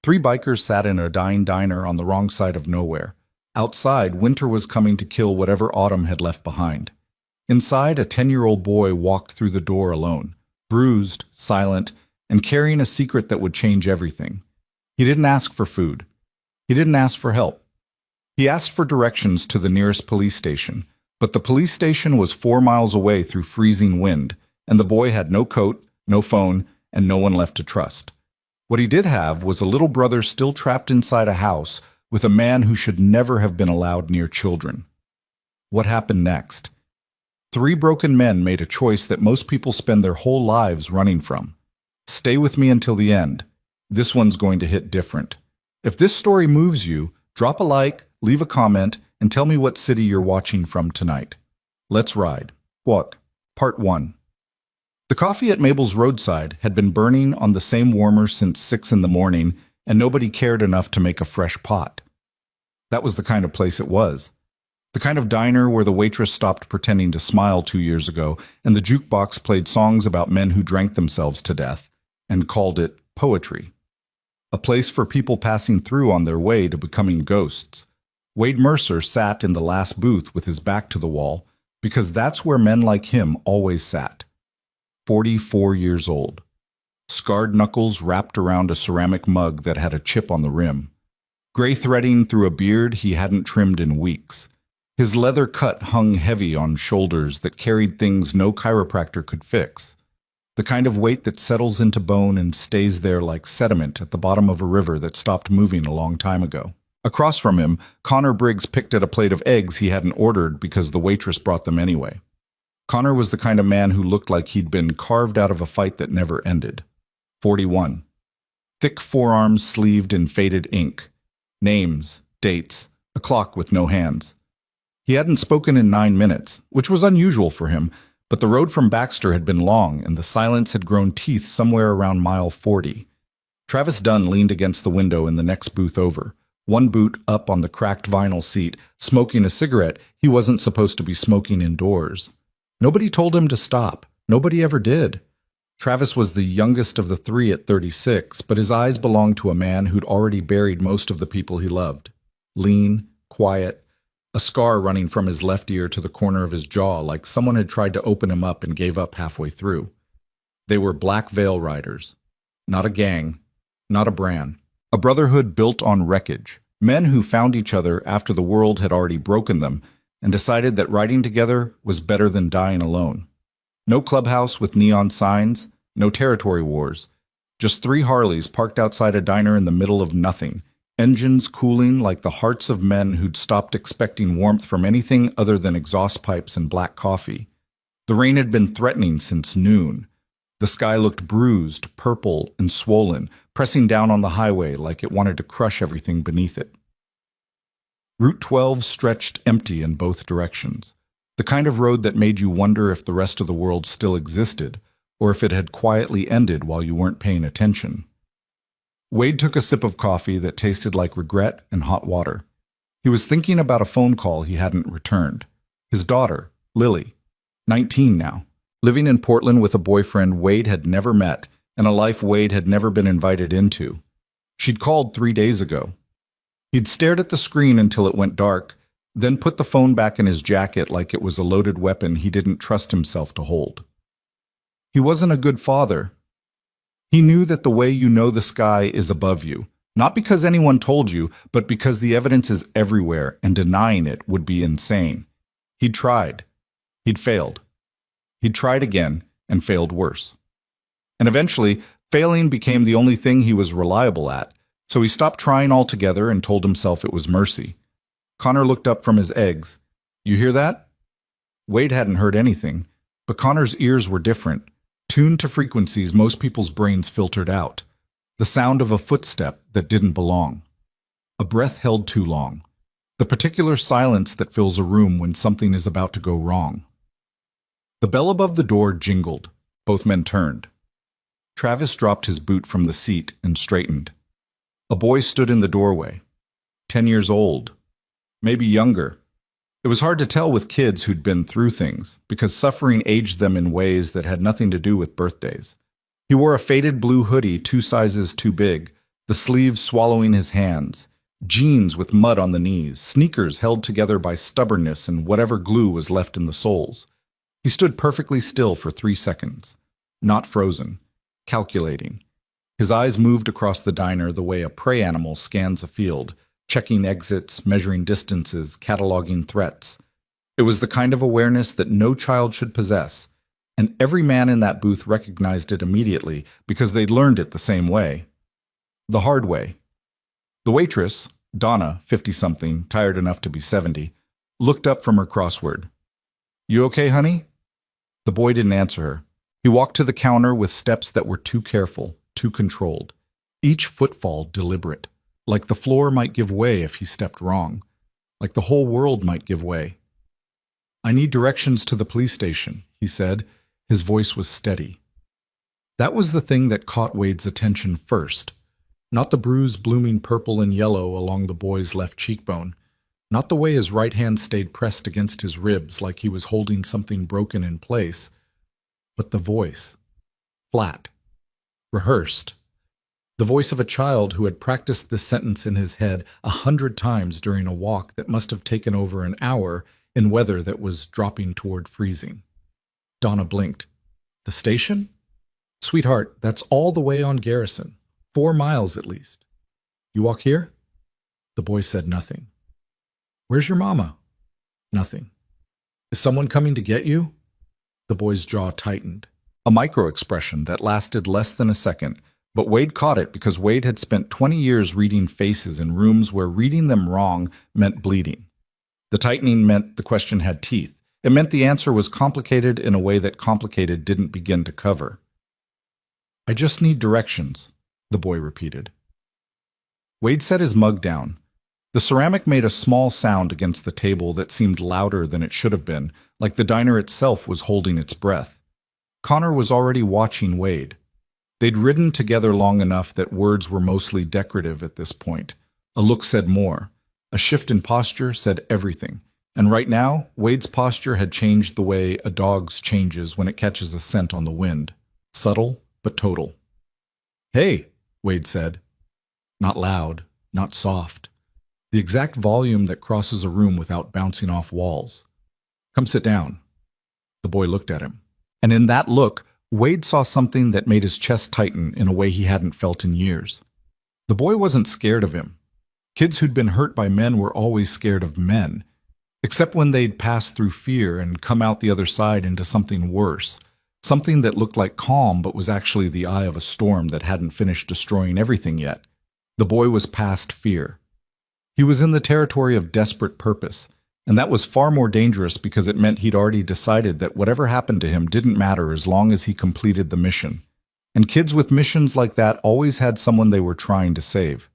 Three bikers sat in a dying diner on the wrong side of nowhere. Outside, winter was coming to kill whatever autumn had left behind. Inside, a 10-year-old boy walked through the door alone, bruised, silent, and carrying a secret that would change everything. He didn't ask for food. He didn't ask for help. He asked for directions to the nearest police station, but the police station was 4 miles away through freezing wind, and the boy had no coat, no phone, and no one left to trust. What he did have was a little brother still trapped inside a house with a man who should never have been allowed near children. What happened next? Three broken men made a choice that most people spend their whole lives running from. Stay with me until the end. This one's going to hit different. If this story moves you, drop a like, leave a comment, and tell me what city you're watching from tonight. Let's ride. What? Part 1. The coffee at Mabel's roadside had been burning on the same warmer since 6 in the morning, and nobody cared enough to make a fresh pot. That was the kind of place it was. The kind of diner where the waitress stopped pretending to smile 2 years ago, and the jukebox played songs about men who drank themselves to death, and called it poetry. A place for people passing through on their way to becoming ghosts. Wade Mercer sat in the last booth with his back to the wall, because that's where men like him always sat. 44 years old. Scarred knuckles wrapped around a ceramic mug that had a chip on the rim. Gray threading through a beard he hadn't trimmed in weeks. His leather cut hung heavy on shoulders that carried things no chiropractor could fix. The kind of weight that settles into bone and stays there like sediment at the bottom of a river that stopped moving a long time ago. Across from him, Connor Briggs picked at a plate of eggs he hadn't ordered because the waitress brought them anyway. Connor was the kind of man who looked like he'd been carved out of a fight that never ended. 41. Thick forearms sleeved in faded ink. Names, dates, a clock with no hands. He hadn't spoken in 9 minutes, which was unusual for him, but the road from Baxter had been long and the silence had grown teeth somewhere around mile 40. Travis Dunn leaned against the window in the next booth over, one boot up on the cracked vinyl seat, smoking a cigarette he wasn't supposed to be smoking indoors. Nobody told him to stop. Nobody ever did. Travis was the youngest of the three at 36, but his eyes belonged to a man who'd already buried most of the people he loved. Lean, quiet, a scar running from his left ear to the corner of his jaw like someone had tried to open him up and gave up halfway through. They were Black Veil Riders. Not a gang, not a brand. A brotherhood built on wreckage. Men who found each other after the world had already broken them and decided that riding together was better than dying alone. No clubhouse with neon signs, no territory wars. Just 3 Harleys parked outside a diner in the middle of nothing, engines cooling like the hearts of men who'd stopped expecting warmth from anything other than exhaust pipes and black coffee. The rain had been threatening since noon. The sky looked bruised, purple, and swollen, pressing down on the highway like it wanted to crush everything beneath it. Route 12 stretched empty in both directions. The kind of road that made you wonder if the rest of the world still existed, or if it had quietly ended while you weren't paying attention. Wade took a sip of coffee that tasted like regret and hot water. He was thinking about a phone call he hadn't returned. His daughter, Lily, 19 now, living in Portland with a boyfriend Wade had never met and a life Wade had never been invited into. She'd called 3 days ago. He'd stared at the screen until it went dark, then put the phone back in his jacket like it was a loaded weapon he didn't trust himself to hold. He wasn't a good father. He knew that the way you know the sky is above you, not because anyone told you, but because the evidence is everywhere and denying it would be insane. He'd tried. He'd failed. He'd tried again and failed worse. And eventually, failing became the only thing he was reliable at, so he stopped trying altogether and told himself it was mercy. Connor looked up from his eggs. "You hear that?" Wade hadn't heard anything, but Connor's ears were different, tuned to frequencies most people's brains filtered out. The sound of a footstep that didn't belong. A breath held too long. The particular silence that fills a room when something is about to go wrong. The bell above the door jingled. Both men turned. Travis dropped his boot from the seat and straightened. A boy stood in the doorway. 10 years old. Maybe younger. It was hard to tell with kids who'd been through things, because suffering aged them in ways that had nothing to do with birthdays. He wore a faded blue hoodie 2 sizes too big, the sleeves swallowing his hands, jeans with mud on the knees, sneakers held together by stubbornness and whatever glue was left in the soles. He stood perfectly still for 3 seconds, not frozen, calculating. His eyes moved across the diner the way a prey animal scans a field, checking exits, measuring distances, cataloging threats. It was the kind of awareness that no child should possess, and every man in that booth recognized it immediately because they'd learned it the same way. The hard way. The waitress, Donna, 50-something, tired enough to be 70, looked up from her crossword. "You okay, honey?" The boy didn't answer her. He walked to the counter with steps that were too careful, too controlled. Each footfall deliberate, like the floor might give way if he stepped wrong, like the whole world might give way. "I need directions to the police station," he said. His voice was steady. That was the thing that caught Wade's attention first. Not the bruise blooming purple and yellow along the boy's left cheekbone, not the way his right hand stayed pressed against his ribs like he was holding something broken in place, but the voice. Flat. Rehearsed. The voice of a child who had practiced this sentence in his head 100 times during a walk that must have taken over an hour in weather that was dropping toward freezing. Donna blinked. "The station? Sweetheart, that's all the way on Garrison. 4 miles at least. You walk here?" The boy said nothing. "Where's your mama?" Nothing. "Is someone coming to get you?" The boy's jaw tightened. A micro-expression that lasted less than a second, but Wade caught it because Wade had spent 20 years reading faces in rooms where reading them wrong meant bleeding. The tightening meant the question had teeth. It meant the answer was complicated in a way that complicated didn't begin to cover. "I just need directions," the boy repeated. Wade set his mug down. The ceramic made a small sound against the table that seemed louder than it should have been, like the diner itself was holding its breath. Connor was already watching Wade. They'd ridden together long enough that words were mostly decorative at this point. A look said more. A shift in posture said everything. And right now, Wade's posture had changed the way a dog's changes when it catches a scent on the wind. Subtle, but total. "Hey," Wade said. Not loud, not soft. The exact volume that crosses a room without bouncing off walls. "Come sit down." The boy looked at him. And in that look, Wade saw something that made his chest tighten in a way he hadn't felt in years. The boy wasn't scared of him. Kids who'd been hurt by men were always scared of men, except when they'd passed through fear and come out the other side into something worse, something that looked like calm but was actually the eye of a storm that hadn't finished destroying everything yet. The boy was past fear. He was in the territory of desperate purpose, and that was far more dangerous because it meant he'd already decided that whatever happened to him didn't matter as long as he completed the mission. And kids with missions like that always had someone they were trying to save.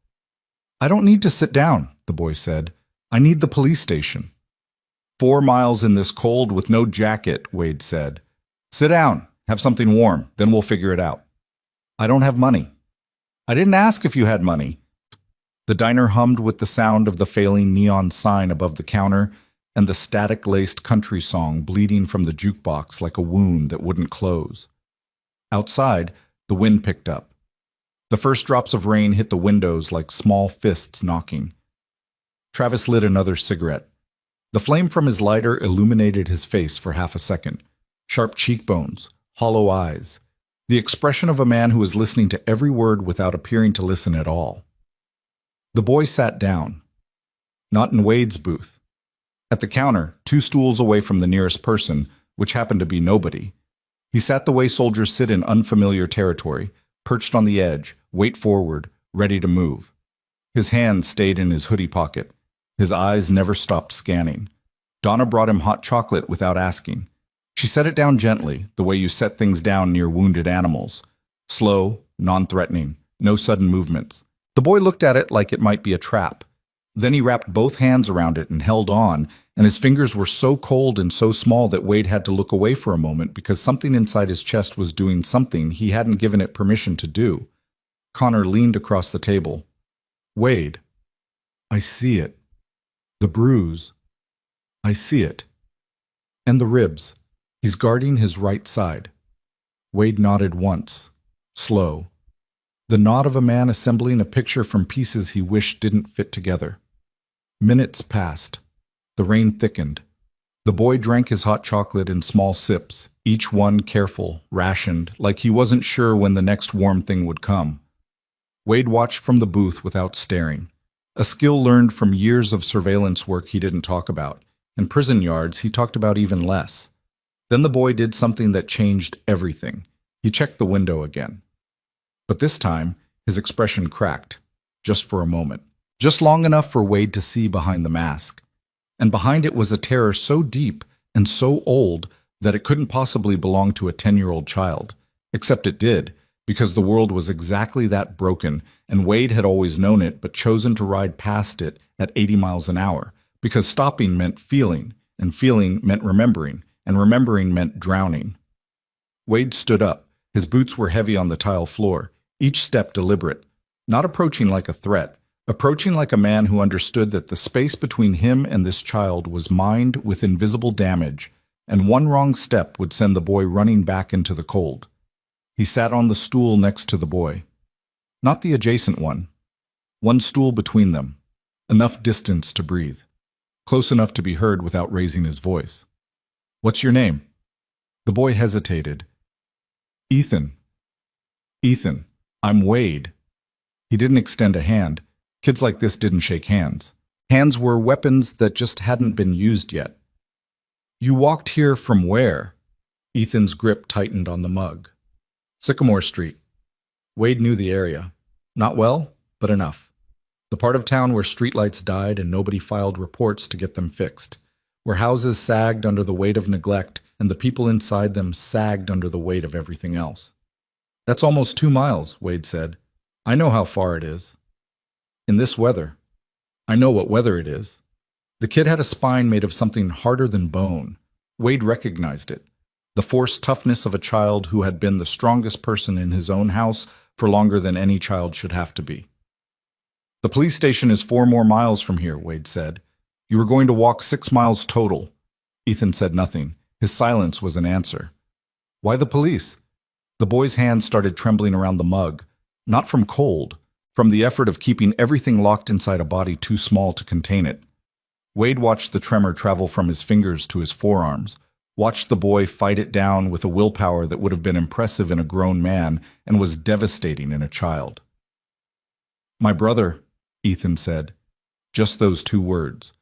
"I don't need to sit down," the boy said. "I need the police station." 4 miles in this cold with no jacket, Wade said. "Sit down, have something warm, then we'll figure it out." "I don't have money." "I didn't ask if you had money." The diner hummed with the sound of the failing neon sign above the counter and the static-laced country song bleeding from the jukebox like a wound that wouldn't close. Outside, the wind picked up. The first drops of rain hit the windows like small fists knocking. Travis lit another cigarette. The flame from his lighter illuminated his face for half a second. Sharp cheekbones, hollow eyes. The expression of a man who was listening to every word without appearing to listen at all. The boy sat down. Not in Wade's booth. At the counter, 2 stools away from the nearest person, which happened to be nobody. He sat the way soldiers sit in unfamiliar territory, perched on the edge, weight forward, ready to move. His hand stayed in his hoodie pocket. His eyes never stopped scanning. Donna brought him hot chocolate without asking. She set it down gently, the way you set things down near wounded animals. Slow, non-threatening, no sudden movements. The boy looked at it like it might be a trap. Then he wrapped both hands around it and held on, and his fingers were so cold and so small that Wade had to look away for a moment because something inside his chest was doing something he hadn't given it permission to do. Connor leaned across the table. "Wade, I see it. The bruise. I see it. And the ribs. He's guarding his right side." Wade nodded once, slow. The nod of a man assembling a picture from pieces he wished didn't fit together. Minutes passed. The rain thickened. The boy drank his hot chocolate in small sips, each one careful, rationed, like he wasn't sure when the next warm thing would come. Wade watched from the booth without staring, a skill learned from years of surveillance work he didn't talk about. In prison yards, he talked about even less. Then the boy did something that changed everything. He checked the window again. But this time, his expression cracked, just for a moment, just long enough for Wade to see behind the mask. And behind it was a terror so deep and so old that it couldn't possibly belong to a 10-year-old child. Except it did, because the world was exactly that broken, and Wade had always known it but chosen to ride past it at 80 miles an hour, because stopping meant feeling, and feeling meant remembering, and remembering meant drowning. Wade stood up. His boots were heavy on the tile floor, each step deliberate, not approaching like a threat, approaching like a man who understood that the space between him and this child was mined with invisible damage, and one wrong step would send the boy running back into the cold. He sat on the stool next to the boy. Not the adjacent one stool between them, enough distance to breathe, close enough to be heard without raising his voice. "What's your name?" The boy hesitated. Ethan. Ethan, I'm Wade." He didn't extend a hand. Kids like this didn't shake hands. Hands were weapons that just hadn't been used yet. "You walked here from where?" Ethan's grip tightened on the mug. "Sycamore Street." Wade knew the area. Not well, but enough. The part of town where streetlights died and nobody filed reports to get them fixed. Where houses sagged under the weight of neglect and the people inside them sagged under the weight of everything else. "That's almost 2 miles, Wade said. "I know how far it is. In this weather. I know what weather it is." The kid had a spine made of something harder than bone. Wade recognized it. The forced toughness of a child who had been the strongest person in his own house for longer than any child should have to be. "The police station is 4 more miles from here," Wade said. "You were going to walk 6 miles total." Ethan said nothing. His silence was an answer. "Why the police?" The boy's hand started trembling around the mug, not from cold, from the effort of keeping everything locked inside a body too small to contain it. Wade watched the tremor travel from his fingers to his forearms, watched the boy fight it down with a willpower that would have been impressive in a grown man and was devastating in a child. "My brother," Ethan said. Just those 2 words.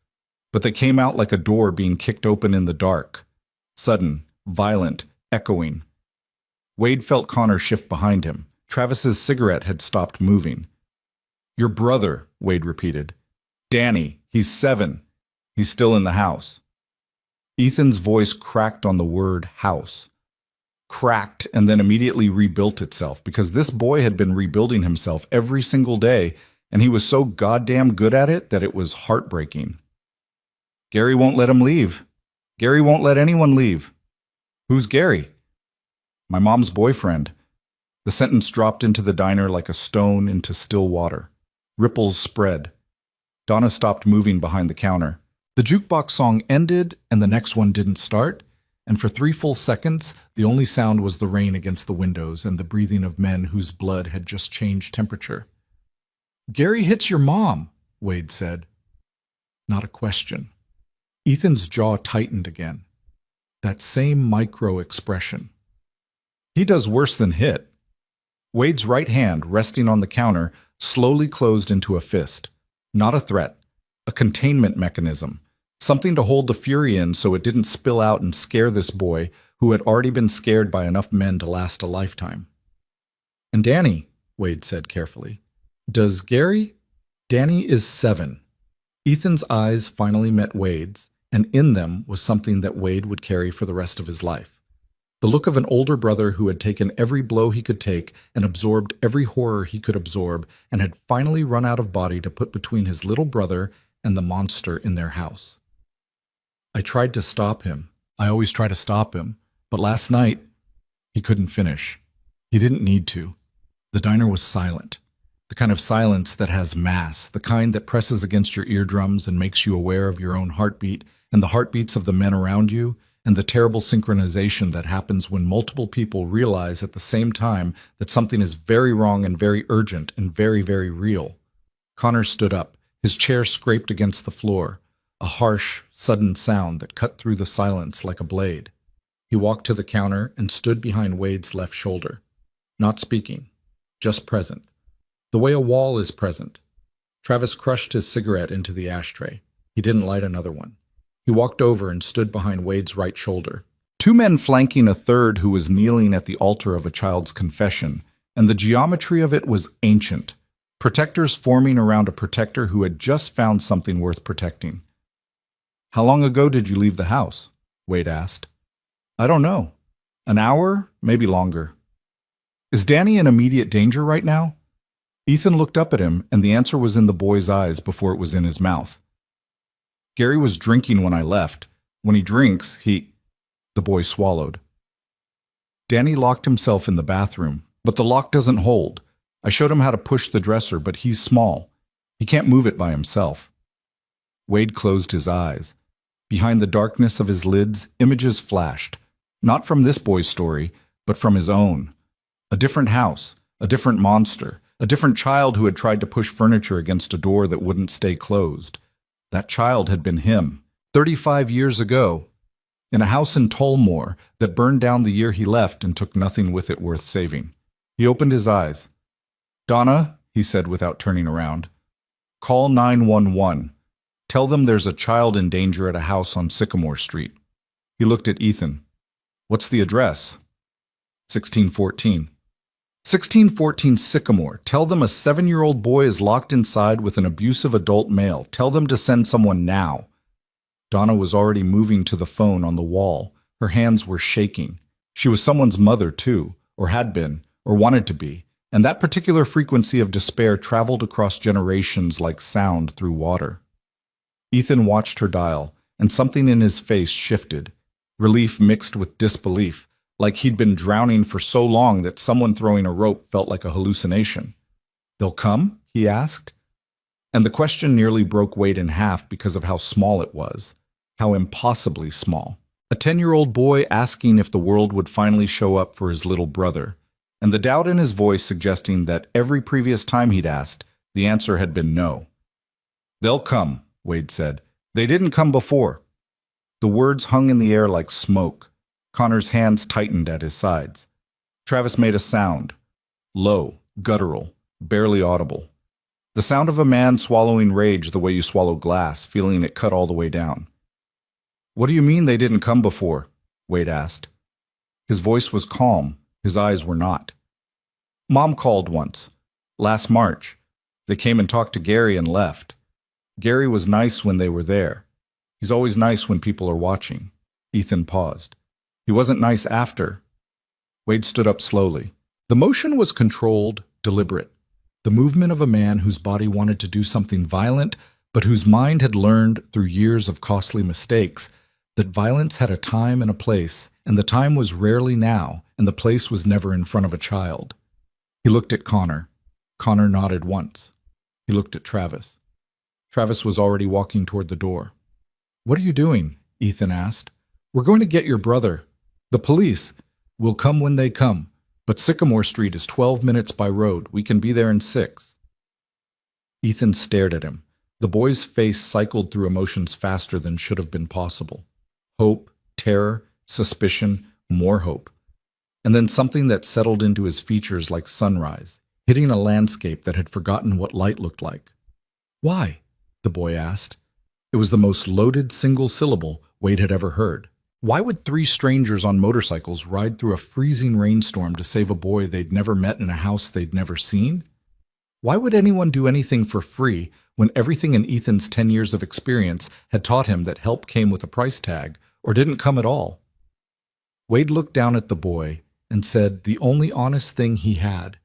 But they came out like a door being kicked open in the dark. Sudden, violent, echoing. Wade felt Connor shift behind him. Travis's cigarette had stopped moving. "Your brother," Wade repeated. "Danny, he's 7. He's still in the house." Ethan's voice cracked on the word house. Cracked and then immediately rebuilt itself, because this boy had been rebuilding himself every single day, and he was so goddamn good at it that it was heartbreaking. "Gary won't let him leave. Gary won't let anyone leave." "Who's Gary?" "My mom's boyfriend." The sentence dropped into the diner like a stone into still water. Ripples spread. Donna stopped moving behind the counter. The jukebox song ended, and the next one didn't start, and for 3 full seconds, the only sound was the rain against the windows and the breathing of men whose blood had just changed temperature. "Gary hits your mom," Wade said. Not a question. Ethan's jaw tightened again. That same micro-expression. "He does worse than hit." Wade's right hand, resting on the counter, slowly closed into a fist. Not a threat. A containment mechanism. Something to hold the fury in so it didn't spill out and scare this boy who had already been scared by enough men to last a lifetime. "And Danny," Wade said carefully. "Does Gary?" "Danny is 7. Ethan's eyes finally met Wade's, and in them was something that Wade would carry for the rest of his life. The look of an older brother who had taken every blow he could take and absorbed every horror he could absorb and had finally run out of body to put between his little brother and the monster in their house. "I tried to stop him. I always try to stop him. But last night, he couldn't finish. He didn't need to." The diner was silent. The kind of silence that has mass, the kind that presses against your eardrums and makes you aware of your own heartbeat and the heartbeats of the men around you, and the terrible synchronization that happens when multiple people realize at the same time that something is very wrong and very urgent and very, very real. Connor stood up. His chair scraped against the floor, a harsh, sudden sound that cut through the silence like a blade. He walked to the counter and stood behind Wade's left shoulder, not speaking, just present, the way a wall is present. Travis crushed his cigarette into the ashtray. He didn't light another one. He walked over and stood behind Wade's right shoulder. Two men flanking a third who was kneeling at the altar of a child's confession, and the geometry of it was ancient. Protectors forming around a protector who had just found something worth protecting. "How long ago did you leave the house?" Wade asked. "I don't know. An hour, maybe longer." "Is Danny in immediate danger right now?" Ethan looked up at him, and the answer was in the boy's eyes before it was in his mouth. "Gary was drinking when I left. When he drinks, he—" The boy swallowed. "Danny locked himself in the bathroom, but the lock doesn't hold. I showed him how to push the dresser, but he's small. He can't move it by himself." Wade closed his eyes. Behind the darkness of his lids, images flashed, not from this boy's story, but from his own. A different house, a different monster, a different child who had tried to push furniture against a door that wouldn't stay closed. That child had been him, 35 years ago, in a house in Tullamore that burned down the year he left and took nothing with it worth saving. He opened his eyes. "Donna," he said without turning around, "call 911. Tell them there's a child in danger at a house on Sycamore Street." He looked at Ethan. "What's the address?" 1614. 1614 Sycamore. Tell them a 7-year-old boy is locked inside with an abusive adult male. Tell them to send someone now." Donna was already moving to the phone on the wall. Her hands were shaking. She was someone's mother, too, or had been, or wanted to be, and that particular frequency of despair traveled across generations like sound through water. Ethan watched her dial, and something in his face shifted, relief mixed with disbelief, like he'd been drowning for so long that someone throwing a rope felt like a hallucination. "They'll come?" he asked. And the question nearly broke Wade in half because of how small it was, how impossibly small. A 10-year-old boy asking if the world would finally show up for his little brother, and the doubt in his voice suggesting that every previous time he'd asked, the answer had been no. "They'll come," Wade said. "They didn't come before." The words hung in the air like smoke. Connor's hands tightened at his sides. Travis made a sound. Low, guttural, barely audible. The sound of a man swallowing rage the way you swallow glass, feeling it cut all the way down. "What do you mean they didn't come before?" Wade asked. His voice was calm. His eyes were not. "Mom called once. Last March. They came and talked to Gary and left. Gary was nice when they were there. He's always nice when people are watching." Ethan paused. "He wasn't nice after." Wade stood up slowly. The motion was controlled, deliberate. The movement of a man whose body wanted to do something violent, but whose mind had learned through years of costly mistakes that violence had a time and a place, and the time was rarely now, and the place was never in front of a child. He looked at Connor. Connor nodded once. He looked at Travis. Travis was already walking toward the door. "What are you doing?" Ethan asked. "We're going to get your brother. The police will come when they come, but Sycamore Street is 12 minutes by road. We can be there in 6. Ethan stared at him. The boy's face cycled through emotions faster than should have been possible. Hope, terror, suspicion, more hope. And then something that settled into his features like sunrise, hitting a landscape that had forgotten what light looked like. "Why?" the boy asked. It was the most loaded single syllable Wade had ever heard. Why would 3 strangers on motorcycles ride through a freezing rainstorm to save a boy they'd never met in a house they'd never seen? Why would anyone do anything for free when everything in Ethan's 10 years of experience had taught him that help came with a price tag, or didn't come at all? Wade looked down at the boy and said the only honest thing he had,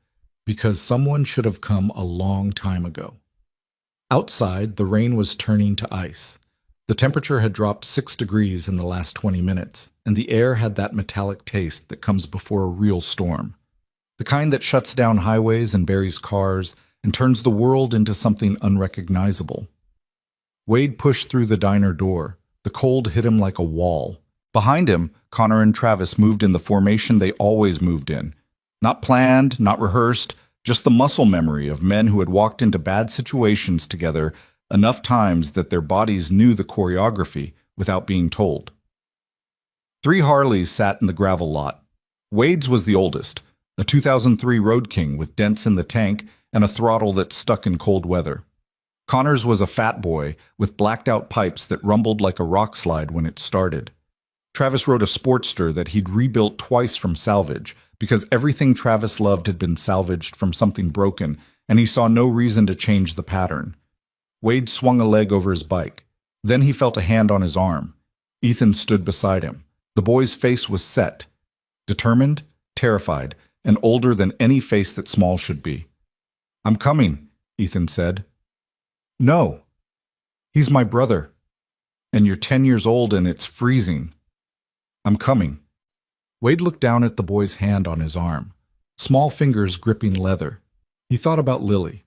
because someone should have come a long time ago. Outside, the rain was turning to ice. The temperature had dropped 6 degrees in the last 20 minutes, and the air had that metallic taste that comes before a real storm. The kind that shuts down highways and buries cars and turns the world into something unrecognizable. Wade pushed through the diner door. The cold hit him like a wall. Behind him, Connor and Travis moved in the formation they always moved in. Not planned, not rehearsed, just the muscle memory of men who had walked into bad situations together enough times that their bodies knew the choreography without being told. 3 Harleys sat in the gravel lot. Wade's was the oldest, a 2003 Road King with dents in the tank and a throttle that stuck in cold weather. Connor's was a fat boy with blacked-out pipes that rumbled like a rock slide when it started. Travis rode a Sportster that he'd rebuilt twice from salvage, because everything Travis loved had been salvaged from something broken, and he saw no reason to change the pattern. Wade swung a leg over his bike. Then he felt a hand on his arm. Ethan stood beside him. The boy's face was set, determined, terrified, and older than any face that small should be. "I'm coming," Ethan said. "No. He's my brother. And you're 10 years old and it's freezing. I'm coming." Wade looked down at the boy's hand on his arm, small fingers gripping leather. He thought about Lily,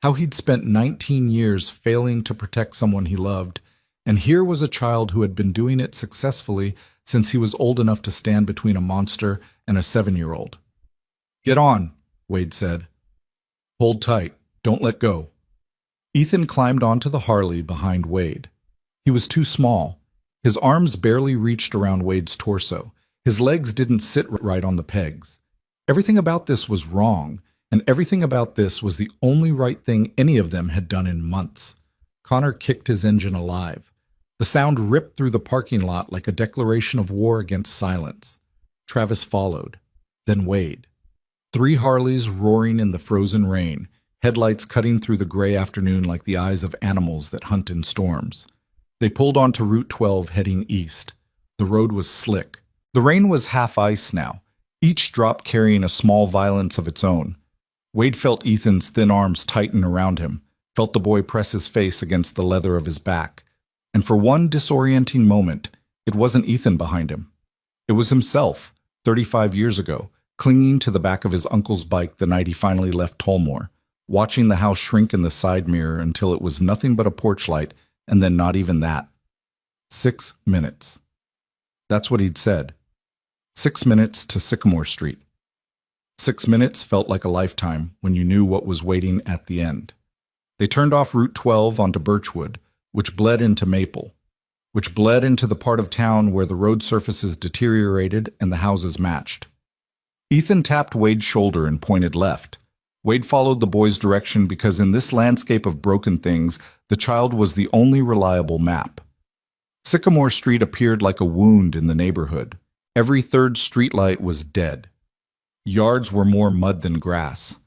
how he'd spent 19 years failing to protect someone he loved, and here was a child who had been doing it successfully since he was old enough to stand between a monster and a 7-year-old. "Get on," Wade said. "Hold tight. Don't let go." Ethan climbed onto the Harley behind Wade. He was too small. His arms barely reached around Wade's torso. His legs didn't sit right on the pegs. Everything about this was wrong, and everything about this was the only right thing any of them had done in months. Connor kicked his engine alive. The sound ripped through the parking lot like a declaration of war against silence. Travis followed. Then Wade. 3 Harleys roaring in the frozen rain, headlights cutting through the gray afternoon like the eyes of animals that hunt in storms. They pulled onto Route 12 heading east. The road was slick. The rain was half ice now, each drop carrying a small violence of its own. Wade felt Ethan's thin arms tighten around him, felt the boy press his face against the leather of his back. And for one disorienting moment, it wasn't Ethan behind him. It was himself, 35 years ago, clinging to the back of his uncle's bike the night he finally left Tullamore, watching the house shrink in the side mirror until it was nothing but a porch light, and then not even that. 6 minutes. That's what he'd said. 6 minutes to Sycamore Street. 6 minutes felt like a lifetime when you knew what was waiting at the end. They turned off Route 12 onto Birchwood, which bled into Maple, which bled into the part of town where the road surfaces deteriorated and the houses matched. Ethan tapped Wade's shoulder and pointed left. Wade followed the boy's direction because in this landscape of broken things, the child was the only reliable map. Sycamore Street appeared like a wound in the neighborhood. Every third streetlight was dead. Yards were more mud than grass.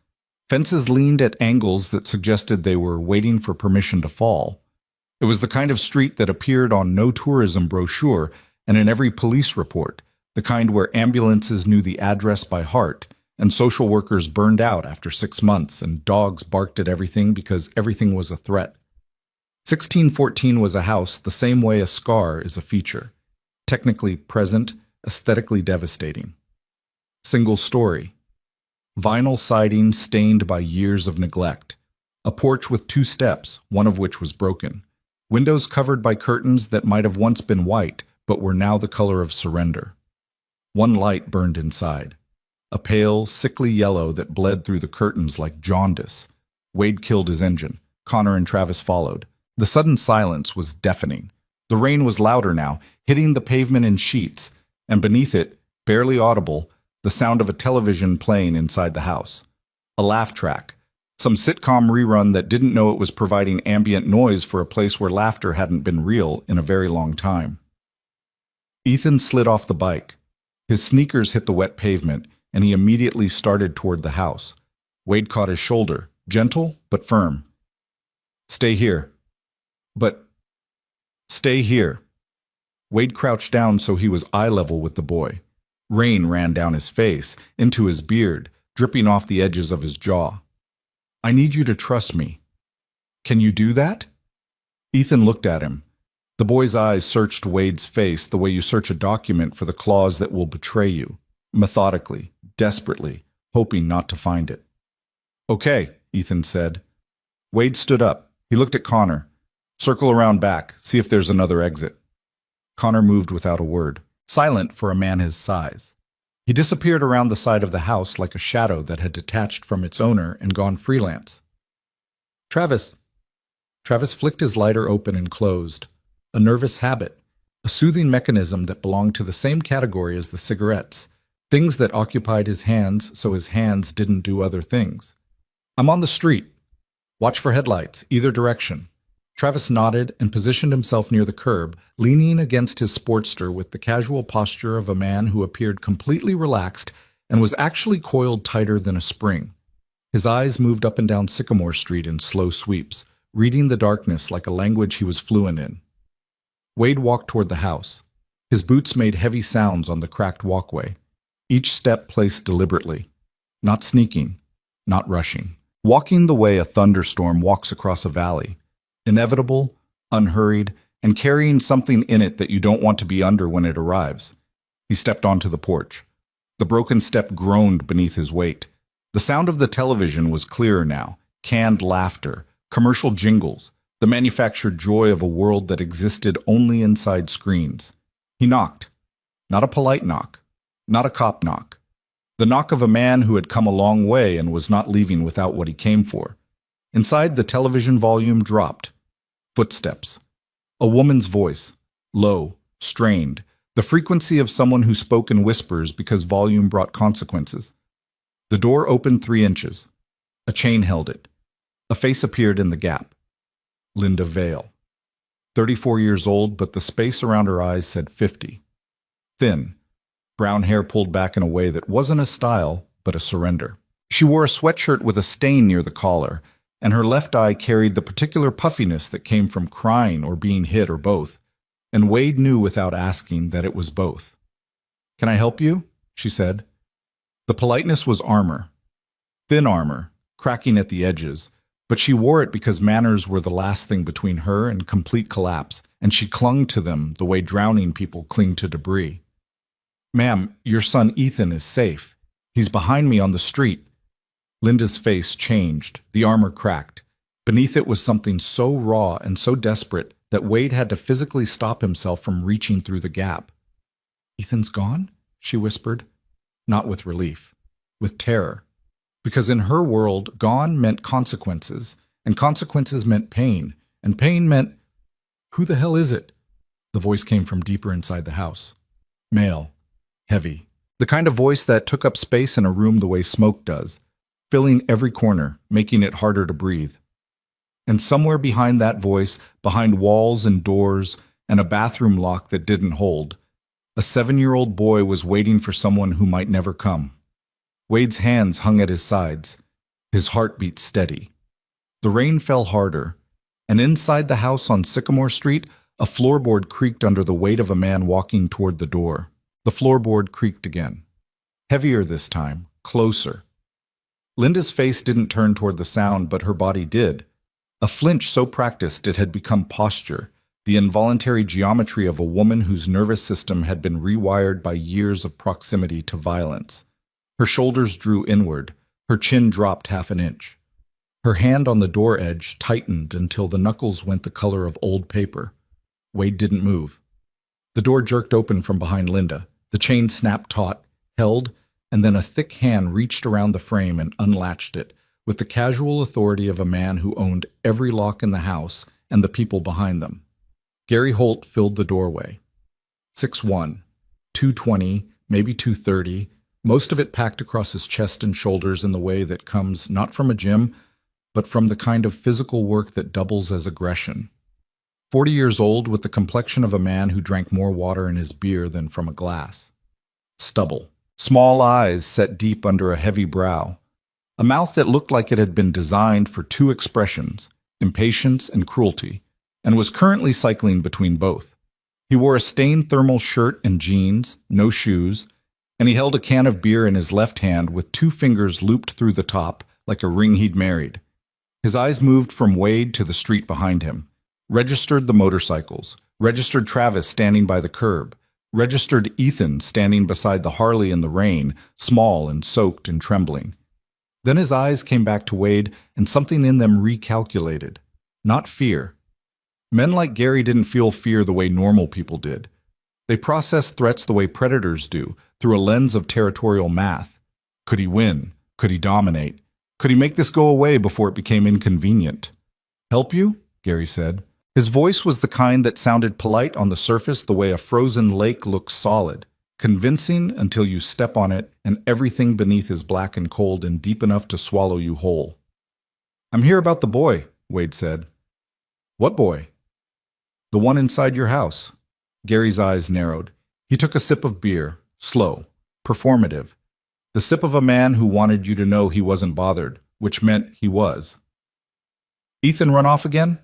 Fences leaned at angles that suggested they were waiting for permission to fall. It was the kind of street that appeared on no tourism brochure and in every police report, the kind where ambulances knew the address by heart, and social workers burned out after 6 months, and dogs barked at everything because everything was a threat. 1614 was a house the same way a scar is a feature, technically present, aesthetically devastating. Single story. Vinyl siding stained by years of neglect. A porch with 2 steps, one of which was broken. Windows covered by curtains that might have once been white, but were now the color of surrender. 1 light burned inside. A pale, sickly yellow that bled through the curtains like jaundice. Wade killed his engine. Connor and Travis followed. The sudden silence was deafening. The rain was louder now, hitting the pavement in sheets, and beneath it, barely audible, the sound of a television playing inside the house. A laugh track. Some sitcom rerun that didn't know it was providing ambient noise for a place where laughter hadn't been real in a very long time. Ethan slid off the bike. His sneakers hit the wet pavement, and he immediately started toward the house. Wade caught his shoulder, gentle but firm. "Stay here." "But..." "Stay here." Wade crouched down so he was eye level with the boy. Rain ran down his face, into his beard, dripping off the edges of his jaw. "I need you to trust me." "Can you do that?" Ethan looked at him. The boy's eyes searched Wade's face the way you search a document for the clause that will betray you, methodically, desperately, hoping not to find it. "Okay," Ethan said. Wade stood up. He looked at Connor. "Circle around back, see if there's another exit." Connor moved without a word. silent for a man his size. He disappeared around the side of the house like a shadow that had detached from its owner and gone freelance. Travis. Travis flicked his lighter open and closed. A nervous habit, a soothing mechanism that belonged to the same category as the cigarettes, things that occupied his hands so his hands didn't do other things. I'm on the street. Watch for headlights, either direction. Travis nodded and positioned himself near the curb, leaning against his Sportster with the casual posture of a man who appeared completely relaxed and was actually coiled tighter than a spring. His eyes moved up and down Sycamore Street in slow sweeps, reading the darkness like a language he was fluent in. Wade walked toward the house. His boots made heavy sounds on the cracked walkway, each step placed deliberately, not sneaking, not rushing. Walking the way a thunderstorm walks across a valley, inevitable, unhurried, and carrying something in it that you don't want to be under when it arrives. He stepped onto the porch. The broken step groaned beneath his weight. The sound of the television was clearer now, canned laughter, commercial jingles, the manufactured joy of a world that existed only inside screens. He knocked. Not a polite knock, not a cop knock. The knock of a man who had come a long way and was not leaving without what he came for. Inside, the television volume dropped. Footsteps. A woman's voice, low, strained, the frequency of someone who spoke in whispers because volume brought consequences. The door opened 3 inches. A chain held it. A face appeared in the gap. Linda Vale. 34 years old, but the space around her eyes said 50. Thin. Brown hair pulled back in a way that wasn't a style, but a surrender. She wore a sweatshirt with a stain near the collar, and her left eye carried the particular puffiness that came from crying or being hit or both, and Wade knew without asking that it was both. "Can I help you?" she said. The politeness was armor. Thin armor, cracking at the edges, but she wore it because manners were the last thing between her and complete collapse, and she clung to them the way drowning people cling to debris. "Ma'am, your son Ethan is safe. He's behind me on the street." Linda's face changed, the armor cracked. Beneath it was something so raw and so desperate that Wade had to physically stop himself from reaching through the gap. "Ethan's gone?" she whispered. Not with relief, with terror. Because in her world, gone meant consequences, and consequences meant pain, and pain meant, "Who the hell is it?" The voice came from deeper inside the house. Male. Heavy. The kind of voice that took up space in a room the way smoke does, filling every corner, making it harder to breathe. And somewhere behind that voice, behind walls and doors, and a bathroom lock that didn't hold, a 7-year-old boy was waiting for someone who might never come. Wade's hands hung at his sides, his heart beat steady. The rain fell harder, and inside the house on Sycamore Street, a floorboard creaked under the weight of a man walking toward the door. The floorboard creaked again. Heavier this time, closer. Linda's face didn't turn toward the sound, but her body did. A flinch so practiced it had become posture, the involuntary geometry of a woman whose nervous system had been rewired by years of proximity to violence. Her shoulders drew inward, her chin dropped 1/2 inch. Her hand on the door edge tightened until the knuckles went the color of old paper. Wade didn't move. The door jerked open from behind Linda. The chain snapped taut, held, and then a thick hand reached around the frame and unlatched it, with the casual authority of a man who owned every lock in the house and the people behind them. Gary Holt filled the doorway. 6'1", 220, maybe 230, most of it packed across his chest and shoulders in the way that comes not from a gym, but from the kind of physical work that doubles as aggression. 40 years old, with the complexion of a man who drank more water in his beer than from a glass. Stubble. Small eyes set deep under a heavy brow. A mouth that looked like it had been designed for 2 expressions, impatience and cruelty, and was currently cycling between both. He wore a stained thermal shirt and jeans, no shoes, and he held a can of beer in his left hand with 2 fingers looped through the top like a ring he'd married. His eyes moved from Wade to the street behind him, registered the motorcycles, registered Travis standing by the curb, registered Ethan standing beside the Harley in the rain, small and soaked and trembling. Then his eyes came back to Wade, and something in them recalculated. Not fear. Men like Gary didn't feel fear the way normal people did. They processed threats the way predators do, through a lens of territorial math. Could he win? Could he dominate? Could he make this go away before it became inconvenient? Help you? Gary said. His voice was the kind that sounded polite on the surface, the way a frozen lake looks solid, convincing until you step on it and everything beneath is black and cold and deep enough to swallow you whole. I'm here about the boy, Wade said. What boy? The one inside your house. Gary's eyes narrowed. He took a sip of beer, slow, performative. The sip of a man who wanted you to know he wasn't bothered, which meant he was. Ethan run off again?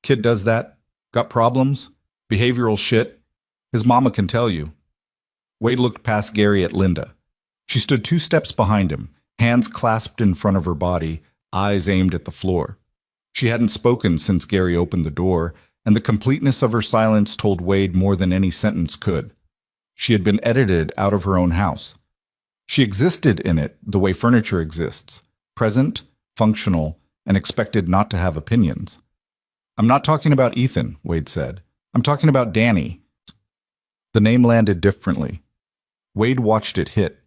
Kid does that? Got problems? Behavioral shit? His mama can tell you. Wade looked past Gary at Linda. She stood 2 steps behind him, hands clasped in front of her body, eyes aimed at the floor. She hadn't spoken since Gary opened the door, and the completeness of her silence told Wade more than any sentence could. She had been edited out of her own house. She existed in it the way furniture exists, present, functional, and expected not to have opinions. I'm not talking about Ethan, Wade said. I'm talking about Danny. The name landed differently. Wade watched it hit,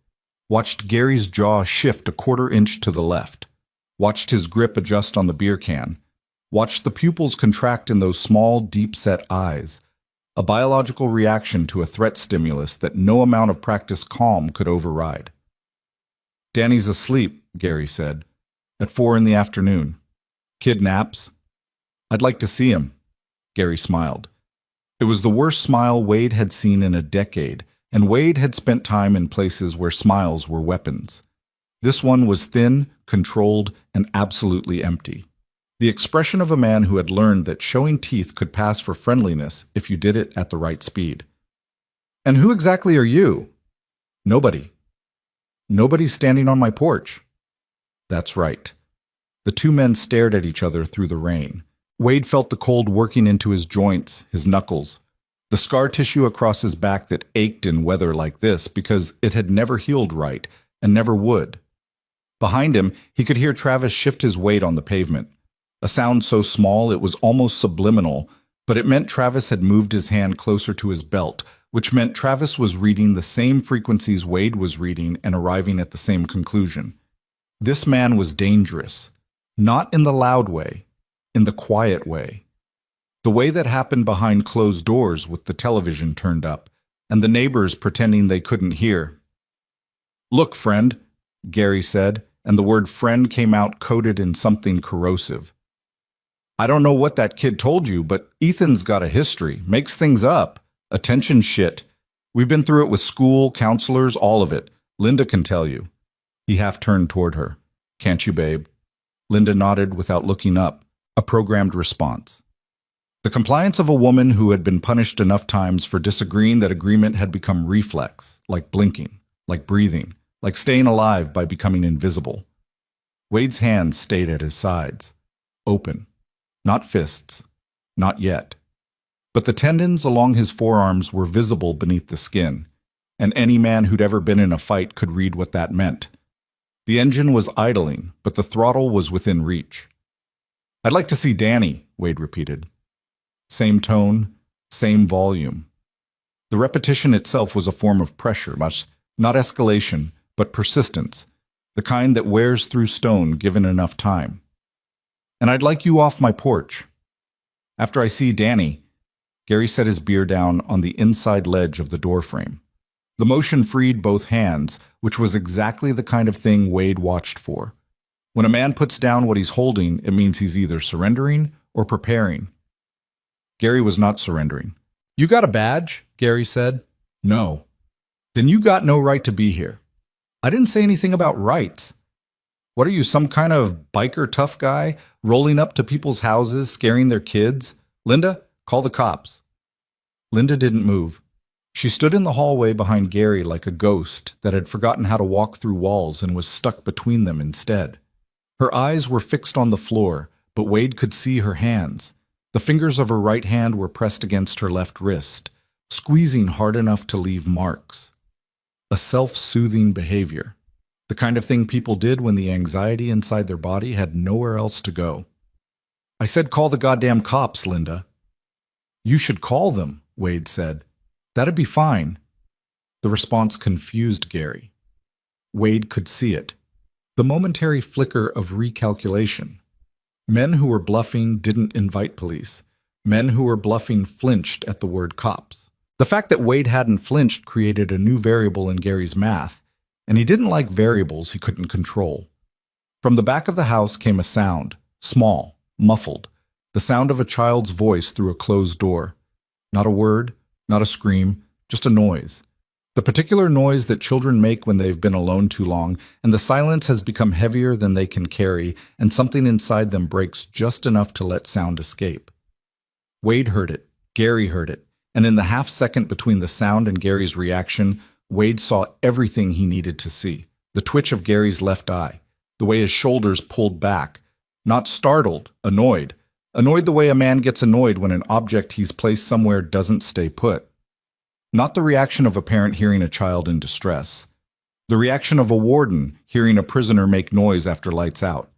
watched Gary's jaw shift a 1/4 inch to the left, watched his grip adjust on the beer can, watched the pupils contract in those small, deep-set eyes, a biological reaction to a threat stimulus that no amount of practiced calm could override. Danny's asleep, Gary said, at 4 in the afternoon. Kid naps. I'd like to see him. Gary smiled. It was the worst smile Wade had seen in a decade, and Wade had spent time in places where smiles were weapons. This one was thin, controlled, and absolutely empty. The expression of a man who had learned that showing teeth could pass for friendliness if you did it at the right speed. And who exactly are you? Nobody. Nobody's standing on my porch. That's right. The 2 men stared at each other through the rain. Wade felt the cold working into his joints, his knuckles, the scar tissue across his back that ached in weather like this because it had never healed right and never would. Behind him, he could hear Travis shift his weight on the pavement. A sound so small it was almost subliminal, but it meant Travis had moved his hand closer to his belt, which meant Travis was reading the same frequencies Wade was reading and arriving at the same conclusion. This man was dangerous, not in the loud way, in the quiet way. The way that happened behind closed doors with the television turned up, and the neighbors pretending they couldn't hear. Look, friend, Gary said, and the word friend came out coated in something corrosive. I don't know what that kid told you, but Ethan's got a history, makes things up, attention shit. We've been through it with school, counselors, all of it. Linda can tell you. He half turned toward her. Can't you, babe? Linda nodded without looking up, a programmed response. The compliance of a woman who had been punished enough times for disagreeing that agreement had become reflex, like blinking, like breathing, like staying alive by becoming invisible. Wade's hands stayed at his sides, open. Not fists, not yet. But the tendons along his forearms were visible beneath the skin, and any man who'd ever been in a fight could read what that meant. The engine was idling, but the throttle was within reach. I'd like to see Danny, Wade repeated. Same tone, same volume. The repetition itself was a form of pressure, not escalation, but persistence, the kind that wears through stone given enough time. And I'd like you off my porch. After I see Danny, Gary set his beer down on the inside ledge of the doorframe. The motion freed both hands, which was exactly the kind of thing Wade watched for. When a man puts down what he's holding, it means he's either surrendering or preparing. Gary was not surrendering. You got a badge? Gary said. No. Then you got no right to be here. I didn't say anything about rights. What are you, some kind of biker tough guy, rolling up to people's houses, scaring their kids? Linda, call the cops. Linda didn't move. She stood in the hallway behind Gary like a ghost that had forgotten how to walk through walls and was stuck between them instead. Her eyes were fixed on the floor, but Wade could see her hands. The fingers of her right hand were pressed against her left wrist, squeezing hard enough to leave marks. A self-soothing behavior. The kind of thing people did when the anxiety inside their body had nowhere else to go. I said call the goddamn cops, Linda. You should call them, Wade said. That'd be fine. The response confused Gary. Wade could see it. The momentary flicker of recalculation. Men who were bluffing didn't invite police. Men who were bluffing flinched at the word cops. The fact that Wade hadn't flinched created a new variable in Gary's math, and he didn't like variables he couldn't control. From the back of the house came a sound, small, muffled, the sound of a child's voice through a closed door. Not a word, not a scream, just a noise. The particular noise that children make when they've been alone too long, and the silence has become heavier than they can carry, and something inside them breaks just enough to let sound escape. Wade heard it, Gary heard it, and in the half-second between the sound and Gary's reaction, Wade saw everything he needed to see. The twitch of Gary's left eye, the way his shoulders pulled back. Not startled, annoyed. Annoyed the way a man gets annoyed when an object he's placed somewhere doesn't stay put. Not the reaction of a parent hearing a child in distress. The reaction of a warden hearing a prisoner make noise after lights out.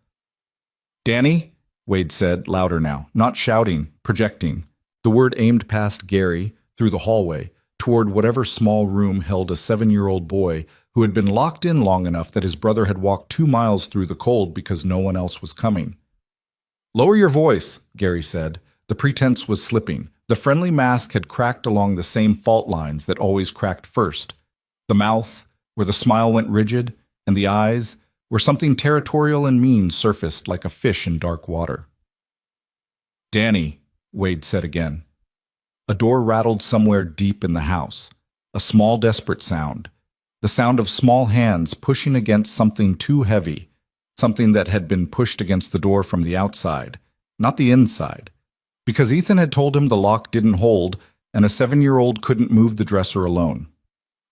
"Danny?" Wade said, louder now, not shouting, projecting. The word aimed past Gary, through the hallway, toward whatever small room held a 7-year-old boy who had been locked in long enough that his brother had walked 2 miles through the cold because no one else was coming. "Lower your voice," Gary said. The pretense was slipping. The friendly mask had cracked along the same fault lines that always cracked first. The mouth, where the smile went rigid, and the eyes, where something territorial and mean surfaced like a fish in dark water. "Danny," Wade said again. A door rattled somewhere deep in the house. A small, desperate sound. The sound of small hands pushing against something too heavy, something that had been pushed against the door from the outside, not the inside. Because Ethan had told him the lock didn't hold, and a 7-year-old couldn't move the dresser alone.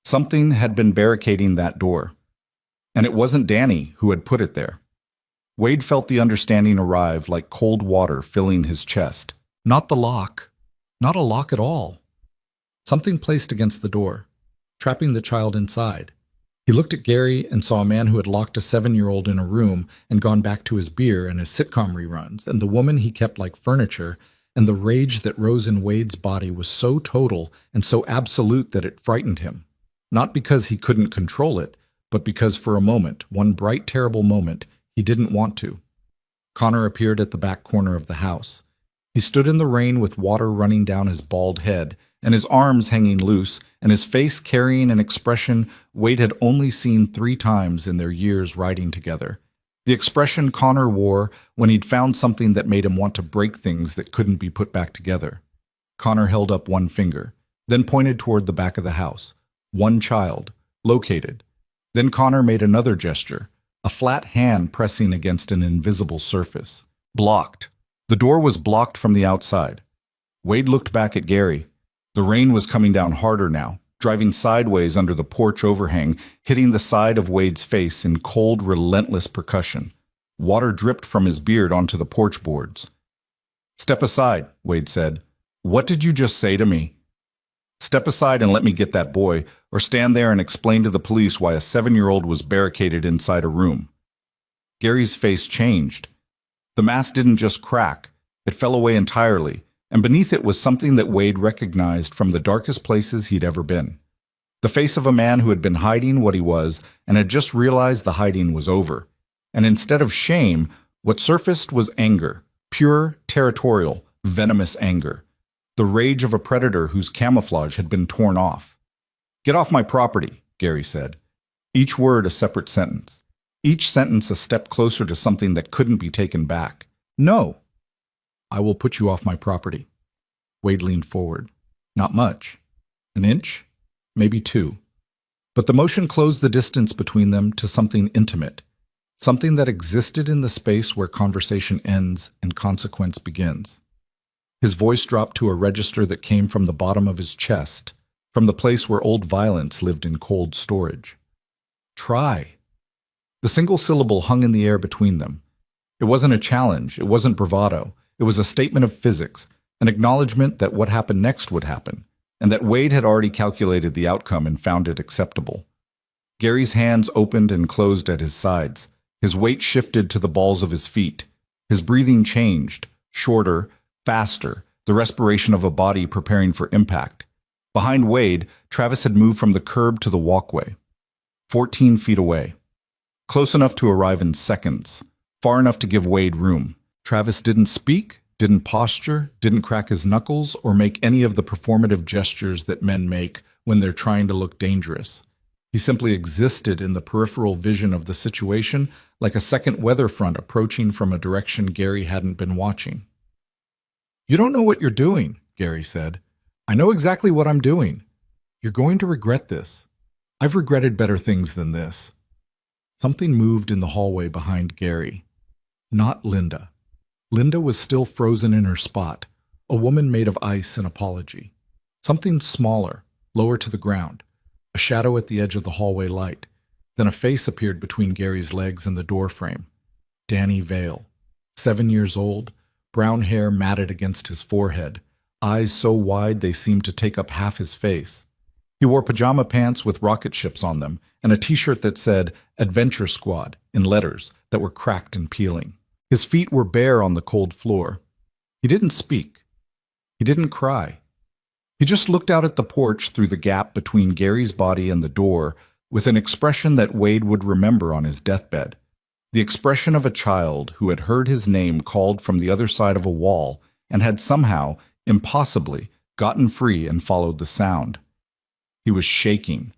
Something had been barricading that door. And it wasn't Danny who had put it there. Wade felt the understanding arrive like cold water filling his chest. Not the lock. Not a lock at all. Something placed against the door, trapping the child inside. He looked at Gary and saw a man who had locked a 7-year-old in a room and gone back to his beer and his sitcom reruns, and the woman he kept like furniture, and the rage that rose in Wade's body was so total and so absolute that it frightened him. Not because he couldn't control it, but because for a moment, one bright, terrible moment, he didn't want to. Connor appeared at the back corner of the house. He stood in the rain with water running down his bald head, and his arms hanging loose, and his face carrying an expression Wade had only seen 3 times in their years riding together. The expression Connor wore when he'd found something that made him want to break things that couldn't be put back together. Connor held up one finger, then pointed toward the back of the house. One child, located. Then Connor made another gesture, a flat hand pressing against an invisible surface. Blocked. The door was blocked from the outside. Wade looked back at Gary. The rain was coming down harder now, driving sideways under the porch overhang, hitting the side of Wade's face in cold, relentless percussion. Water dripped from his beard onto the porch boards. "Step aside," Wade said. "What did you just say to me?" "Step aside and let me get that boy, or stand there and explain to the police why a 7-year-old was barricaded inside a room." Gary's face changed. The mask didn't just crack, it fell away entirely, and beneath it was something that Wade recognized from the darkest places he'd ever been. The face of a man who had been hiding what he was and had just realized the hiding was over. And instead of shame, what surfaced was anger, pure, territorial, venomous anger. The rage of a predator whose camouflage had been torn off. "Get off my property," Gary said. Each word a separate sentence. Each sentence a step closer to something that couldn't be taken back. "No." "I will put you off my property." Wade leaned forward. Not much. An inch? Maybe 2. But the motion closed the distance between them to something intimate. Something that existed in the space where conversation ends and consequence begins. His voice dropped to a register that came from the bottom of his chest, from the place where old violence lived in cold storage. "Try." The single syllable hung in the air between them. It wasn't a challenge, it wasn't bravado. It was a statement of physics, an acknowledgement that what happened next would happen, and that Wade had already calculated the outcome and found it acceptable. Gary's hands opened and closed at his sides. His weight shifted to the balls of his feet. His breathing changed, shorter, faster, the respiration of a body preparing for impact. Behind Wade, Travis had moved from the curb to the walkway, 14 feet away. Close enough to arrive in seconds, far enough to give Wade room. Travis didn't speak, didn't posture, didn't crack his knuckles, or make any of the performative gestures that men make when they're trying to look dangerous. He simply existed in the peripheral vision of the situation like a second weather front approaching from a direction Gary hadn't been watching. "You don't know what you're doing," Gary said. "I know exactly what I'm doing. You're going to regret this. I've regretted better things than this." Something moved in the hallway behind Gary. Not Linda. Linda was still frozen in her spot, a woman made of ice and apology. Something smaller, lower to the ground, a shadow at the edge of the hallway light. Then a face appeared between Gary's legs and the doorframe. Danny Vale, 7 years old, brown hair matted against his forehead, eyes so wide they seemed to take up half his face. He wore pajama pants with rocket ships on them and a t-shirt that said Adventure Squad in letters that were cracked and peeling. His feet were bare on the cold floor. He didn't speak. He didn't cry. He just looked out at the porch through the gap between Gary's body and the door with an expression that Wade would remember on his deathbed. The expression of a child who had heard his name called from the other side of a wall and had somehow, impossibly, gotten free and followed the sound. He was shaking.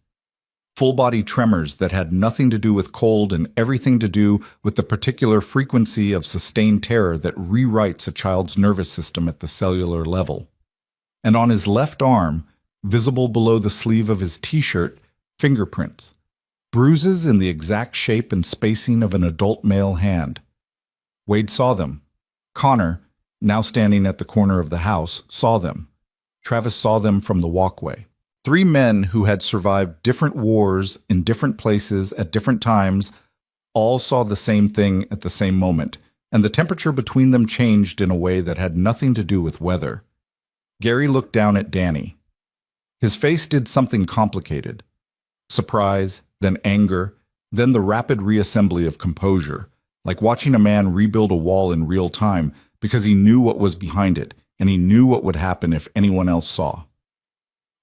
Full-body tremors that had nothing to do with cold and everything to do with the particular frequency of sustained terror that rewrites a child's nervous system at the cellular level. And on his left arm, visible below the sleeve of his t-shirt, fingerprints. Bruises in the exact shape and spacing of an adult male hand. Wade saw them. Connor, now standing at the corner of the house, saw them. Travis saw them from the walkway. 3 men who had survived different wars in different places at different times all saw the same thing at the same moment, and the temperature between them changed in a way that had nothing to do with weather. Gary looked down at Danny. His face did something complicated. Surprise, then anger, then the rapid reassembly of composure, like watching a man rebuild a wall in real time because he knew what was behind it, and he knew what would happen if anyone else saw.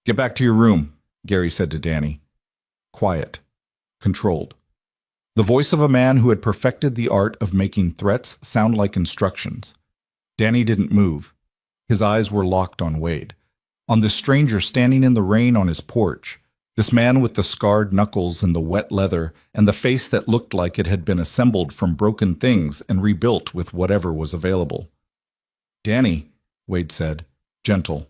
"Get back to your room," Gary said to Danny. Quiet. Controlled. The voice of a man who had perfected the art of making threats sound like instructions. Danny didn't move. His eyes were locked on Wade. On this stranger standing in the rain on his porch. This man with the scarred knuckles and the wet leather and the face that looked like it had been assembled from broken things and rebuilt with whatever was available. "Danny," Wade said, gentle.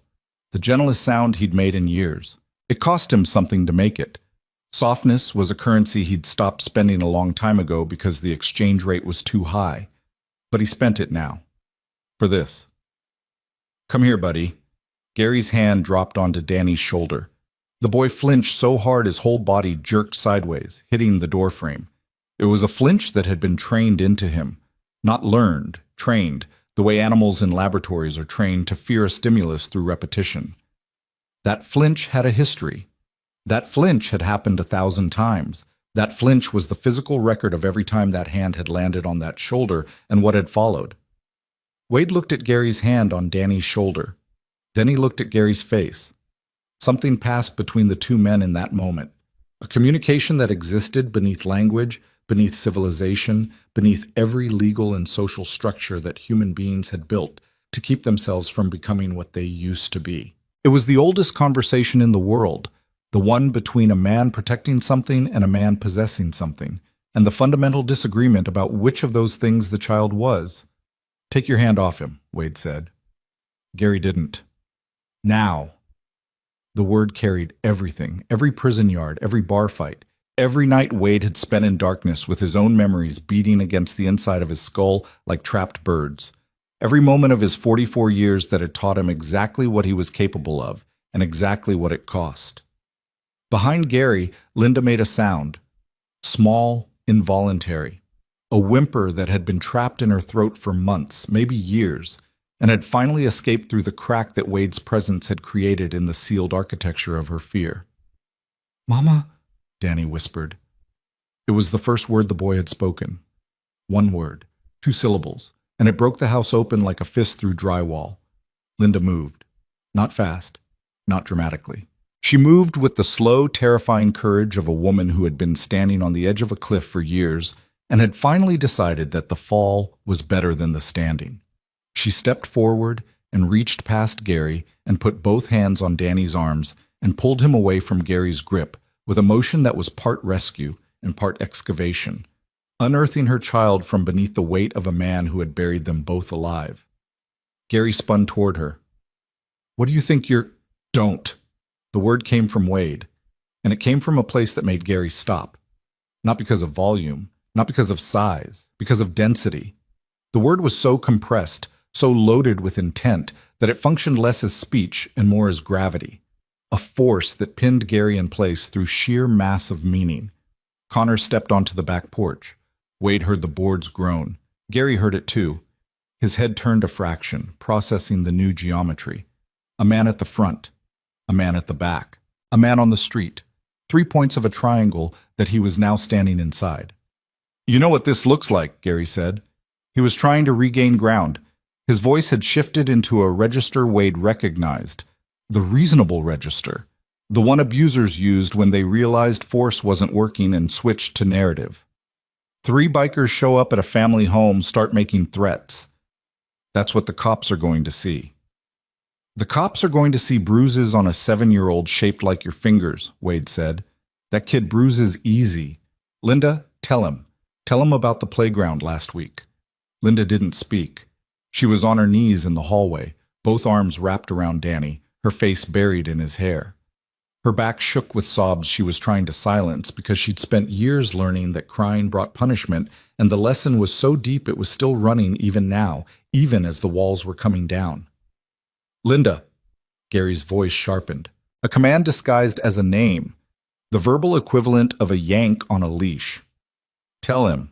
The gentlest sound he'd made in years. It cost him something to make it. Softness was a currency he'd stopped spending a long time ago because the exchange rate was too high. But he spent it now. For this. "Come here, buddy." Gary's hand dropped onto Danny's shoulder. The boy flinched so hard his whole body jerked sideways, hitting the doorframe. It was a flinch that had been trained into him. Not learned, trained, the way animals in laboratories are trained to fear a stimulus through repetition. That flinch had a history. That flinch had happened 1,000 times. That flinch was the physical record of every time that hand had landed on that shoulder and what had followed. Wade looked at Gary's hand on Danny's shoulder. Then he looked at Gary's face. Something passed between the 2 men in that moment. A communication that existed beneath language, beneath civilization, beneath every legal and social structure that human beings had built to keep themselves from becoming what they used to be. It was the oldest conversation in the world, the one between a man protecting something and a man possessing something, and the fundamental disagreement about which of those things the child was. "Take your hand off him," Wade said. Gary didn't. "Now." The word carried everything, every prison yard, every bar fight, every night Wade had spent in darkness with his own memories beating against the inside of his skull like trapped birds. Every moment of his 44 years that had taught him exactly what he was capable of and exactly what it cost. Behind Gary, Linda made a sound. Small, involuntary. A whimper that had been trapped in her throat for months, maybe years, and had finally escaped through the crack that Wade's presence had created in the sealed architecture of her fear. "Mama," Danny whispered. It was the first word the boy had spoken. One word, 2 syllables, and it broke the house open like a fist through drywall. Linda moved. Not fast, not dramatically. She moved with the slow, terrifying courage of a woman who had been standing on the edge of a cliff for years and had finally decided that the fall was better than the standing. She stepped forward and reached past Gary and put both hands on Danny's arms and pulled him away from Gary's grip with a motion that was part rescue and part excavation, unearthing her child from beneath the weight of a man who had buried them both alive. Gary spun toward her. "What do you think you're—" "Don't." The word came from Wade, and it came from a place that made Gary stop. Not because of volume, not because of size, because of density. The word was so compressed, so loaded with intent, that it functioned less as speech and more as gravity, a force that pinned Gary in place through sheer mass of meaning. Connor stepped onto the back porch. Wade heard the boards groan. Gary heard it too. His head turned a fraction, processing the new geometry. A man at the front, a man at the back, a man on the street, 3 points of a triangle that he was now standing inside. "You know what this looks like," Gary said. He was trying to regain ground. His voice had shifted into a register Wade recognized, the reasonable register, the one abusers used when they realized force wasn't working and switched to narrative. 3 bikers show up at a family home, start making threats. That's what the cops are going to see. "The cops are going to see bruises on a 7-year-old shaped like your fingers," Wade said. "That kid bruises easy. Linda, tell him. Tell him about the playground last week." Linda didn't speak. She was on her knees in the hallway, both arms wrapped around Danny, her face buried in his hair. Her back shook with sobs she was trying to silence because she'd spent years learning that crying brought punishment, and the lesson was so deep it was still running even now, even as the walls were coming down. "Linda," Gary's voice sharpened, a command disguised as a name, the verbal equivalent of a yank on a leash. "Tell him."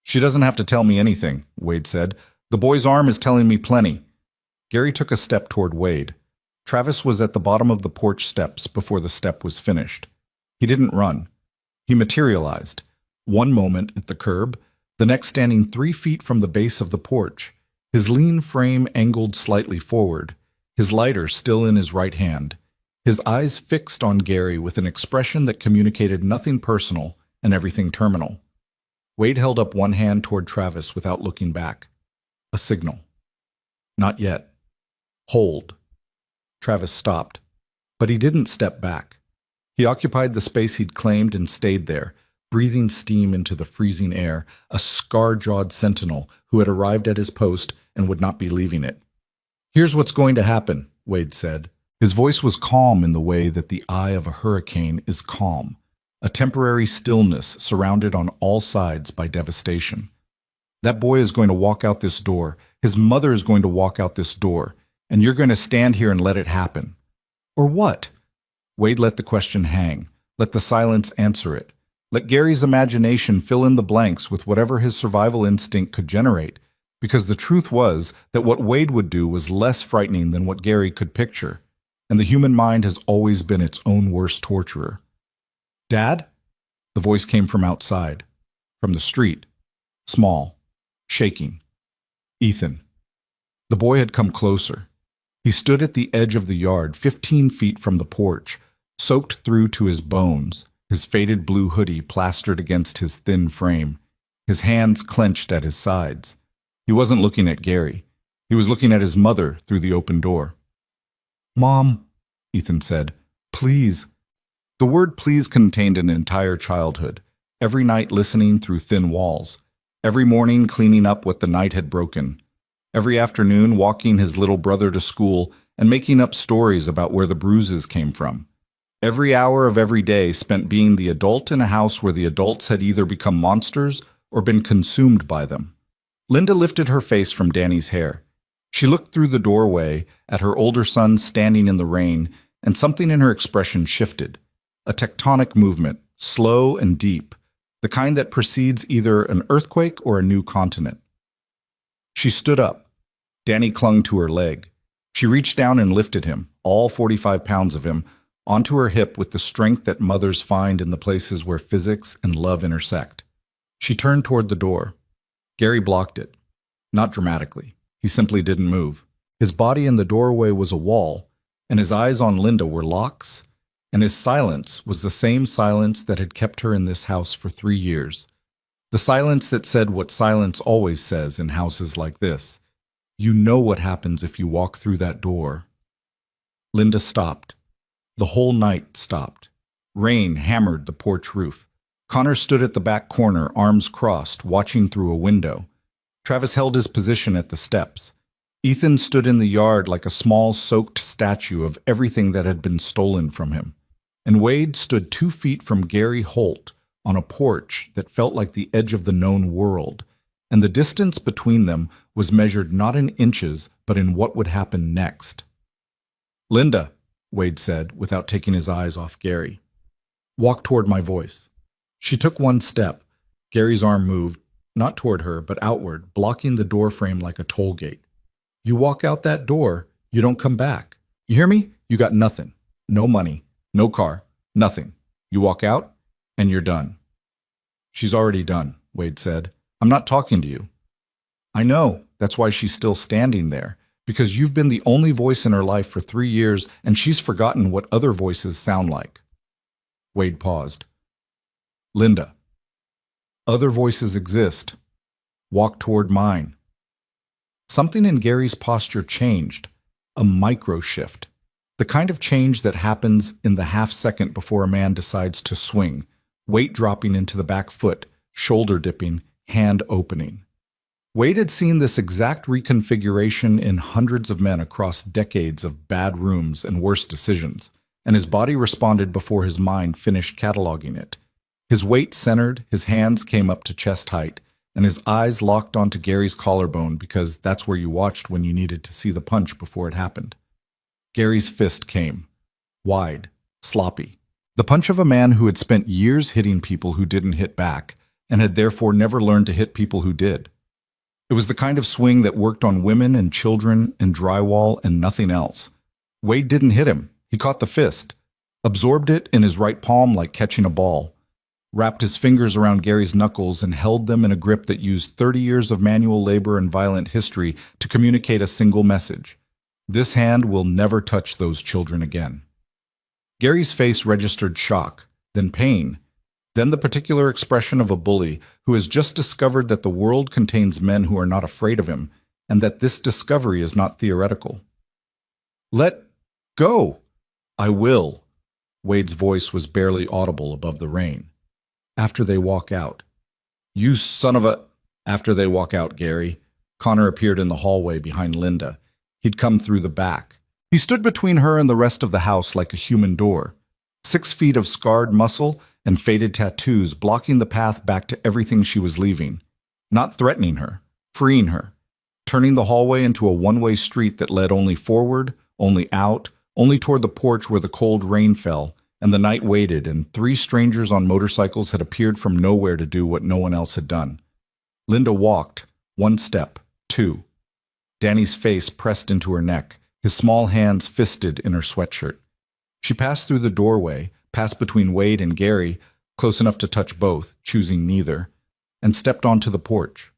"She doesn't have to tell me anything," Wade said. "The boy's arm is telling me plenty." Gary took a step toward Wade. Travis was at the bottom of the porch steps before the step was finished. He didn't run. He materialized. One moment at the curb, the next standing 3 feet from the base of the porch, his lean frame angled slightly forward, his lighter still in his right hand, his eyes fixed on Gary with an expression that communicated nothing personal and everything terminal. Wade held up one hand toward Travis without looking back. A signal. "Not yet." "Hold." Travis stopped, but he didn't step back. He occupied the space he'd claimed and stayed there, breathing steam into the freezing air, a scar-jawed sentinel who had arrived at his post and would not be leaving it. "Here's what's going to happen," Wade said. His voice was calm in the way that the eye of a hurricane is calm, a temporary stillness surrounded on all sides by devastation. "That boy is going to walk out this door. His mother is going to walk out this door, and you're going to stand here and let it happen." "Or what?" Wade let the question hang, let the silence answer it, let Gary's imagination fill in the blanks with whatever his survival instinct could generate, because the truth was that what Wade would do was less frightening than what Gary could picture, and the human mind has always been its own worst torturer. "Dad?" The voice came from outside, from the street, small, shaking. "Ethan." The boy had come closer. He stood at the edge of the yard, 15 feet from the porch, soaked through to his bones, his faded blue hoodie plastered against his thin frame, his hands clenched at his sides. He wasn't looking at Gary. He was looking at his mother through the open door. "Mom," Ethan said, "please." The word please contained an entire childhood, every night listening through thin walls, every morning cleaning up what the night had broken, every afternoon walking his little brother to school and making up stories about where the bruises came from. Every hour of every day spent being the adult in a house where the adults had either become monsters or been consumed by them. Linda lifted her face from Danny's hair. She looked through the doorway at her older son standing in the rain, and something in her expression shifted. A tectonic movement, slow and deep, the kind that precedes either an earthquake or a new continent. She stood up. Danny clung to her leg. She reached down and lifted him, all 45 pounds of him, onto her hip with the strength that mothers find in the places where physics and love intersect. She turned toward the door. Gary blocked it. Not dramatically. He simply didn't move. His body in the doorway was a wall, and his eyes on Linda were locks, and his silence was the same silence that had kept her in this house for 3 years. The silence that said what silence always says in houses like this. You know what happens if you walk through that door. Linda stopped. The whole night stopped. Rain hammered the porch roof. Connor stood at the back corner, arms crossed, watching through a window. Travis held his position at the steps. Ethan stood in the yard like a small, soaked statue of everything that had been stolen from him. And Wade stood 2 feet from Gary Holt on a porch that felt like the edge of the known world, and the distance between them was measured not in inches, but in what would happen next. "Linda," Wade said, without taking his eyes off Gary. "Walk toward my voice." She took 1 step. Gary's arm moved, not toward her, but outward, blocking the door frame like a toll gate. "You walk out that door, you don't come back. You hear me? You got nothing. No money, no car, nothing. You walk out, and you're done." "She's already done," Wade said. "I'm not talking to you." "I know. That's why she's still standing there. Because you've been the only voice in her life for 3 years, and she's forgotten what other voices sound like." Wade paused. "Linda, other voices exist. Walk toward mine." Something in Gary's posture changed. A micro shift. The kind of change that happens in the half second before a man decides to swing. Weight dropping into the back foot, shoulder dipping, hand opening. Wade had seen this exact reconfiguration in hundreds of men across decades of bad rooms and worse decisions, and his body responded before his mind finished cataloging it. His weight centered, his hands came up to chest height, and his eyes locked onto Gary's collarbone because that's where you watched when you needed to see the punch before it happened. Gary's fist came. Wide, sloppy. The punch of a man who had spent years hitting people who didn't hit back, and had therefore never learned to hit people who did. It was the kind of swing that worked on women and children and drywall and nothing else. Wade didn't hit him. He caught the fist, absorbed it in his right palm like catching a ball, wrapped his fingers around Gary's knuckles and held them in a grip that used 30 years of manual labor and violent history to communicate a single message. This hand will never touch those children again. Gary's face registered shock, then pain, then the particular expression of a bully who has just discovered that the world contains men who are not afraid of him, and that this discovery is not theoretical. "Let go!" "I will." Wade's voice was barely audible above the rain. "After they walk out." "You son of a—" "After they walk out, Gary." Connor appeared in the hallway behind Linda. He'd come through the back. He stood between her and the rest of the house like a human door. 6 feet of scarred muscle and faded tattoos blocking the path back to everything she was leaving. Not threatening her, freeing her, turning the hallway into a one-way street that led only forward, only out, only toward the porch where the cold rain fell, and the night waited, and 3 strangers on motorcycles had appeared from nowhere to do what no one else had done. Linda walked, 1 step, 2. Danny's face pressed into her neck, his small hands fisted in her sweatshirt. She passed through the doorway, passed between Wade and Gary, close enough to touch both, choosing neither, and stepped onto the porch.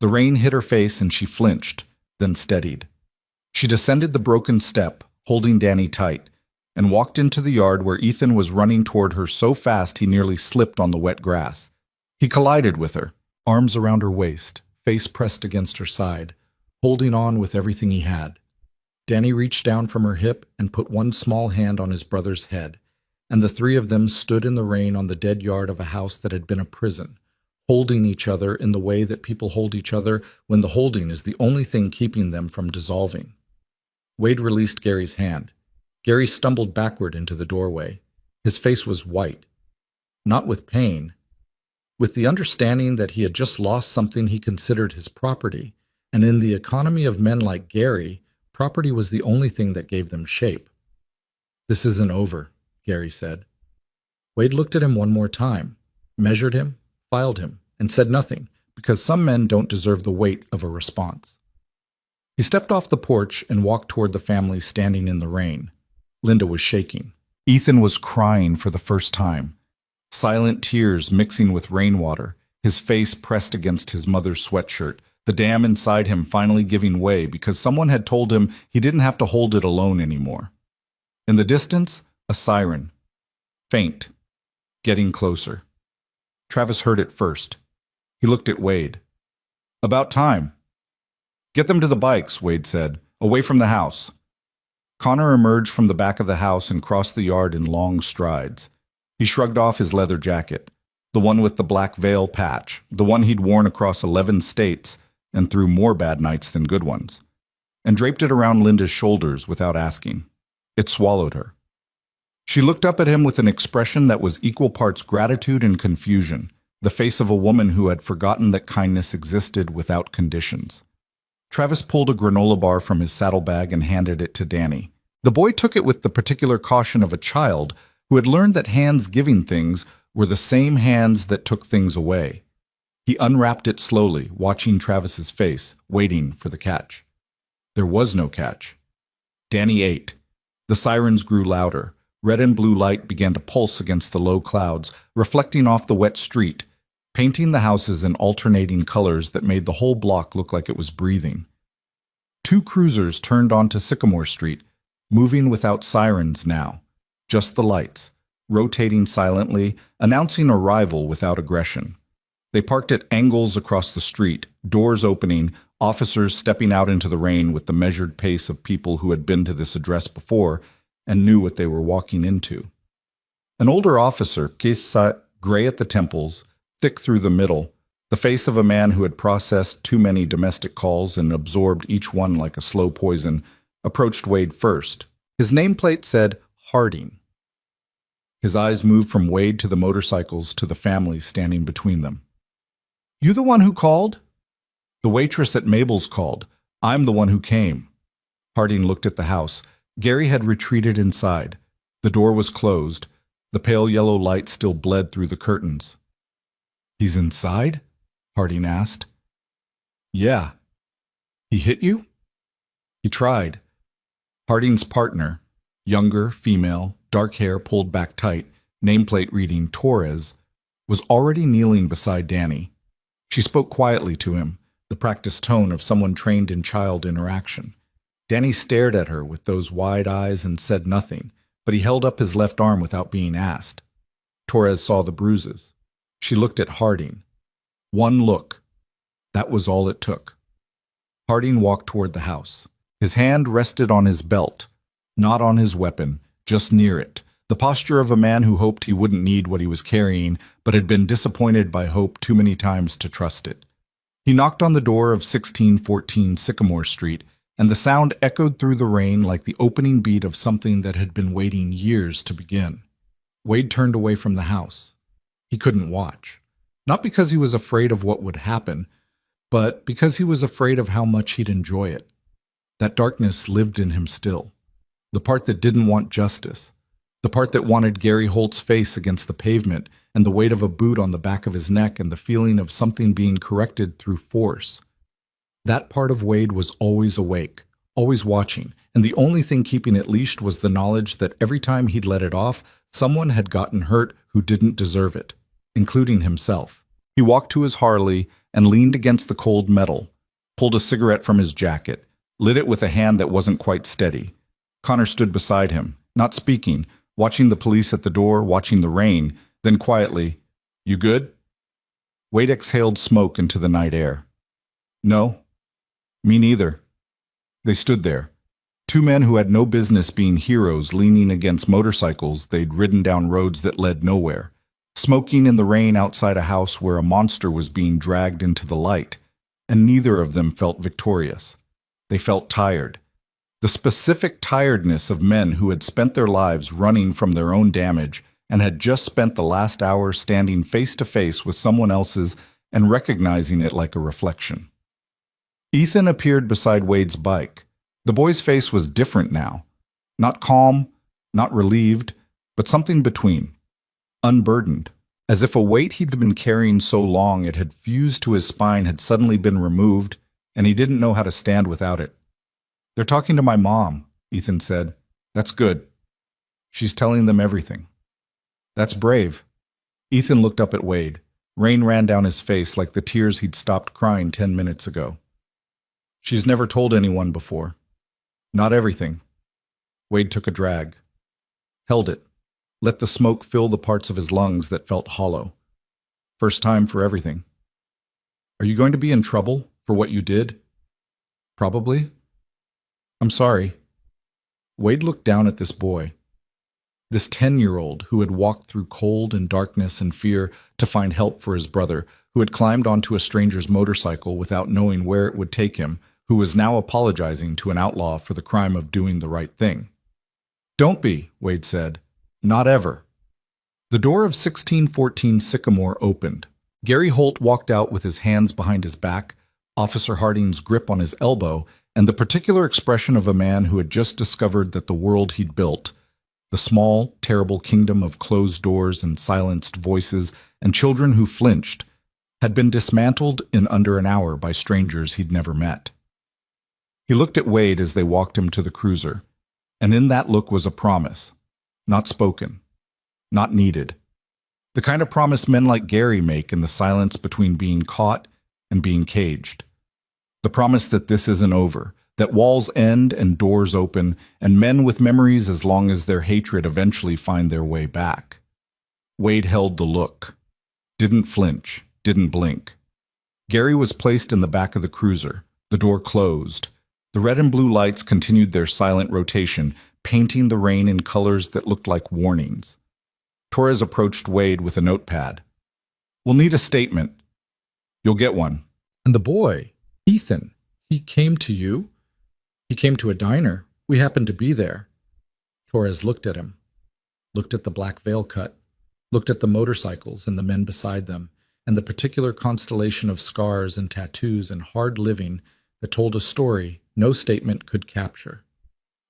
The rain hit her face and she flinched, then steadied. She descended the broken step, holding Danny tight, and walked into the yard where Ethan was running toward her so fast he nearly slipped on the wet grass. He collided with her, arms around her waist, face pressed against her side, holding on with everything he had. Danny reached down from her hip and put 1 small hand on his brother's head, and the 3 of them stood in the rain on the dead yard of a house that had been a prison, holding each other in the way that people hold each other when the holding is the only thing keeping them from dissolving. Wade released Gary's hand. Gary stumbled backward into the doorway. His face was white. Not with pain, with the understanding that he had just lost something he considered his property, and in the economy of men like Gary, property was the only thing that gave them shape. "This isn't over," Gary said. Wade looked at him 1 more time, measured him, filed him, and said nothing, because some men don't deserve the weight of a response. He stepped off the porch and walked toward the family standing in the rain. Linda was shaking. Ethan was crying for the first time. Silent tears mixing with rainwater, his face pressed against his mother's sweatshirt, the dam inside him finally giving way because someone had told him he didn't have to hold it alone anymore. In the distance, A siren. Faint. Getting closer. Travis heard it first. He looked at Wade. About time. Get them to the bikes, Wade said. Away from the house. Connor emerged from the back of the house and crossed the yard in long strides. He shrugged off his leather jacket, the one with the black veil patch, the one he'd worn across 11 states and through more bad nights than good ones, and draped it around Linda's shoulders without asking. It swallowed her. She looked up at him with an expression that was equal parts gratitude and confusion, the face of a woman who had forgotten that kindness existed without conditions. Travis pulled a granola bar from his saddlebag and handed it to Danny. The boy took it with the particular caution of a child who had learned that hands giving things were the same hands that took things away. He unwrapped it slowly, watching Travis's face, waiting for the catch. There was no catch. Danny ate. The sirens grew louder. Red and blue light began to pulse against the low clouds, reflecting off the wet street, painting the houses in alternating colors that made the whole block look like it was breathing. 2 cruisers turned onto Sycamore Street, moving without sirens now, just the lights, rotating silently, announcing arrival without aggression. They parked at angles across the street, doors opening, officers stepping out into the rain with the measured pace of people who had been to this address before and knew what they were walking into. An older officer, gray at the temples, thick through the middle, the face of a man who had processed too many domestic calls and absorbed each one like a slow poison, approached Wade first. His nameplate said Harding. His eyes moved from Wade to the motorcycles to the family standing between them. You the one who called? The waitress at Mabel's called. I'm the one who came. Harding looked at the house. Gary had retreated inside. The door was closed. The pale yellow light still bled through the curtains. He's inside? Harding asked. Yeah. He hit you? He tried. Harding's partner, younger, female, dark hair pulled back tight, nameplate reading Torres, was already kneeling beside Danny. She spoke quietly to him, the practiced tone of someone trained in child interaction. Danny stared at her with those wide eyes and said nothing, but he held up his left arm without being asked. Torres saw the bruises. She looked at Harding. One look. That was all it took. Harding walked toward the house. His hand rested on his belt, not on his weapon, just near it, the posture of a man who hoped he wouldn't need what he was carrying, but had been disappointed by hope too many times to trust it. He knocked on the door of 1614 Sycamore Street, and the sound echoed through the rain like the opening beat of something that had been waiting years to begin. Wade turned away from the house. He couldn't watch, not because he was afraid of what would happen, but because he was afraid of how much he'd enjoy it. That darkness lived in him still. The part that didn't want justice. The part that wanted Gary Holt's face against the pavement and the weight of a boot on the back of his neck and the feeling of something being corrected through force. That part of Wade was always awake, always watching, and the only thing keeping it leashed was the knowledge that every time he'd let it off, someone had gotten hurt who didn't deserve it, including himself. He walked to his Harley and leaned against the cold metal, pulled a cigarette from his jacket, lit it with a hand that wasn't quite steady. Connor stood beside him, not speaking, watching the police at the door, watching the rain, then quietly, "You good?" Wade exhaled smoke into the night air. "No. Me neither." They stood there, 2 men who had no business being heroes leaning against motorcycles they'd ridden down roads that led nowhere, smoking in the rain outside a house where a monster was being dragged into the light, and neither of them felt victorious. They felt tired. The specific tiredness of men who had spent their lives running from their own damage and had just spent the last hour standing face to face with someone else's and recognizing it like a reflection. Ethan appeared beside Wade's bike. The boy's face was different now. Not calm, not relieved, but something between. Unburdened. As if a weight he'd been carrying so long it had fused to his spine had suddenly been removed, and he didn't know how to stand without it. "They're talking to my mom," Ethan said. "That's good. She's telling them everything." "That's brave." Ethan looked up at Wade. Rain ran down his face like the tears he'd stopped crying 10 minutes ago. "She's never told anyone before. Not everything." Wade took a drag. held it, let the smoke fill the parts of his lungs that felt hollow. First time for everything. Are you going to be in trouble for what you did? Probably. I'm sorry. Wade looked down at this boy. This 10-year-old who had walked through cold and darkness and fear to find help for his brother, who had climbed onto a stranger's motorcycle without knowing where it would take him, who was now apologizing to an outlaw for the crime of doing the right thing. Don't be, Wade said. Not ever. The door of 1614 Sycamore opened. Gary Holt walked out with his hands behind his back, Officer Harding's grip on his elbow, and the particular expression of a man who had just discovered that the world he'd built, the small, terrible kingdom of closed doors and silenced voices and children who flinched, had been dismantled in under an hour by strangers he'd never met. He looked at Wade as they walked him to the cruiser, and in that look was a promise, not spoken, not needed. The kind of promise men like Gary make in the silence between being caught and being caged. The promise that this isn't over, that walls end and doors open, and men with memories as long as their hatred eventually find their way back. Wade held the look, didn't flinch, didn't blink. Gary was placed in the back of the cruiser, the door closed. The red and blue lights continued their silent rotation, painting the rain in colors that looked like warnings. Torres approached Wade with a notepad. We'll need a statement. You'll get one. And the boy, Ethan, he came to you? He came to a diner. We happened to be there. Torres looked at him, looked at the black veil cut, looked at the motorcycles and the men beside them, and the particular constellation of scars and tattoos and hard living that told a story no statement could capture.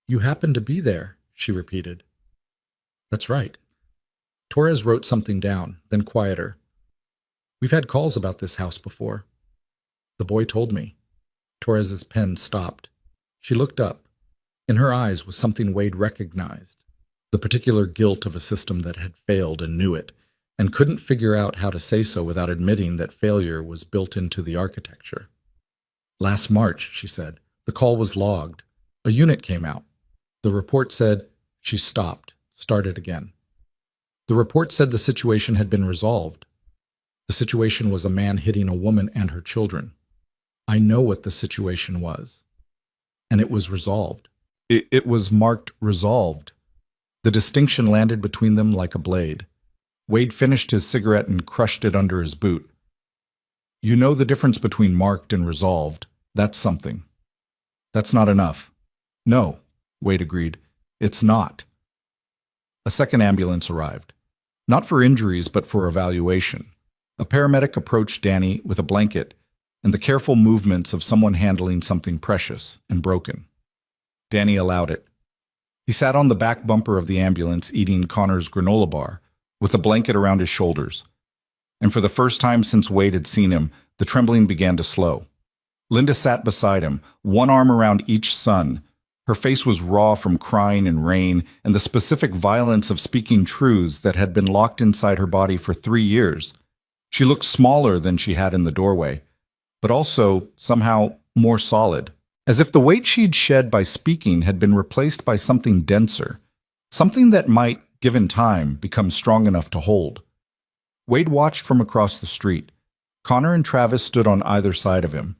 You happened to be there, she repeated. That's right. Torres wrote something down, then quieter. We've had calls about this house before. The boy told me. Torres's pen stopped. She looked up. In her eyes was something Wade recognized, the particular guilt of a system that had failed and knew it, and couldn't figure out how to say so without admitting that failure was built into the architecture. Last March, she said, the call was logged. A unit came out. The report said she stopped, started again. The report said the situation had been resolved. The situation was a man hitting a woman and her children. I know what the situation was. And it was resolved. It was marked resolved. The distinction landed between them like a blade. Wade finished his cigarette and crushed it under his boot. You know the difference between marked and resolved. That's something. That's not enough. No, Wade agreed. It's not. A second ambulance arrived. Not for injuries, but for evaluation. A paramedic approached Danny with a blanket and the careful movements of someone handling something precious and broken. Danny allowed it. He sat on the back bumper of the ambulance eating Connor's granola bar with a blanket around his shoulders. And for the first time since Wade had seen him, the trembling began to slow. Linda sat beside him, one arm around each son. Her face was raw from crying and rain and the specific violence of speaking truths that had been locked inside her body for 3 years. She looked smaller than she had in the doorway, but also somehow more solid, as if the weight she'd shed by speaking had been replaced by something denser, something that might, given time, become strong enough to hold. Wade watched from across the street. Connor and Travis stood on either side of him.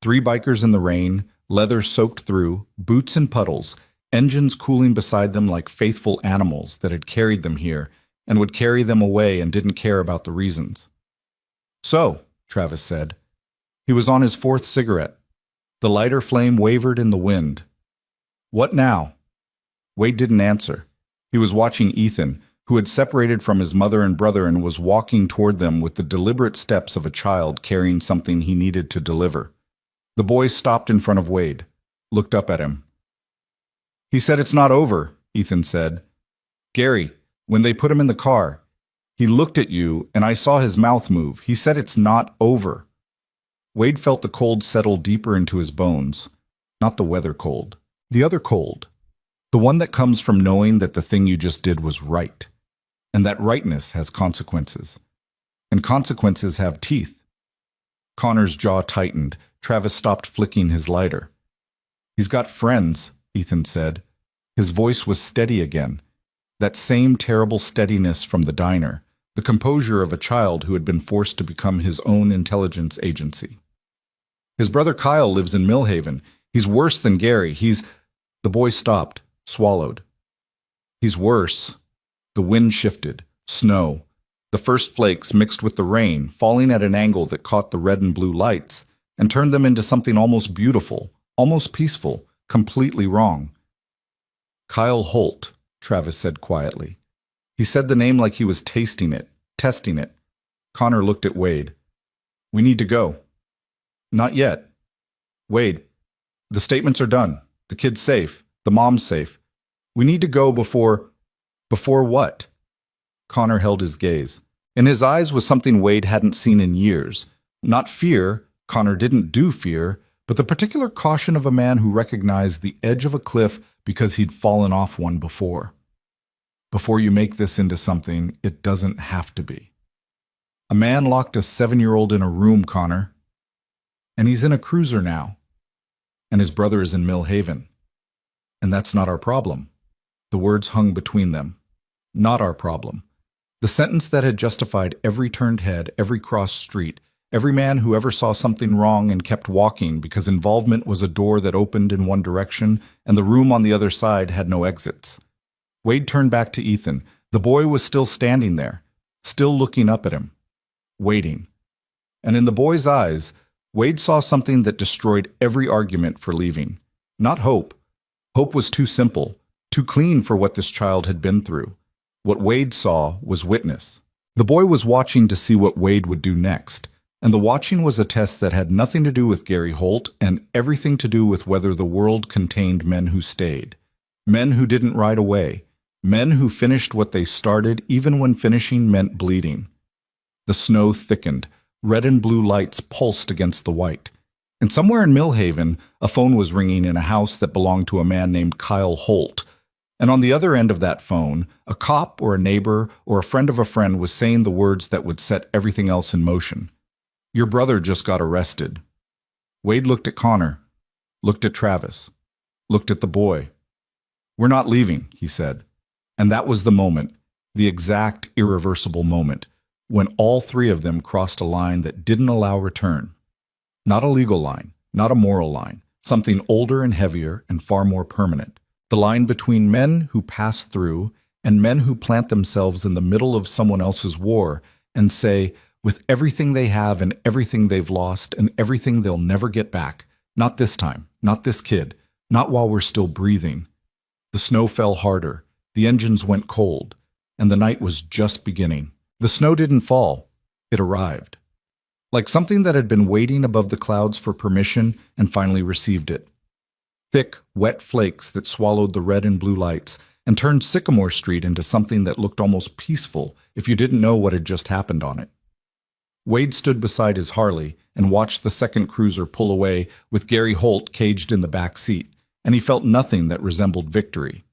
3 bikers in the rain, leather soaked through, boots in puddles, engines cooling beside them like faithful animals that had carried them here and would carry them away and didn't care about the reasons. So, Travis said. He was on his 4th cigarette. The lighter flame wavered in the wind. What now? Wade didn't answer. He was watching Ethan, who had separated from his mother and brother and was walking toward them with the deliberate steps of a child carrying something he needed to deliver. The boy stopped in front of Wade, looked up at him. He said it's not over, Ethan said. Gary, when they put him in the car, he looked at you and I saw his mouth move. He said it's not over. Wade felt the cold settle deeper into his bones. Not the weather cold. The other cold. The one that comes from knowing that the thing you just did was right. And that rightness has consequences. And consequences have teeth. Connor's jaw tightened. Travis stopped flicking his lighter. He's got friends, Ethan said. His voice was steady again. That same terrible steadiness from the diner, the composure of a child who had been forced to become his own intelligence agency. His brother Kyle lives in Millhaven. He's worse than Gary. The boy stopped, swallowed. He's worse. The wind shifted. Snow. The first flakes mixed with the rain, falling at an angle that caught the red and blue lights and turned them into something almost beautiful, almost peaceful, completely wrong. Kyle Holt, Travis said quietly. He said the name like he was tasting it, testing it. Connor looked at Wade. We need to go. Not yet. Wade, the statements are done. The kid's safe. The mom's safe. We need to go before what? Connor held his gaze. In his eyes was something Wade hadn't seen in years. Not fear, Connor didn't do fear, but the particular caution of a man who recognized the edge of a cliff because he'd fallen off one before. Before you make this into something, it doesn't have to be. A man locked a 7-year-old in a room, Connor. And he's in a cruiser now. And his brother is in Millhaven. And that's not our problem. The words hung between them. Not our problem. The sentence that had justified every turned head, every crossed street, every man who ever saw something wrong and kept walking because involvement was a door that opened in one direction and the room on the other side had no exits. Wade turned back to Ethan. The boy was still standing there, still looking up at him, waiting. And in the boy's eyes, Wade saw something that destroyed every argument for leaving. Not hope. Hope was too simple, too clean for what this child had been through. What Wade saw was witness. The boy was watching to see what Wade would do next, and the watching was a test that had nothing to do with Gary Holt and everything to do with whether the world contained men who stayed. Men who didn't ride away. Men who finished what they started even when finishing meant bleeding. The snow thickened. Red and blue lights pulsed against the white. And somewhere in Millhaven, a phone was ringing in a house that belonged to a man named Kyle Holt. And on the other end of that phone, a cop or a neighbor or a friend of a friend was saying the words that would set everything else in motion. Your brother just got arrested. Wade looked at Connor, looked at Travis, looked at the boy. We're not leaving, he said. And that was the moment, the exact irreversible moment, when all three of them crossed a line that didn't allow return. Not a legal line, not a moral line, something older and heavier and far more permanent. The line between men who pass through and men who plant themselves in the middle of someone else's war and say, with everything they have and everything they've lost and everything they'll never get back, not this time, not this kid, not while we're still breathing. The snow fell harder, the engines went cold, and the night was just beginning. The snow didn't fall, it arrived. Like something that had been waiting above the clouds for permission and finally received it. Thick, wet flakes that swallowed the red and blue lights and turned Sycamore Street into something that looked almost peaceful if you didn't know what had just happened on it. Wade stood beside his Harley and watched the second cruiser pull away with Gary Holt caged in the back seat, and he felt nothing that resembled victory.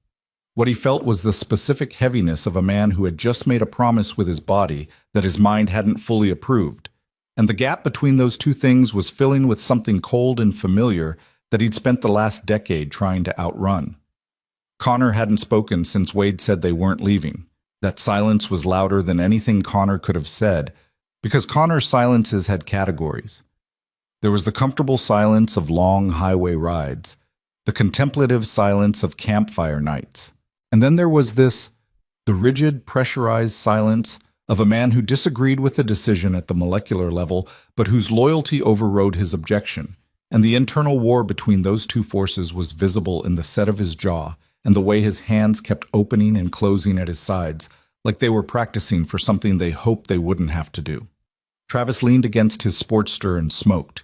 What he felt was the specific heaviness of a man who had just made a promise with his body that his mind hadn't fully approved, and the gap between those two things was filling with something cold and familiar that he'd spent the last decade trying to outrun. Connor hadn't spoken since Wade said they weren't leaving. That silence was louder than anything Connor could have said, because Connor's silences had categories. There was the comfortable silence of long highway rides, the contemplative silence of campfire nights, and then there was the rigid, pressurized silence of a man who disagreed with a decision at the molecular level, but whose loyalty overrode his objection, and the internal war between those two forces was visible in the set of his jaw and the way his hands kept opening and closing at his sides, like they were practicing for something they hoped they wouldn't have to do. Travis leaned against his Sportster and smoked.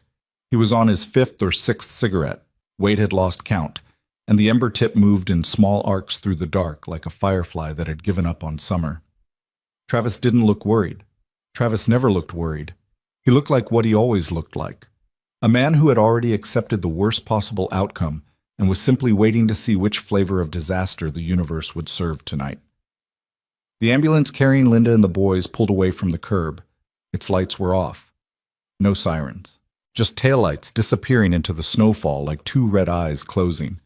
He was on his 5th or 6th cigarette. Wade had lost count, and the ember tip moved in small arcs through the dark like a firefly that had given up on summer. Travis didn't look worried. Travis never looked worried. He looked like what he always looked like. A man who had already accepted the worst possible outcome and was simply waiting to see which flavor of disaster the universe would serve tonight. The ambulance carrying Linda and the boys pulled away from the curb. Its lights were off. No sirens. Just taillights disappearing into the snowfall like two red eyes closing.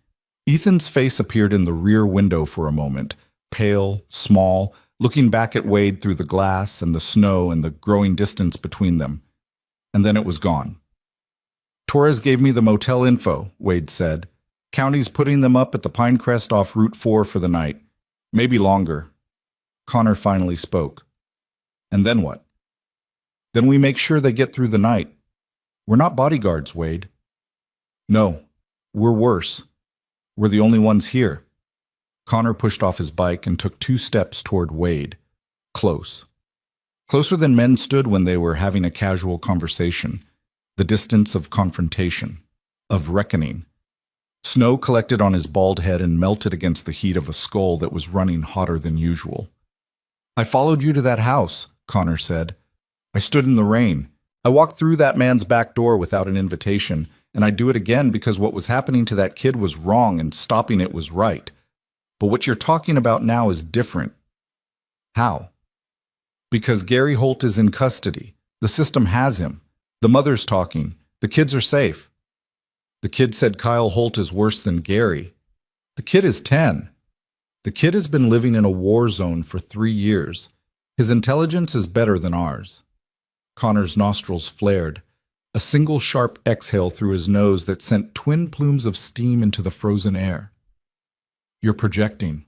Ethan's face appeared in the rear window for a moment, pale, small, looking back at Wade through the glass and the snow and the growing distance between them. And then it was gone. Torres gave me the motel info, Wade said. County's putting them up at the Pinecrest off Route 4 for the night. Maybe longer. Connor finally spoke. And then what? Then we make sure they get through the night. We're not bodyguards, Wade. No, we're worse. We're the only ones here. Connor pushed off his bike and took 2 steps toward Wade. Close. Closer than men stood when they were having a casual conversation. The distance of confrontation, of reckoning. Snow collected on his bald head and melted against the heat of a skull that was running hotter than usual. I followed you to that house, Connor said. I stood in the rain. I walked through that man's back door without an invitation, and I'd do it again because what was happening to that kid was wrong and stopping it was right. But what you're talking about now is different. How? Because Gary Holt is in custody. The system has him. The mother's talking. The kids are safe. The kid said Kyle Holt is worse than Gary. The kid is 10. The kid has been living in a war zone for 3 years. His intelligence is better than ours. Connor's nostrils flared. A single sharp exhale through his nose that sent twin plumes of steam into the frozen air. You're projecting.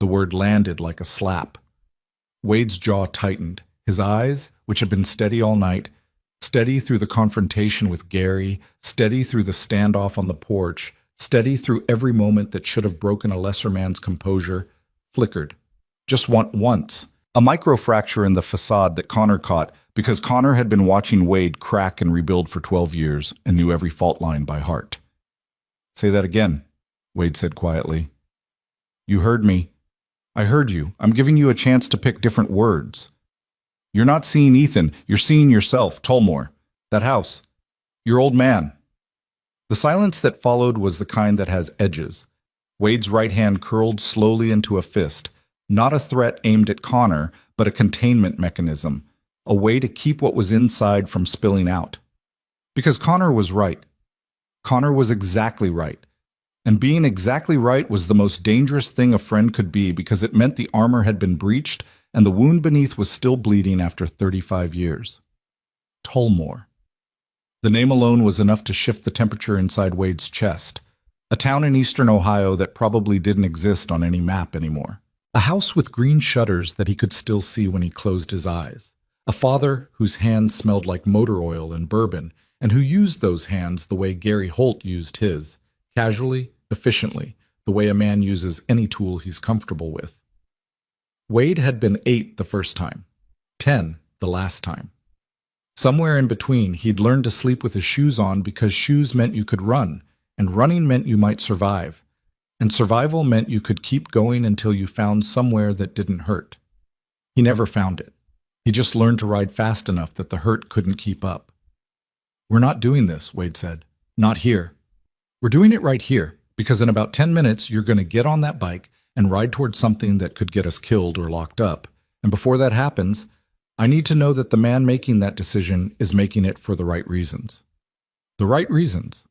The word landed like a slap. Wade's jaw tightened. His eyes, which had been steady all night, steady through the confrontation with Gary, steady through the standoff on the porch, steady through every moment that should have broken a lesser man's composure, flickered. Just once. A microfracture in the facade that Connor caught because Connor had been watching Wade crack and rebuild for 12 years and knew every fault line by heart. Say that again, Wade said quietly. You heard me. I heard you. I'm giving you a chance to pick different words. You're not seeing Ethan. You're seeing yourself, Tulmore. That house. Your old man. The silence that followed was the kind that has edges. Wade's right hand curled slowly into a fist, not a threat aimed at Connor, but a containment mechanism, a way to keep what was inside from spilling out. Because Connor was right. Connor was exactly right. And being exactly right was the most dangerous thing a friend could be because it meant the armor had been breached and the wound beneath was still bleeding after 35 years. Tulmore. The name alone was enough to shift the temperature inside Wade's chest. A town in eastern Ohio that probably didn't exist on any map anymore. A house with green shutters that he could still see when he closed his eyes. A father whose hands smelled like motor oil and bourbon, and who used those hands the way Gary Holt used his, casually, efficiently, the way a man uses any tool he's comfortable with. Wade had been 8 the first time, 10 the last time. Somewhere in between, he'd learned to sleep with his shoes on because shoes meant you could run, and running meant you might survive, and survival meant you could keep going until you found somewhere that didn't hurt. He never found it. He just learned to ride fast enough that the hurt couldn't keep up. We're not doing this, Wade said. Not here. We're doing it right here, because in about 10 minutes you're going to get on that bike and ride towards something that could get us killed or locked up. And before that happens, I need to know that the man making that decision is making it for the right reasons. The right reasons.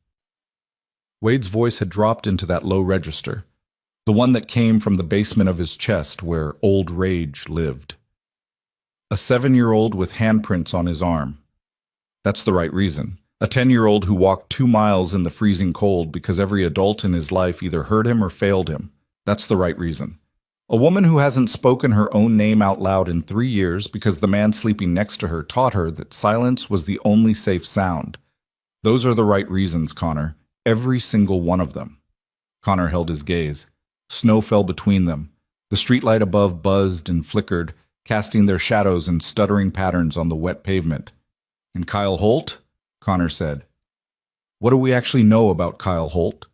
Wade's voice had dropped into that low register, the one that came from the basement of his chest where old rage lived. A 7-year-old with handprints on his arm. That's the right reason. A 10-year-old who walked 2 miles in the freezing cold because every adult in his life either hurt him or failed him. That's the right reason. A woman who hasn't spoken her own name out loud in 3 years because the man sleeping next to her taught her that silence was the only safe sound. Those are the right reasons, Connor. Every single one of them. Connor held his gaze. Snow fell between them. The streetlight above buzzed and flickered, casting their shadows in stuttering patterns on the wet pavement. And Kyle Holt? Connor said. What do we actually know about Kyle Holt?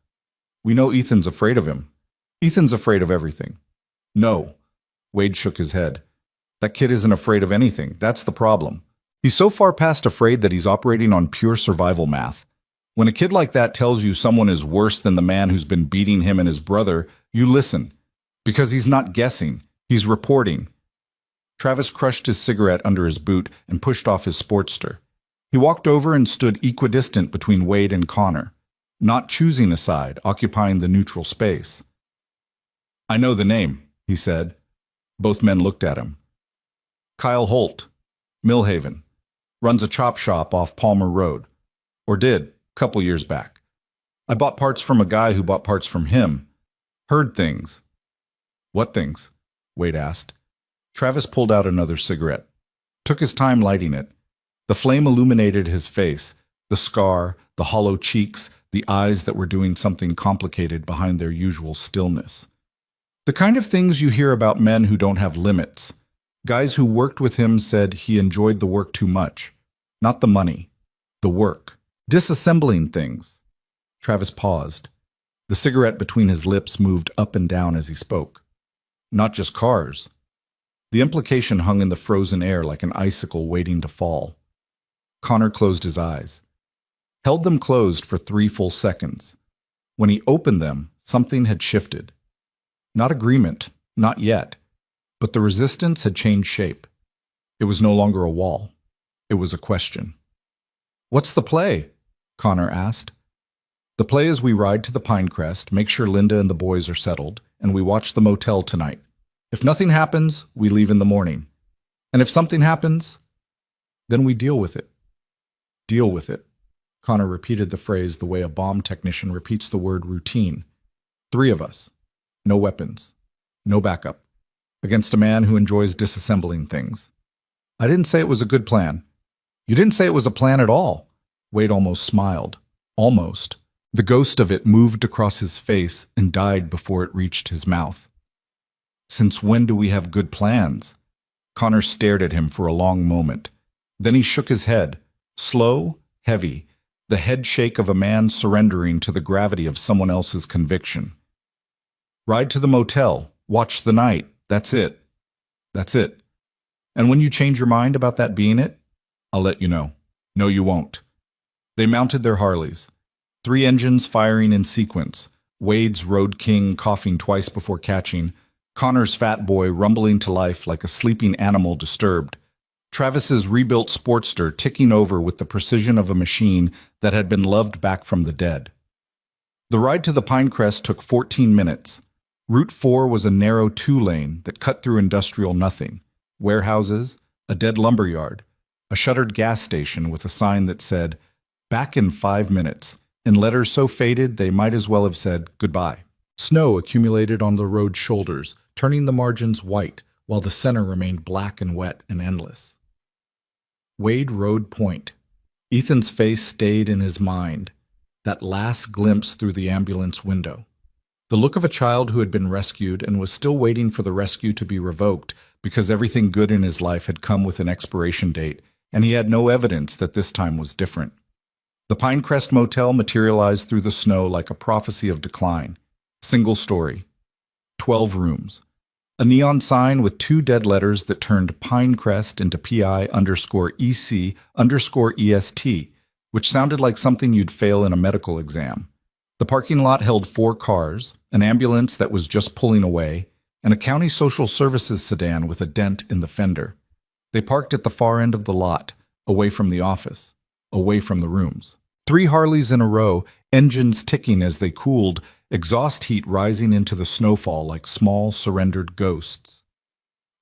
We know Ethan's afraid of him. Ethan's afraid of everything. No. Wade shook his head. That kid isn't afraid of anything. That's the problem. He's so far past afraid that he's operating on pure survival math. When a kid like that tells you someone is worse than the man who's been beating him and his brother, you listen. Because he's not guessing. He's reporting. Travis crushed his cigarette under his boot and pushed off his Sportster. He walked over and stood equidistant between Wade and Connor, not choosing a side, occupying the neutral space. I know the name, he said. Both men looked at him. Kyle Holt, Millhaven, runs a chop shop off Palmer Road. Or did, couple years back. I bought parts from a guy who bought parts from him. Heard things. What things? Wade asked. Travis pulled out another cigarette. Took his time lighting it. The flame illuminated his face, the scar, the hollow cheeks, the eyes that were doing something complicated behind their usual stillness. The kind of things you hear about men who don't have limits. Guys who worked with him said he enjoyed the work too much. Not the money. The work. Disassembling things. Travis paused. The cigarette between his lips moved up and down as he spoke. Not just cars. The implication hung in the frozen air like an icicle waiting to fall. Connor closed his eyes. Held them closed for 3 full seconds. When he opened them, something had shifted. Not agreement, not yet, but the resistance had changed shape. It was no longer a wall. It was a question. "What's the play?" Connor asked. "The play is we ride to the Pinecrest, make sure Linda and the boys are settled, and we watch the motel tonight. If nothing happens, we leave in the morning. And if something happens, then we deal with it." Deal with it. Connor repeated the phrase the way a bomb technician repeats the word routine. 3 of us. No weapons. No backup. Against a man who enjoys disassembling things. I didn't say it was a good plan. You didn't say it was a plan at all. Wade almost smiled. Almost. The ghost of it moved across his face and died before it reached his mouth. Since when do we have good plans? Connor stared at him for a long moment. Then he shook his head. Slow, heavy. The head shake of a man surrendering to the gravity of someone else's conviction. Ride to the motel. Watch the night. That's it. That's it. And when you change your mind about that being it, I'll let you know. No, you won't. They mounted their Harleys. 3 engines firing in sequence. Wade's Road King coughing twice before catching. Connor's Fat Boy rumbling to life like a sleeping animal disturbed. Travis's rebuilt Sportster ticking over with the precision of a machine that had been loved back from the dead. The ride to the Pinecrest took 14 minutes. Route 4 was a narrow 2-lane that cut through industrial nothing. Warehouses, a dead lumberyard, a shuttered gas station with a sign that said, "Back in 5 minutes," in letters so faded they might as well have said goodbye. Snow accumulated on the road's shoulders, turning the margins white, while the center remained black and wet and endless. Wade rode point. Ethan's face stayed in his mind, that last glimpse through the ambulance window. The look of a child who had been rescued and was still waiting for the rescue to be revoked because everything good in his life had come with an expiration date, and he had no evidence that this time was different. The Pinecrest Motel materialized through the snow like a prophecy of decline. Single story. 12 rooms. A neon sign with 2 dead letters that turned Pinecrest into PI_EC_EST, which sounded like something you'd fail in a medical exam. The parking lot held 4 cars, an ambulance that was just pulling away, and a county social services sedan with a dent in the fender. They parked at the far end of the lot, away from the office, away from the rooms. 3 Harleys in a row, engines ticking as they cooled, exhaust heat rising into the snowfall like small, surrendered ghosts.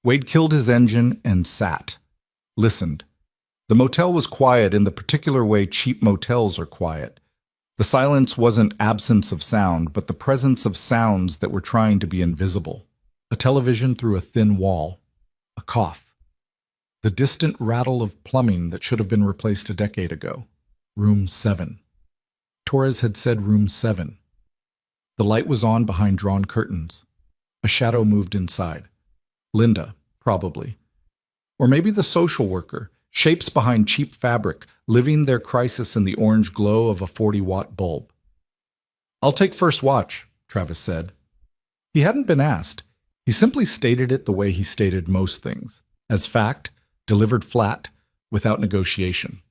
Wade killed his engine and sat. Listened. The motel was quiet in the particular way cheap motels are quiet. The silence wasn't absence of sound, but the presence of sounds that were trying to be invisible. A television through a thin wall. A cough. The distant rattle of plumbing that should have been replaced a decade ago. Room 7. Torres had said room 7. The light was on behind drawn curtains. A shadow moved inside. Linda, probably. Or maybe the social worker, shapes behind cheap fabric, living their crisis in the orange glow of a 40-watt bulb. "I'll take first watch," Travis said. He hadn't been asked. He simply stated it the way he stated most things, as fact, delivered flat, without negotiation.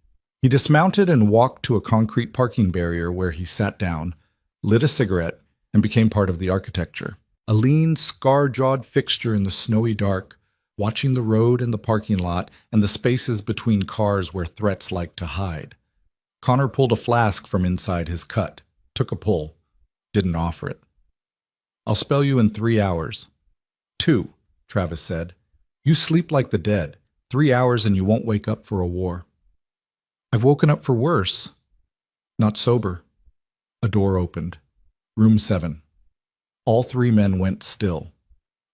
He dismounted and walked to a concrete parking barrier where he sat down, lit a cigarette, and became part of the architecture. A lean, scar-jawed fixture in the snowy dark, watching the road and the parking lot and the spaces between cars where threats like to hide. Connor pulled a flask from inside his cut, took a pull, didn't offer it. "I'll spell you in 3 hours. too, Travis said. You sleep like the dead. 3 hours and you won't wake up for a war. I've woken up for worse. Not sober. A door opened. Room 7. All 3 men went still.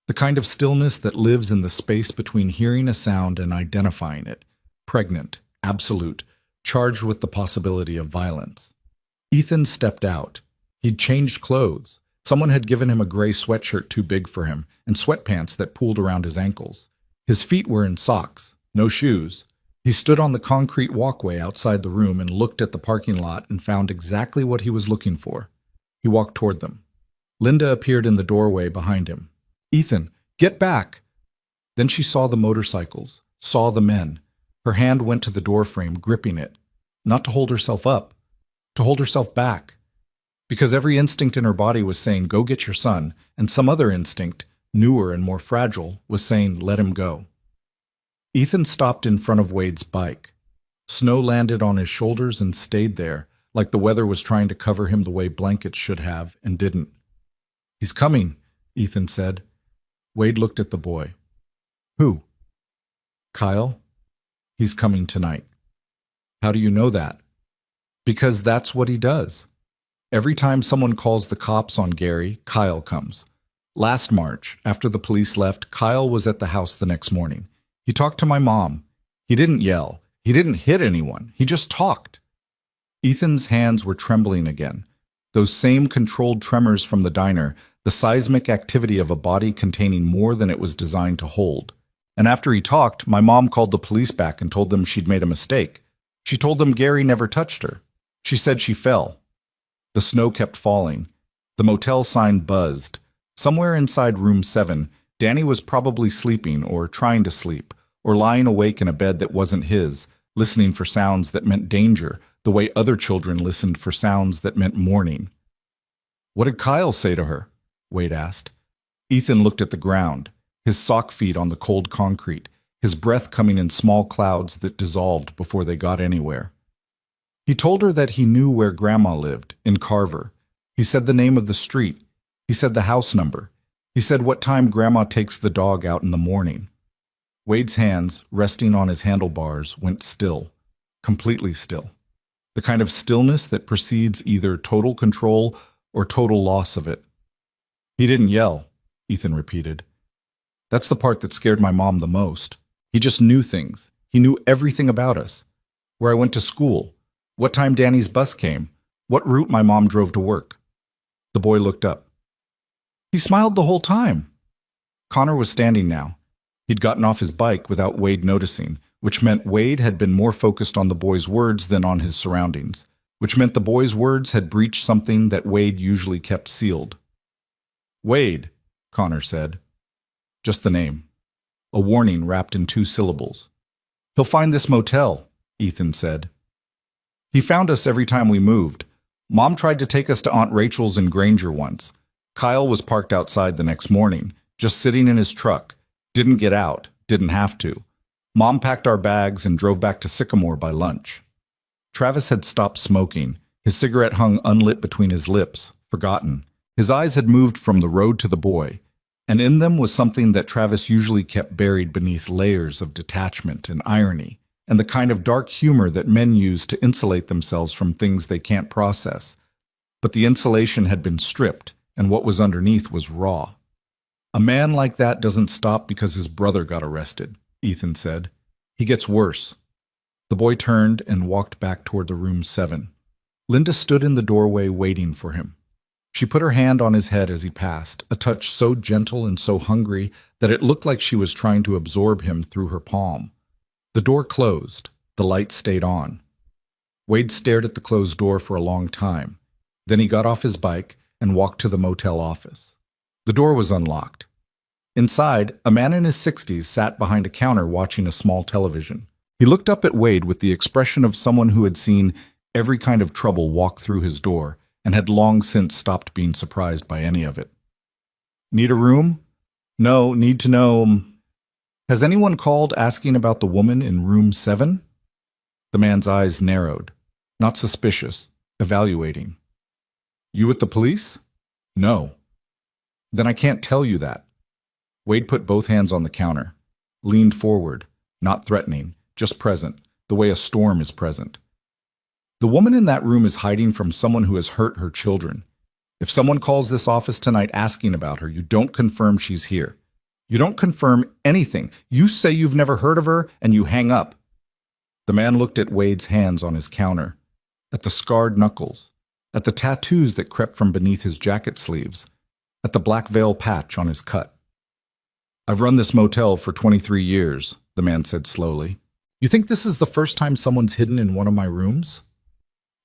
The kind of stillness that lives in the space between hearing a sound and identifying it. Pregnant, absolute, charged with the possibility of violence. Ethan stepped out. He'd changed clothes. Someone had given him a gray sweatshirt too big for him and sweatpants that pooled around his ankles. His feet were in socks, no shoes. He stood on the concrete walkway outside the room and looked at the parking lot and found exactly what he was looking for. He walked toward them. Linda appeared in the doorway behind him. Ethan, get back! Then she saw the motorcycles, saw the men. Her hand went to the doorframe, gripping it. Not to hold herself up, to hold herself back. Because every instinct in her body was saying, go get your son, and some other instinct, newer and more fragile, was saying, let him go. Ethan stopped in front of Wade's bike. Snow landed on his shoulders and stayed there, like the weather was trying to cover him the way blankets should have, and didn't. He's coming, Ethan said. Wade looked at the boy. Who? Kyle? He's coming tonight. How do you know that? Because that's what he does. Every time someone calls the cops on Gary, Kyle comes. Last March, after the police left, Kyle was at the house the next morning. He talked to my mom. He didn't yell. He didn't hit anyone. He just talked. Ethan's hands were trembling again. Those same controlled tremors from the diner, the seismic activity of a body containing more than it was designed to hold. And after he talked, my mom called the police back and told them she'd made a mistake. She told them Gary never touched her. She said she fell. The snow kept falling. The motel sign buzzed. Somewhere inside room 7, Danny was probably sleeping or trying to sleep, or lying awake in a bed that wasn't his, listening for sounds that meant danger, the way other children listened for sounds that meant mourning. What did Kyle say to her? Wade asked. Ethan looked at the ground, his sock feet on the cold concrete, his breath coming in small clouds that dissolved before they got anywhere. He told her that he knew where Grandma lived, in Carver. He said the name of the street. He said the house number. He said what time Grandma takes the dog out in the morning. Wade's hands, resting on his handlebars, went still, completely still. The kind of stillness that precedes either total control or total loss of it. He didn't yell, Ethan repeated. That's the part that scared my mom the most. He just knew things. He knew everything about us. Where I went to school. What time Danny's bus came. What route my mom drove to work. The boy looked up. He smiled the whole time. Connor was standing now. He'd gotten off his bike without Wade noticing, which meant Wade had been more focused on the boy's words than on his surroundings, which meant the boy's words had breached something that Wade usually kept sealed. Wade, Connor said. Just the name. A warning wrapped in 2 syllables. He'll find this motel, Ethan said. He found us every time we moved. Mom tried to take us to Aunt Rachel's in Granger once. Kyle was parked outside the next morning, just sitting in his truck. Didn't get out, didn't have to. Mom packed our bags and drove back to Sycamore by lunch. Travis had stopped smoking. His cigarette hung unlit between his lips, forgotten. His eyes had moved from the road to the boy, and in them was something that Travis usually kept buried beneath layers of detachment and irony, and the kind of dark humor that men use to insulate themselves from things they can't process. But the insulation had been stripped, and what was underneath was raw. A man like that doesn't stop because his brother got arrested, Ethan said. He gets worse. The boy turned and walked back toward the room 7. Linda stood in the doorway waiting for him. She put her hand on his head as he passed, a touch so gentle and so hungry that it looked like she was trying to absorb him through her palm. The door closed. The light stayed on. Wade stared at the closed door for a long time. Then he got off his bike and walked to the motel office. The door was unlocked. Inside, a man in his 60s sat behind a counter watching a small television. He looked up at Wade with the expression of someone who had seen every kind of trouble walk through his door and had long since stopped being surprised by any of it. Need a room? No, need to know. Has anyone called asking about the woman in room 7? The man's eyes narrowed. Not suspicious, evaluating. You with the police? No. Then I can't tell you that. Wade put both hands on the counter, leaned forward, not threatening, just present, the way a storm is present. The woman in that room is hiding from someone who has hurt her children. If someone calls this office tonight asking about her, you don't confirm she's here. You don't confirm anything. You say you've never heard of her, and you hang up. The man looked at Wade's hands on his counter, at the scarred knuckles, at the tattoos that crept from beneath his jacket sleeves, at the black veil patch on his cut. "I've run this motel for 23 years, the man said slowly. "You think this is the first time someone's hidden in one of my rooms?"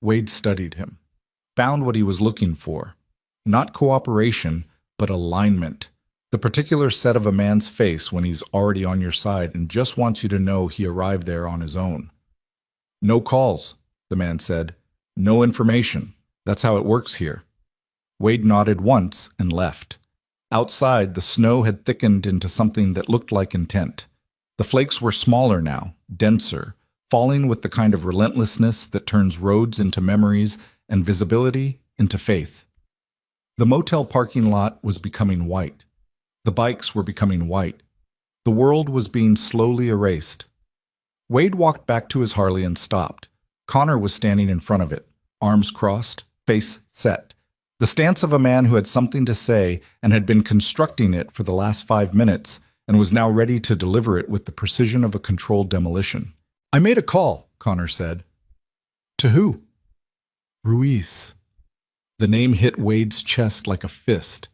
Wade studied him, found what he was looking for. Not cooperation, but alignment. The particular set of a man's face when he's already on your side and just wants you to know he arrived there on his own. "No calls," the man said. "No information. That's how it works here." Wade nodded once and left. Outside, the snow had thickened into something that looked like intent. The flakes were smaller now, denser, falling with the kind of relentlessness that turns roads into memories and visibility into faith. The motel parking lot was becoming white. The bikes were becoming white. The world was being slowly erased. Wade walked back to his Harley and stopped. Connor was standing in front of it, arms crossed, face set. The stance of a man who had something to say and had been constructing it for the last 5 minutes and was now ready to deliver it with the precision of a controlled demolition. "I made a call," Connor said. "To who?" "Ruiz." The name hit Wade's chest like a fist.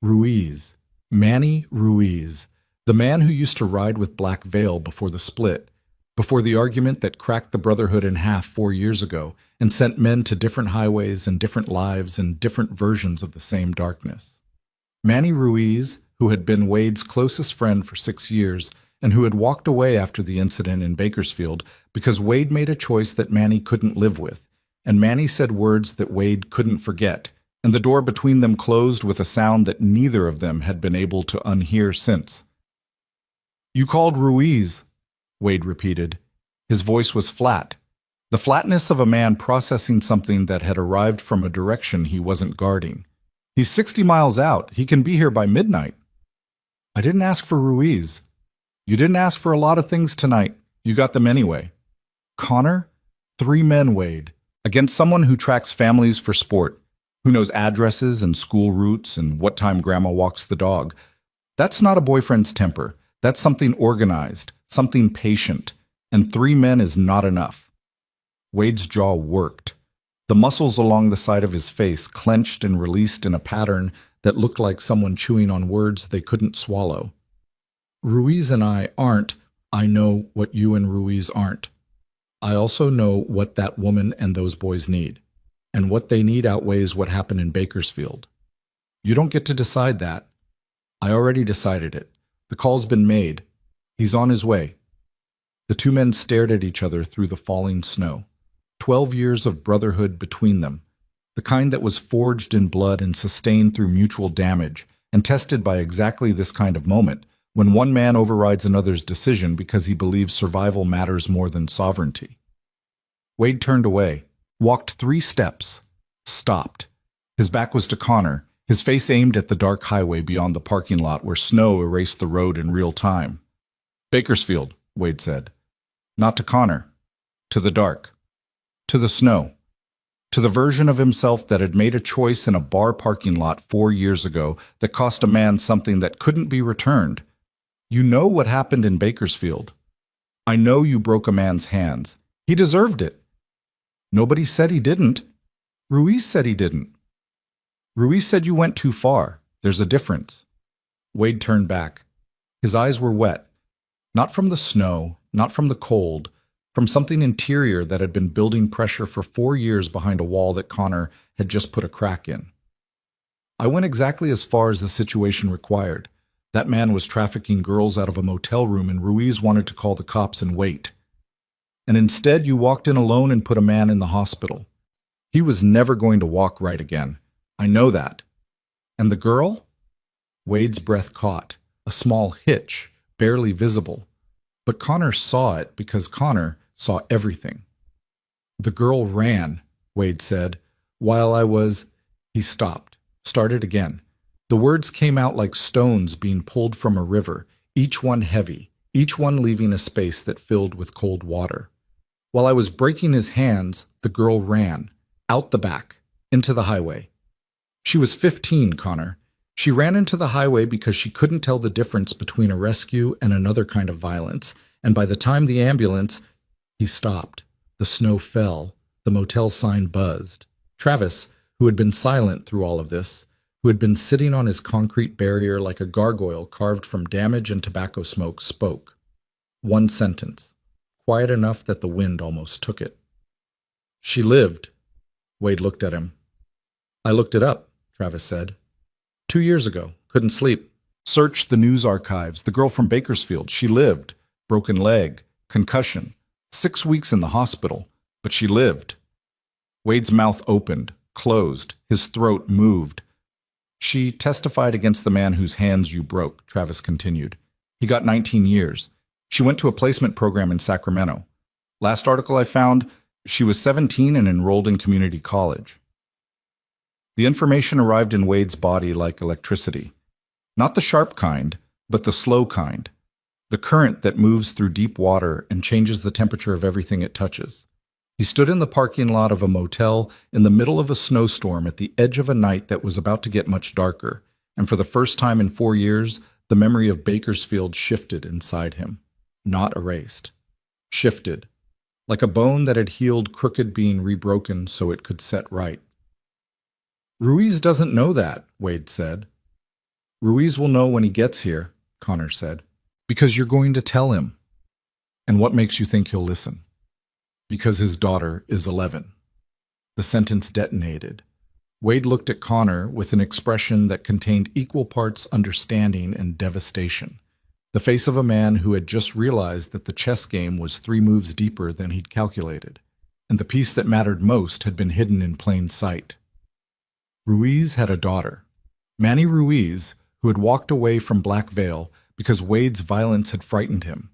Ruiz. Manny Ruiz. The man who used to ride with Black Veil before the split, before the argument that cracked the Brotherhood in half 4 years ago and sent men to different highways and different lives and different versions of the same darkness. Manny Ruiz, who had been Wade's closest friend for 6 years, and who had walked away after the incident in Bakersfield because Wade made a choice that Manny couldn't live with, and Manny said words that Wade couldn't forget, and the door between them closed with a sound that neither of them had been able to unhear since. "You called Ruiz," Wade repeated. His voice was flat, the flatness of a man processing something that had arrived from a direction he wasn't guarding. "He's 60 miles out. He can be here by midnight." "I didn't ask for Ruiz." "You didn't ask for a lot of things tonight. You got them anyway." Connor? 3 men, Wade, against someone who tracks families for sport, who knows addresses and school routes and what time grandma walks the dog. That's not a boyfriend's temper. That's something organized, something patient, and 3 men is not enough. Wade's jaw worked. The muscles along the side of his face clenched and released in a pattern that looked like someone chewing on words they couldn't swallow. "Ruiz and I aren't. I know what you and Ruiz aren't. I also know what that woman and those boys need, and what they need outweighs what happened in Bakersfield. You don't get to decide that. I already decided it. The call's been made. He's on his way." The 2 men stared at each other through the falling snow. 12 years of brotherhood between them, the kind that was forged in blood and sustained through mutual damage, and tested by exactly this kind of moment, when one man overrides another's decision because he believes survival matters more than sovereignty. Wade turned away, walked 3 steps, stopped. His back was to Connor, his face aimed at the dark highway beyond the parking lot where snow erased the road in real time. "Bakersfield," Wade said. Not to Connor. To the dark. To the snow. To the version of himself that had made a choice in a bar parking lot 4 years ago that cost a man something that couldn't be returned. "You know what happened in Bakersfield. I know you broke a man's hands. He deserved it." "Nobody said he didn't." "Ruiz said he didn't." "Ruiz said you went too far. There's a difference." Wade turned back. His eyes were wet. Not from the snow, not from the cold, from something interior that had been building pressure for 4 years behind a wall that Connor had just put a crack in. "I went exactly as far as the situation required. That man was trafficking girls out of a motel room and Ruiz wanted to call the cops and wait. And instead you walked in alone and put a man in the hospital. He was never going to walk right again. I know that. And the girl?" Wade's breath caught, a small hitch, barely visible. But Connor saw it because Connor saw everything. "The girl ran," Wade said. "While I was—" He stopped, started again. The words came out like stones being pulled from a river, each one heavy, each one leaving a space that filled with cold water. While I was breaking his hands, the girl ran, out the back, into the highway. She was 15, Connor. She ran into the highway because she couldn't tell the difference between a rescue and another kind of violence, and by the time the ambulance... He stopped. The snow fell. The motel sign buzzed. Travis, who had been silent through all of this, who had been sitting on his concrete barrier like a gargoyle carved from damage and tobacco smoke, spoke. One sentence, quiet enough that the wind almost took it. She lived. Wade looked at him. I looked it up, Travis said. 2 years ago. Couldn't sleep. Searched the news archives. The girl from Bakersfield. She lived. Broken leg. Concussion. 6 weeks in the hospital. But she lived. Wade's mouth opened, closed. His throat moved. She testified against the man whose hands you broke, Travis continued. He got 19 years. She went to a placement program in Sacramento. Last article I found, she was 17 and enrolled in community college. The information arrived in Wade's body like electricity. Not the sharp kind, but the slow kind. The current that moves through deep water and changes the temperature of everything it touches. He stood in the parking lot of a motel in the middle of a snowstorm at the edge of a night that was about to get much darker, and for the first time in 4 years, the memory of Bakersfield shifted inside him. Not erased. Shifted. Like a bone that had healed crooked being rebroken so it could set right. Ruiz doesn't know that, Wade said. Ruiz will know when he gets here, Connor said. Because you're going to tell him. And what makes you think he'll listen? Because his daughter is 11. The sentence detonated. Wade looked at Connor with an expression that contained equal parts understanding and devastation. The face of a man who had just realized that the chess game was 3 moves deeper than he'd calculated, and the piece that mattered most had been hidden in plain sight. Ruiz had a daughter. Manny Ruiz, who had walked away from Black Veil because Wade's violence had frightened him,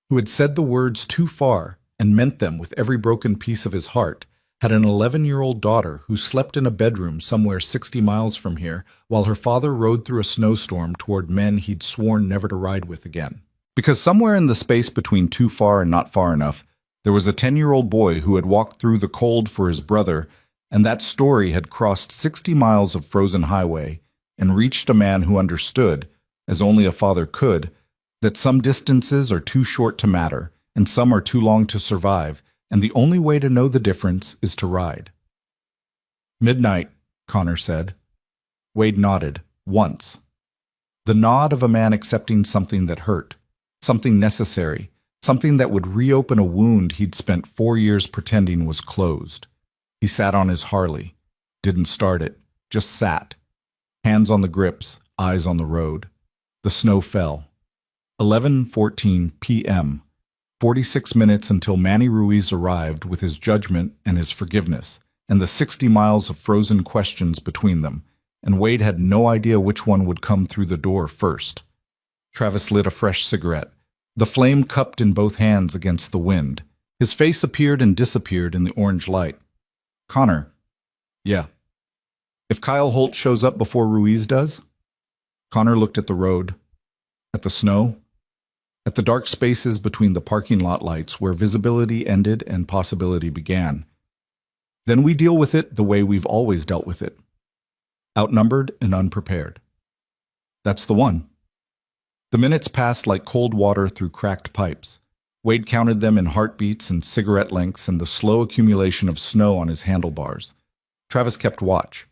who had said the words too far and meant them with every broken piece of his heart, had an 11-year-old daughter who slept in a bedroom somewhere 60 miles from here while her father rode through a snowstorm toward men he'd sworn never to ride with again. Because somewhere in the space between too far and not far enough, there was a 10-year-old boy who had walked through the cold for his brother, and that story had crossed 60 miles of frozen highway and reached a man who understood, as only a father could, that some distances are too short to matter and some are too long to survive, and the only way to know the difference is to ride. Midnight, Connor said. Wade nodded, once. The nod of a man accepting something that hurt, something necessary, something that would reopen a wound he'd spent 4 years pretending was closed. He sat on his Harley, didn't start it, just sat. Hands on the grips, eyes on the road. The snow fell. 11:14 p.m. 46 minutes until Manny Ruiz arrived with his judgment and his forgiveness, and the 60 miles of frozen questions between them, and Wade had no idea which one would come through the door first. Travis lit a fresh cigarette, the flame cupped in both hands against the wind. His face appeared and disappeared in the orange light. Connor. Yeah. If Kyle Holt shows up before Ruiz does? Connor looked at the road, at the snow, at the dark spaces between the parking lot lights where visibility ended and possibility began. Then we deal with it the way we've always dealt with it. Outnumbered and unprepared. That's the one. The minutes passed like cold water through cracked pipes. Wade counted them in heartbeats and cigarette lengths and the slow accumulation of snow on his handlebars. Travis kept watch.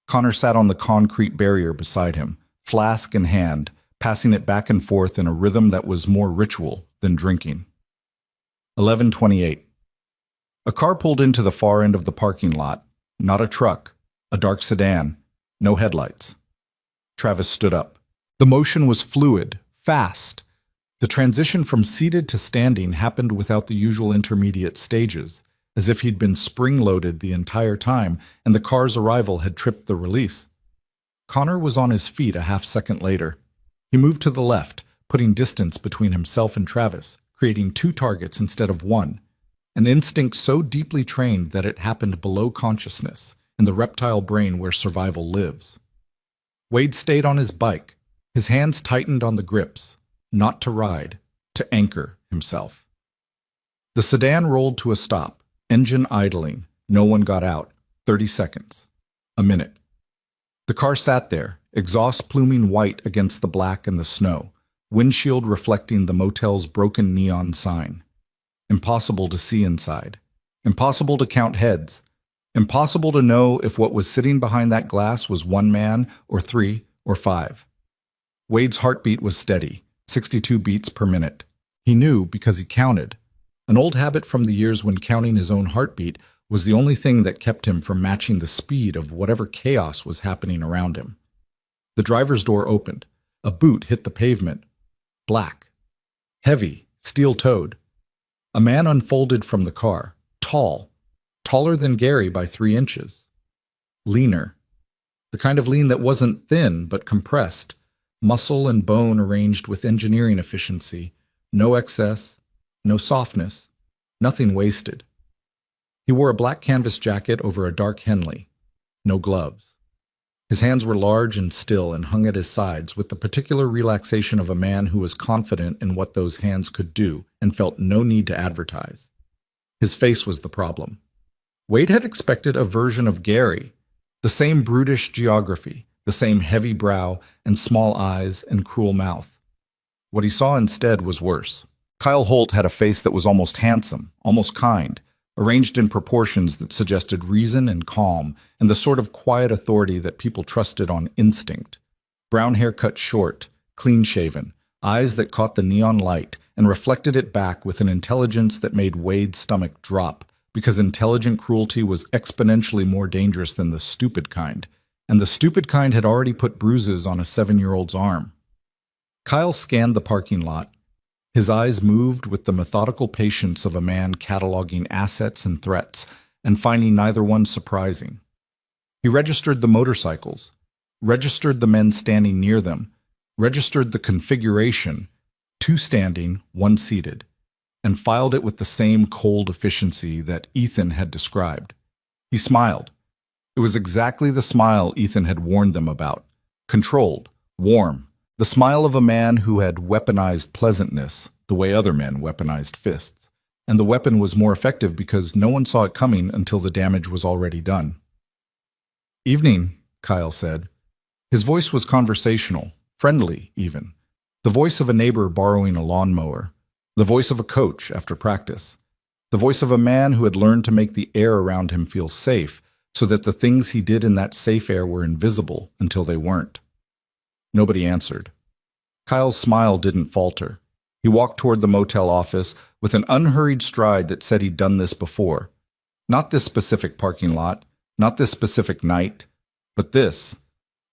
Connor sat on the concrete barrier beside him, flask in hand, passing it back and forth in a rhythm that was more ritual than drinking. 11:28. A car pulled into the far end of the parking lot. Not a truck, a dark sedan, no headlights. Travis stood up. The motion was fluid, fast. The transition from seated to standing happened without the usual intermediate stages, as if he'd been spring-loaded the entire time and the car's arrival had tripped the release. Connor was on his feet a half-second later. He moved to the left, putting distance between himself and Travis, creating 2 targets instead of 1, an instinct so deeply trained that it happened below consciousness, in the reptile brain where survival lives. Wade stayed on his bike, his hands tightened on the grips, not to ride, to anchor himself. The sedan rolled to a stop, engine idling. No one got out. 30 seconds. A minute. The car sat there, exhaust pluming white against the black and the snow, windshield reflecting the motel's broken neon sign. Impossible to see inside. Impossible to count heads. Impossible to know if what was sitting behind that glass was one man or three or five. Wade's heartbeat was steady, 62 beats per minute. He knew because he counted. An old habit from the years when counting his own heartbeat was the only thing that kept him from matching the speed of whatever chaos was happening around him. The driver's door opened. A boot hit the pavement. Black. Heavy, steel-toed. A man unfolded from the car, tall. Taller than Gary by 3 inches. Leaner. The kind of lean that wasn't thin but compressed. Muscle and bone arranged with engineering efficiency. No excess, no softness, nothing wasted. He wore a black canvas jacket over a dark Henley. No gloves. His hands were large and still and hung at his sides with the particular relaxation of a man who was confident in what those hands could do and felt no need to advertise. His face was the problem. Wade had expected a version of Gary, the same brutish geography, the same heavy brow and small eyes and cruel mouth. What he saw instead was worse. Kyle Holt had a face that was almost handsome, almost kind, arranged in proportions that suggested reason and calm and the sort of quiet authority that people trusted on instinct. Brown hair cut short, clean-shaven, eyes that caught the neon light and reflected it back with an intelligence that made Wade's stomach drop, because intelligent cruelty was exponentially more dangerous than the stupid kind, and the stupid kind had already put bruises on a 7-year-old's arm. Kyle scanned the parking lot. His eyes moved with the methodical patience of a man cataloging assets and threats, and finding neither one surprising. He registered the motorcycles, registered the men standing near them, registered the configuration, 2 standing, 1 seated, and filed it with the same cold efficiency that Ethan had described. He smiled. It was exactly the smile Ethan had warned them about. Controlled, warm, the smile of a man who had weaponized pleasantness the way other men weaponized fists. And the weapon was more effective because no one saw it coming until the damage was already done. "Evening," Kyle said. His voice was conversational, friendly even. The voice of a neighbor borrowing a lawnmower. The voice of a coach after practice. The voice of a man who had learned to make the air around him feel safe so that the things he did in that safe air were invisible until they weren't. Nobody answered. Kyle's smile didn't falter. He walked toward the motel office with an unhurried stride that said he'd done this before. Not this specific parking lot, not this specific night, but this.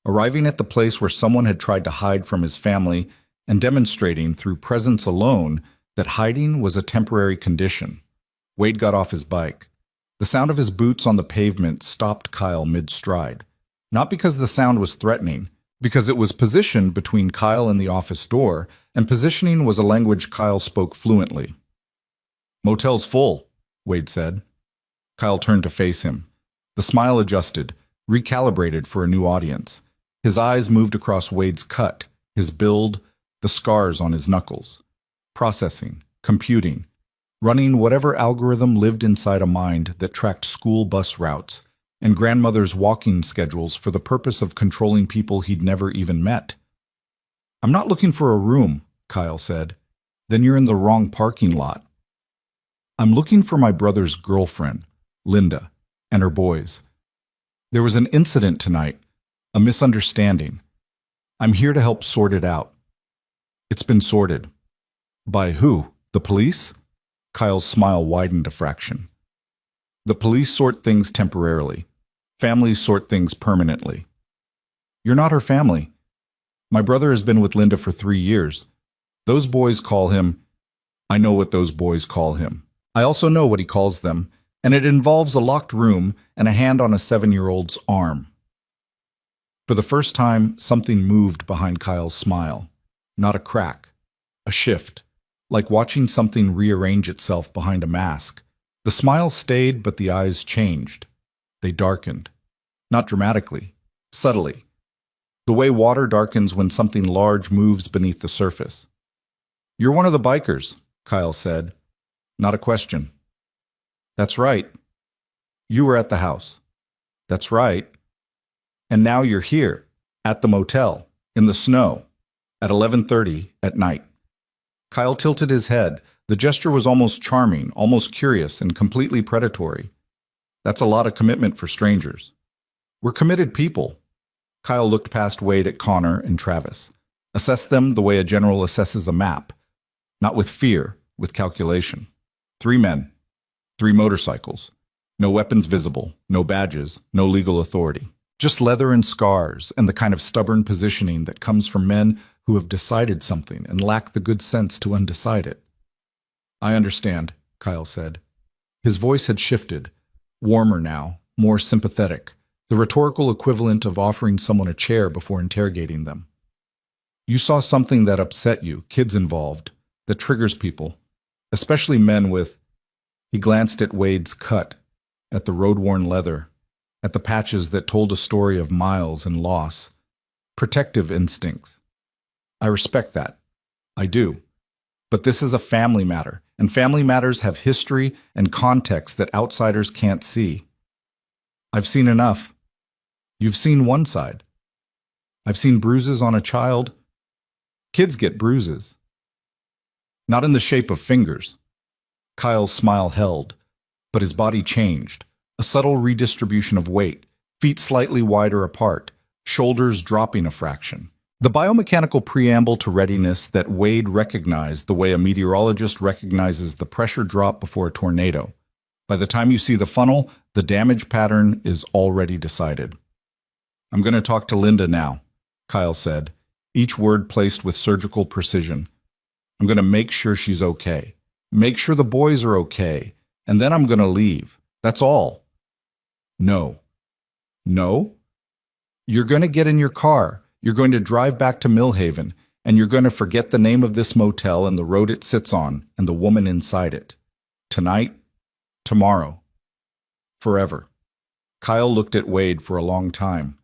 Arriving at the place where someone had tried to hide from his family and demonstrating through presence alone that hiding was a temporary condition. Wade got off his bike. The sound of his boots on the pavement stopped Kyle mid-stride. Not because the sound was threatening, because it was positioned between Kyle and the office door, and positioning was a language Kyle spoke fluently. "Motel's full," Wade said. Kyle turned to face him. The smile adjusted, recalibrated for a new audience. His eyes moved across Wade's cut, his build, the scars on his knuckles. Processing, computing, running whatever algorithm lived inside a mind that tracked school bus routes and grandmother's walking schedules for the purpose of controlling people he'd never even met. "I'm not looking for a room," Kyle said. "Then you're in the wrong parking lot. I'm looking for my brother's girlfriend, Linda, and her boys. There was an incident tonight, a misunderstanding. I'm here to help sort it out." "It's been sorted." "By who? The police?" Kyle's smile widened a fraction. "The police sort things temporarily. Families sort things permanently." "You're not her family. My brother has been with Linda for 3 years. Those boys call him—" "I know what those boys call him. I also know what he calls them, and it involves a locked room and a hand on a 7-year-old's arm." For the first time, something moved behind Kyle's smile. Not a crack. A shift. Like watching something rearrange itself behind a mask. The smile stayed, but the eyes changed. They darkened. Not dramatically. Subtly. the way water darkens when something large moves beneath the surface. "You're one of the bikers," Kyle said. Not a question. "That's right. You were at the house." "That's right. And now you're here, at the motel, in the snow, at 11:30 at night." Kyle tilted his head. The gesture was almost charming, almost curious, and completely predatory. "That's a lot of commitment for strangers." "We're committed people." Kyle looked past Wade at Connor and Travis, assessed them the way a general assesses a map, not with fear, with calculation. 3 men, 3 motorcycles, no weapons visible, no badges, no legal authority. Just leather and scars and the kind of stubborn positioning that comes from men who have decided something and lack the good sense to undecide it. "I understand," Kyle said. His voice had shifted, warmer now, more sympathetic, the rhetorical equivalent of offering someone a chair before interrogating them. "You saw something that upset you, kids involved, that triggers people, especially men with—" He glanced at Wade's cut, at the road-worn leather, at the patches that told a story of miles and loss. "Protective instincts. I respect that. I do. But this is a family matter, and family matters have history and context that outsiders can't see. I've seen enough. You've seen one side. I've seen bruises on a child. Kids get bruises. Not in the shape of fingers." Kyle's smile held, but his body changed. A subtle redistribution of weight, feet slightly wider apart, shoulders dropping a fraction. The biomechanical preamble to readiness that Wade recognized the way a meteorologist recognizes the pressure drop before a tornado. By the time you see the funnel, the damage pattern is already decided. "I'm going to talk to Linda now," Kyle said, each word placed with surgical precision. "I'm going to make sure she's okay. Make sure the boys are okay. And then I'm going to leave. That's all." "No." "No? You're going to get in your car. You're going to drive back to Millhaven, and you're going to forget the name of this motel and the road it sits on and the woman inside it. Tonight, tomorrow, forever." Kyle looked at Wade for a long time.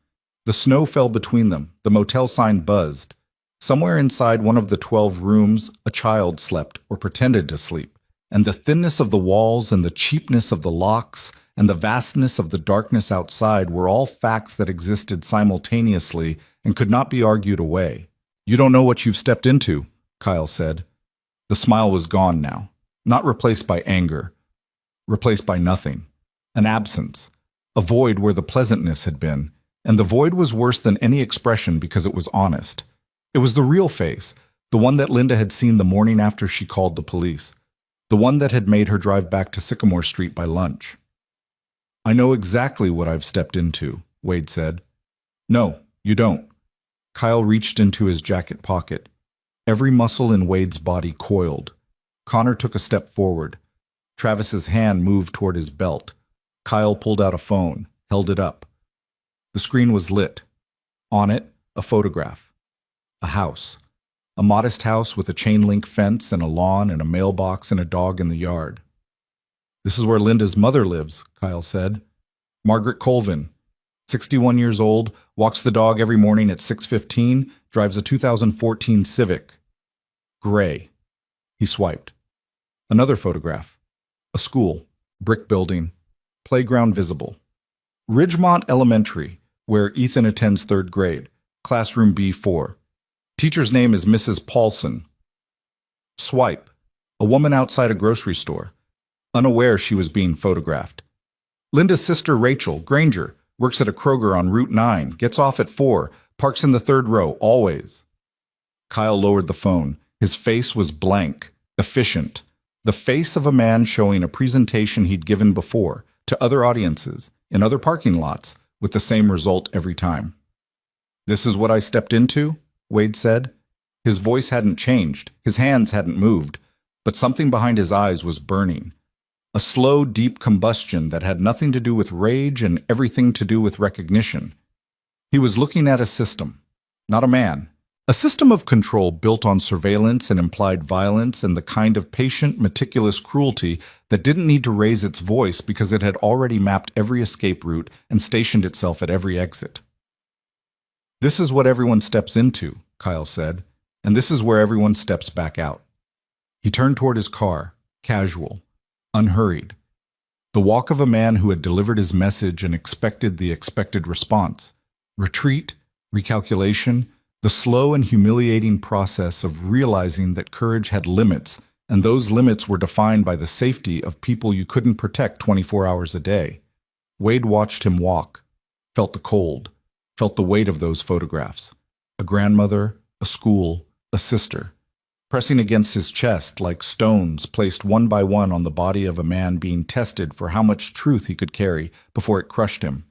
The snow fell between them. The motel sign buzzed. Somewhere inside one of the 12 rooms, a child slept or pretended to sleep, and the thinness of the walls and the cheapness of the locks and the vastness of the darkness outside were all facts that existed simultaneously and could not be argued away. "You don't know what you've stepped into," Kyle said. The smile was gone now, not replaced by anger, replaced by nothing. An absence, a void where the pleasantness had been, and the void was worse than any expression because it was honest. It was the real face, the one that Linda had seen the morning after she called the police, the one that had made her drive back to Sycamore Street by lunch. "I know exactly what I've stepped into," Wade said. "No, you don't." Kyle reached into his jacket pocket. Every muscle in Wade's body coiled. Connor took a step forward. Travis's hand moved toward his belt. Kyle pulled out a phone, held it up. The screen was lit. On it, a photograph. A house. A modest house with a chain-link fence and a lawn and a mailbox and a dog in the yard. "This is where Linda's mother lives," Kyle said. "Margaret Colvin, 61 years old, walks the dog every morning at 6:15, drives a 2014 Civic. Gray." He swiped. Another photograph. A school, brick building, playground visible. "Ridgemont Elementary, where Ethan attends 3rd grade, classroom B4. Teacher's name is Mrs. Paulson." Swipe. A woman outside a grocery store, unaware she was being photographed. "Linda's sister Rachel, Granger, works at a Kroger on Route 9, gets off at 4, parks in the 3rd row, always." Kyle lowered the phone. His face was blank, efficient. The face of a man showing a presentation he'd given before, to other audiences, in other parking lots, with the same result every time. "This is what I stepped into?" Wade said. His voice hadn't changed, his hands hadn't moved, but something behind his eyes was burning. A slow, deep combustion that had nothing to do with rage and everything to do with recognition. He was looking at a system, not a man. A system of control built on surveillance and implied violence and the kind of patient, meticulous cruelty that didn't need to raise its voice because it had already mapped every escape route and stationed itself at every exit. This is what everyone steps into, Kyle said, and this is where everyone steps back out. He turned toward his car, casual, unhurried. The walk of a man who had delivered his message and expected the expected response. Retreat, recalculation, the slow and humiliating process of realizing that courage had limits, and those limits were defined by the safety of people you couldn't protect 24 hours a day. Wade watched him walk, felt the cold, felt the weight of those photographs. A grandmother, a school, a sister, pressing against his chest like stones placed one by one on the body of a man being tested for how much truth he could carry before it crushed him.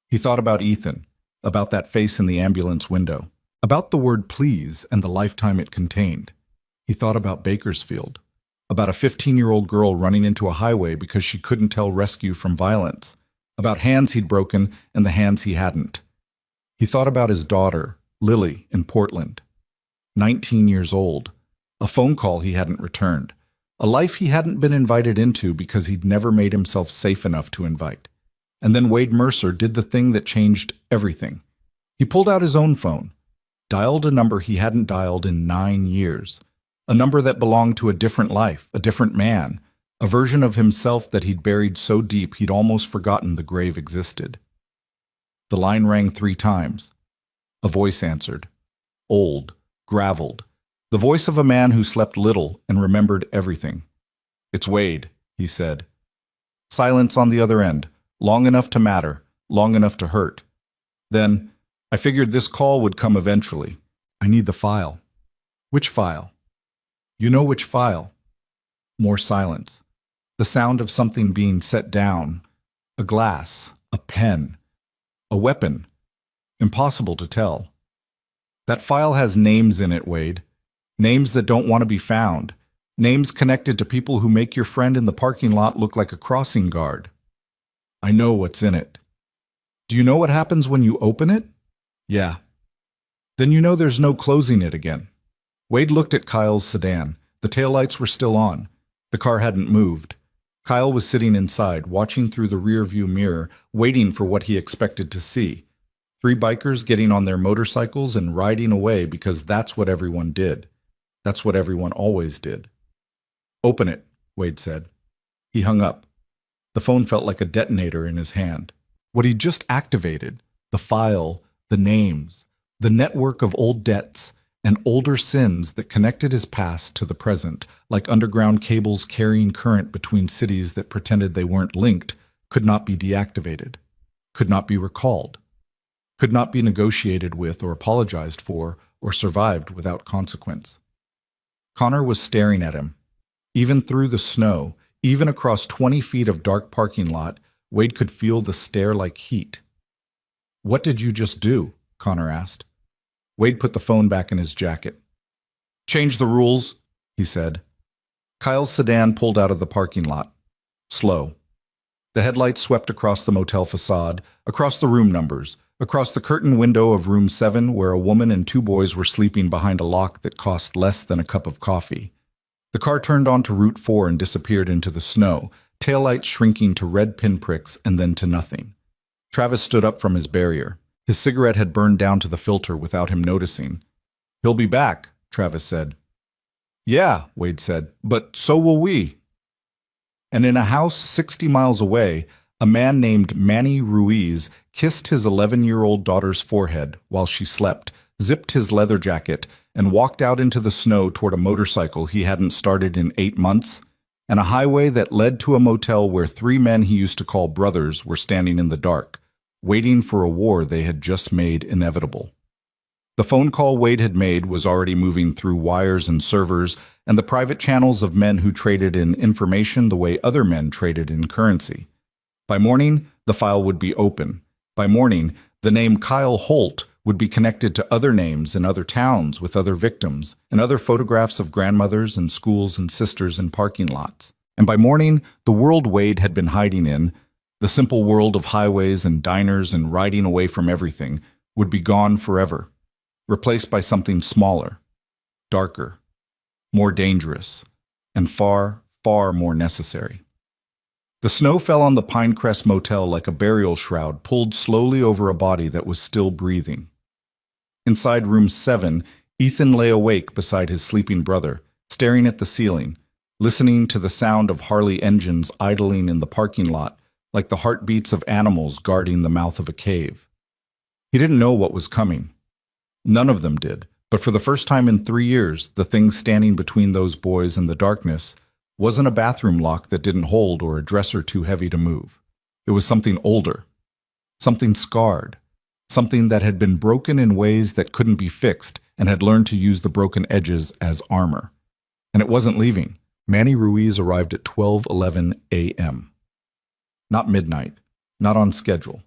He thought about Ethan, about that face in the ambulance window, about the word please and the lifetime it contained. He thought about Bakersfield, about a 15-year-old girl running into a highway because she couldn't tell rescue from violence, about hands he'd broken and the hands he hadn't. He thought about his daughter, Lily, in Portland. 19 years old, a phone call he hadn't returned, a life he hadn't been invited into because he'd never made himself safe enough to invite. And then Wade Mercer did the thing that changed everything. He pulled out his own phone, dialed a number he hadn't dialed in 9 years, a number that belonged to a different life, a different man, a version of himself that he'd buried so deep he'd almost forgotten the grave existed. The line rang 3 times. A voice answered, old, graveled, the voice of a man who slept little and remembered everything. "It's Wade," he said. Silence on the other end, long enough to matter, long enough to hurt. Then, "I figured this call would come eventually. I need the file." "Which file?" "You know which file." More silence. The sound of something being set down. A glass, a pen, a weapon. Impossible to tell. "That file has names in it, Wade. Names that don't want to be found. Names connected to people who make your friend in the parking lot look like a crossing guard." "I know what's in it." "Do you know what happens when you open it?" "Yeah." "Then you know there's no closing it again." Wade looked at Kyle's sedan. The taillights were still on. The car hadn't moved. Kyle was sitting inside, watching through the rearview mirror, waiting for what he expected to see. 3 bikers getting on their motorcycles and riding away because that's what everyone did. That's what everyone always did. "Open it," Wade said. He hung up. The phone felt like a detonator in his hand. What he'd just activated, the file, the names, the network of old debts and older sins that connected his past to the present, like underground cables carrying current between cities that pretended they weren't linked, could not be deactivated, could not be recalled, could not be negotiated with or apologized for or survived without consequence. Connor was staring at him. Even through the snow, even across 20 feet of dark parking lot, Wade could feel the stare like heat. "What did you just do?" Connor asked. Wade put the phone back in his jacket. "Change the rules," he said. Kyle's sedan pulled out of the parking lot. Slow. The headlights swept across the motel facade, across the room numbers, across the curtained window of room 7 where a woman and 2 boys were sleeping behind a lock that cost less than a cup of coffee. The car turned onto Route 4 and disappeared into the snow, taillights shrinking to red pinpricks and then to nothing. Travis stood up from his barrier. His cigarette had burned down to the filter without him noticing. "He'll be back," Travis said. "Yeah," Wade said, "but so will we." And in a house 60 miles away, a man named Manny Ruiz kissed his 11-year-old daughter's forehead while she slept, zipped his leather jacket, and walked out into the snow toward a motorcycle he hadn't started in 8 months, and a highway that led to a motel where 3 men he used to call brothers were standing in the dark, waiting for a war they had just made inevitable. The phone call Wade had made was already moving through wires and servers and the private channels of men who traded in information the way other men traded in currency. By morning, the file would be open. By morning, the name Kyle Holt would be connected to other names in other towns with other victims and other photographs of grandmothers and schools and sisters in parking lots. And by morning, the world Wade had been hiding in, the simple world of highways and diners and riding away from everything, would be gone forever, replaced by something smaller, darker, more dangerous, and far, far more necessary. The snow fell on the Pinecrest Motel like a burial shroud pulled slowly over a body that was still breathing. Inside room 7, Ethan lay awake beside his sleeping brother, staring at the ceiling, listening to the sound of Harley engines idling in the parking lot like the heartbeats of animals guarding the mouth of a cave. He didn't know what was coming. None of them did, but for the first time in 3 years, the thing standing between those boys and the darkness wasn't a bathroom lock that didn't hold or a dresser too heavy to move. It was something older, something scarred, something that had been broken in ways that couldn't be fixed and had learned to use the broken edges as armor. And it wasn't leaving. Manny Ruiz arrived at 12:11 a.m. Not midnight, not on schedule.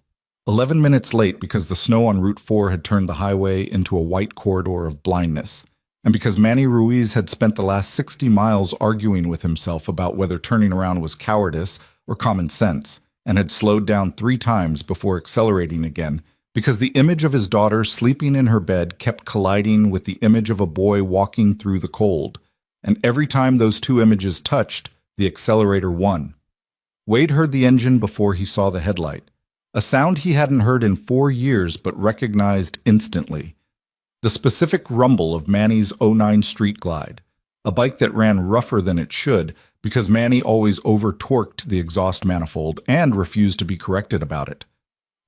11 minutes late because the snow on Route 4 had turned the highway into a white corridor of blindness, and because Manny Ruiz had spent the last 60 miles arguing with himself about whether turning around was cowardice or common sense, and had slowed down 3 times before accelerating again, because the image of his daughter sleeping in her bed kept colliding with the image of a boy walking through the cold, and every time those 2 images touched, the accelerator won. Wade heard the engine before he saw the headlight, a sound he hadn't heard in 4 years but recognized instantly. The specific rumble of Manny's '09 Street Glide, a bike that ran rougher than it should because Manny always over-torqued the exhaust manifold and refused to be corrected about it.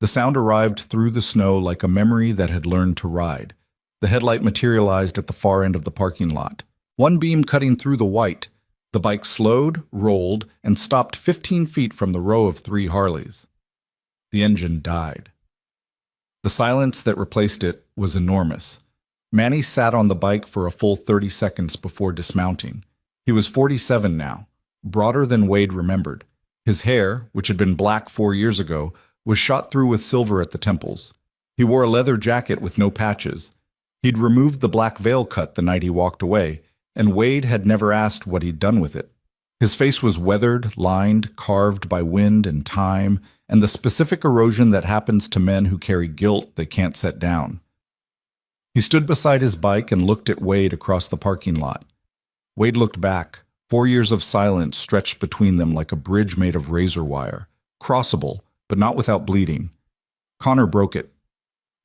The sound arrived through the snow like a memory that had learned to ride. The headlight materialized at the far end of the parking lot, one beam cutting through the white. The bike slowed, rolled, and stopped 15 feet from the row of 3 Harleys. The engine died. The silence that replaced it was enormous. Manny sat on the bike for a full 30 seconds before dismounting. He was 47 now, broader than Wade remembered. His hair, which had been black 4 years ago, was shot through with silver at the temples. He wore a leather jacket with no patches. He'd removed the black veil cut the night he walked away, and Wade had never asked what he'd done with it. His face was weathered, lined, carved by wind and time, and the specific erosion that happens to men who carry guilt they can't set down. He stood beside his bike and looked at Wade across the parking lot. Wade looked back. 4 years of silence stretched between them like a bridge made of razor wire, crossable, but not without bleeding. Connor broke it.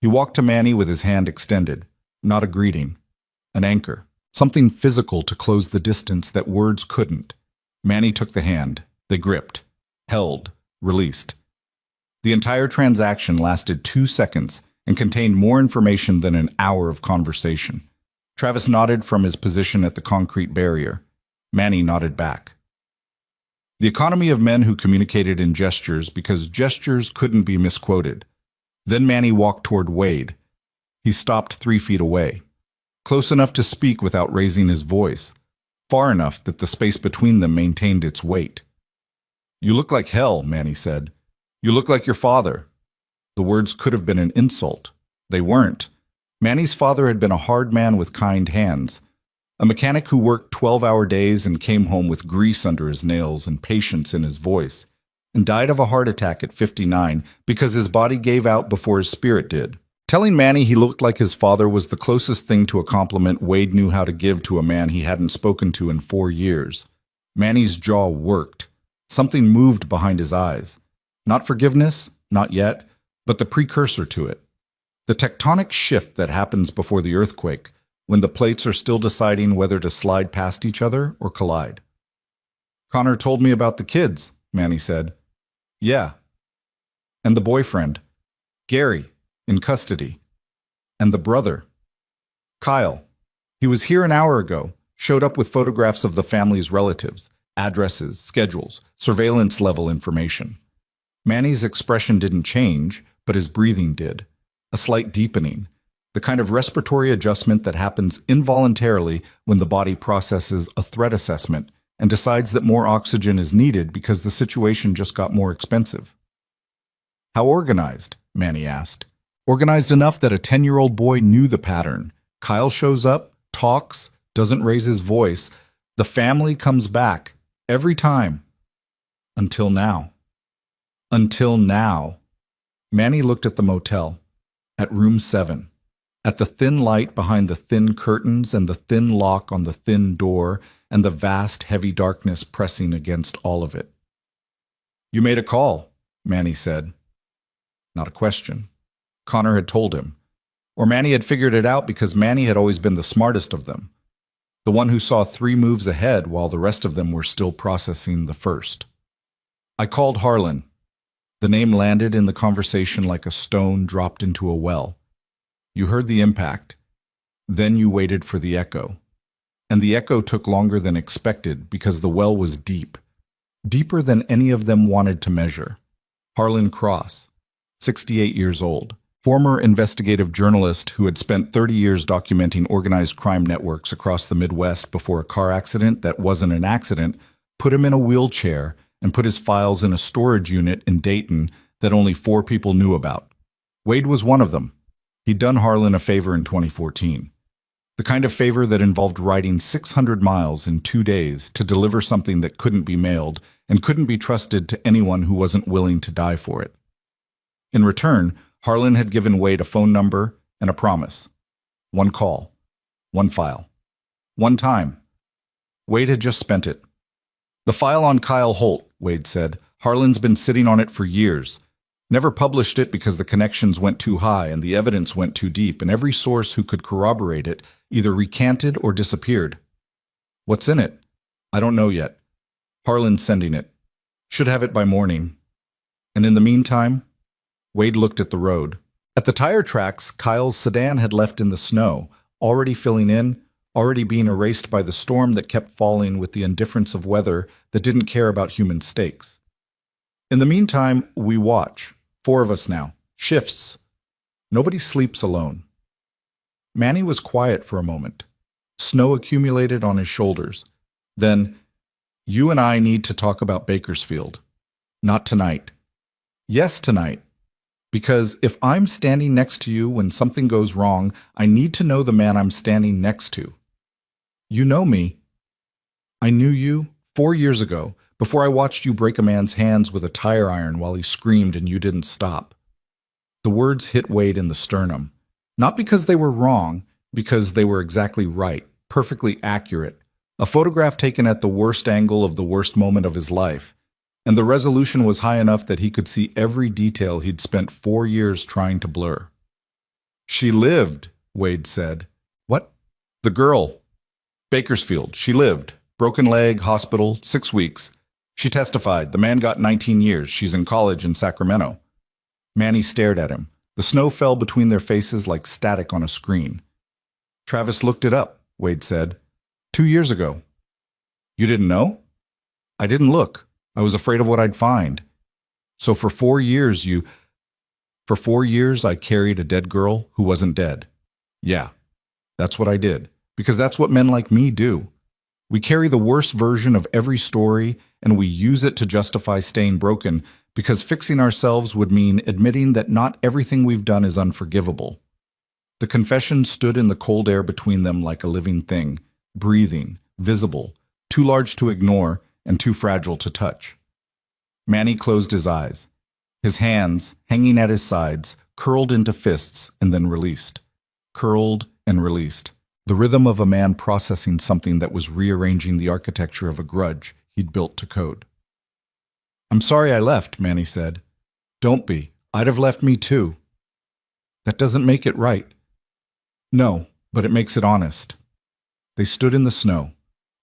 He walked to Manny with his hand extended, not a greeting, an anchor. Something physical to close the distance that words couldn't. Manny took the hand. They gripped, held, released. The entire transaction lasted 2 seconds and contained more information than an hour of conversation. Travis nodded from his position at the concrete barrier. Manny nodded back. The economy of men who communicated in gestures because gestures couldn't be misquoted. Then Manny walked toward Wade. He stopped 3 feet away. Close enough to speak without raising his voice, far enough that the space between them maintained its weight. "You look like hell," Manny said. "You look like your father." The words could have been an insult. They weren't. Manny's father had been a hard man with kind hands, a mechanic who worked 12-hour days and came home with grease under his nails and patience in his voice, and died of a heart attack at 59 because his body gave out before his spirit did. Telling Manny he looked like his father was the closest thing to a compliment Wade knew how to give to a man he hadn't spoken to in 4 years. Manny's jaw worked. Something moved behind his eyes. Not forgiveness, not yet, but the precursor to it. The tectonic shift that happens before the earthquake, when the plates are still deciding whether to slide past each other or collide. "Connor told me about the kids," Manny said. "Yeah." "And the boyfriend, Gary, in custody. And the brother, Kyle. He was here an hour ago, showed up with photographs of the family's relatives, addresses, schedules, surveillance-level information." Manny's expression didn't change, but his breathing did. A slight deepening, the kind of respiratory adjustment that happens involuntarily when the body processes a threat assessment and decides that more oxygen is needed because the situation just got more expensive. "How organized?" Manny asked. Organized enough that a 10-year-old boy knew the pattern. Kyle shows up, talks, doesn't raise his voice. The family comes back, every time. Until now. Until now. Manny looked at the motel, at room 7, at the thin light behind the thin curtains and the thin lock on the thin door and the vast, heavy darkness pressing against all of it. "You made a call," Manny said. Not a question. Connor had told him. Or Manny had figured it out because Manny had always been the smartest of them, the one who saw 3 moves ahead while the rest of them were still processing the first. I called Harlan. The name landed in the conversation like a stone dropped into a well. You heard the impact. Then you waited for the echo. And the echo took longer than expected because the well was deep, deeper than any of them wanted to measure. Harlan Cross, 68 years old, former investigative journalist who had spent 30 years documenting organized crime networks across the Midwest before a car accident that wasn't an accident, put him in a wheelchair and put his files in a storage unit in Dayton that only 4 people knew about. Wade was one of them. He'd done Harlan a favor in 2014. The kind of favor that involved riding 600 miles in 2 days to deliver something that couldn't be mailed and couldn't be trusted to anyone who wasn't willing to die for it. In return, Harlan had given Wade a phone number and a promise. 1 call, 1 file, 1 time. Wade had just spent it. The file on Kyle Holt, Wade said. Harlan's been sitting on it for years. Never published it because the connections went too high and the evidence went too deep, and every source who could corroborate it either recanted or disappeared. What's in it? I don't know yet. Harlan's sending it. Should have it by morning. And in the meantime, Wade looked at the road. At the tire tracks, Kyle's sedan had left in the snow, already filling in, already being erased by the storm that kept falling with the indifference of weather that didn't care about human stakes. In the meantime, we watch. 4 of us now. Shifts. Nobody sleeps alone. Manny was quiet for a moment. Snow accumulated on his shoulders. Then, you and I need to talk about Bakersfield. Not tonight. Yes, tonight. Because if I'm standing next to you when something goes wrong, I need to know the man I'm standing next to. You know me. I knew you 4 years ago, before I watched you break a man's hands with a tire iron while he screamed and you didn't stop. The words hit Wade in the sternum. Not because they were wrong, because they were exactly right, perfectly accurate. A photograph taken at the worst angle of the worst moment of his life. And the resolution was high enough that he could see every detail he'd spent 4 years trying to blur. She lived, Wade said. What? The girl. Bakersfield. She lived. Broken leg, hospital, 6 weeks. She testified. The man got 19 years. She's in college in Sacramento. Manny stared at him. The snow fell between their faces like static on a screen. Travis looked it up, Wade said. 2 years ago. You didn't know? I didn't look. I was afraid of what I'd find. So for 4 years For 4 years I carried a dead girl who wasn't dead. Yeah, that's what I did. Because that's what men like me do. We carry the worst version of every story, and we use it to justify staying broken, because fixing ourselves would mean admitting that not everything we've done is unforgivable. The confession stood in the cold air between them like a living thing, breathing, visible, too large to ignore, and too fragile to touch. Manny closed his eyes. His hands, hanging at his sides, curled into fists and then released. Curled and released. The rhythm of a man processing something that was rearranging the architecture of a grudge he'd built to code. I'm sorry I left, Manny said. Don't be. I'd have left me too. That doesn't make it right. No, but it makes it honest. They stood in the snow.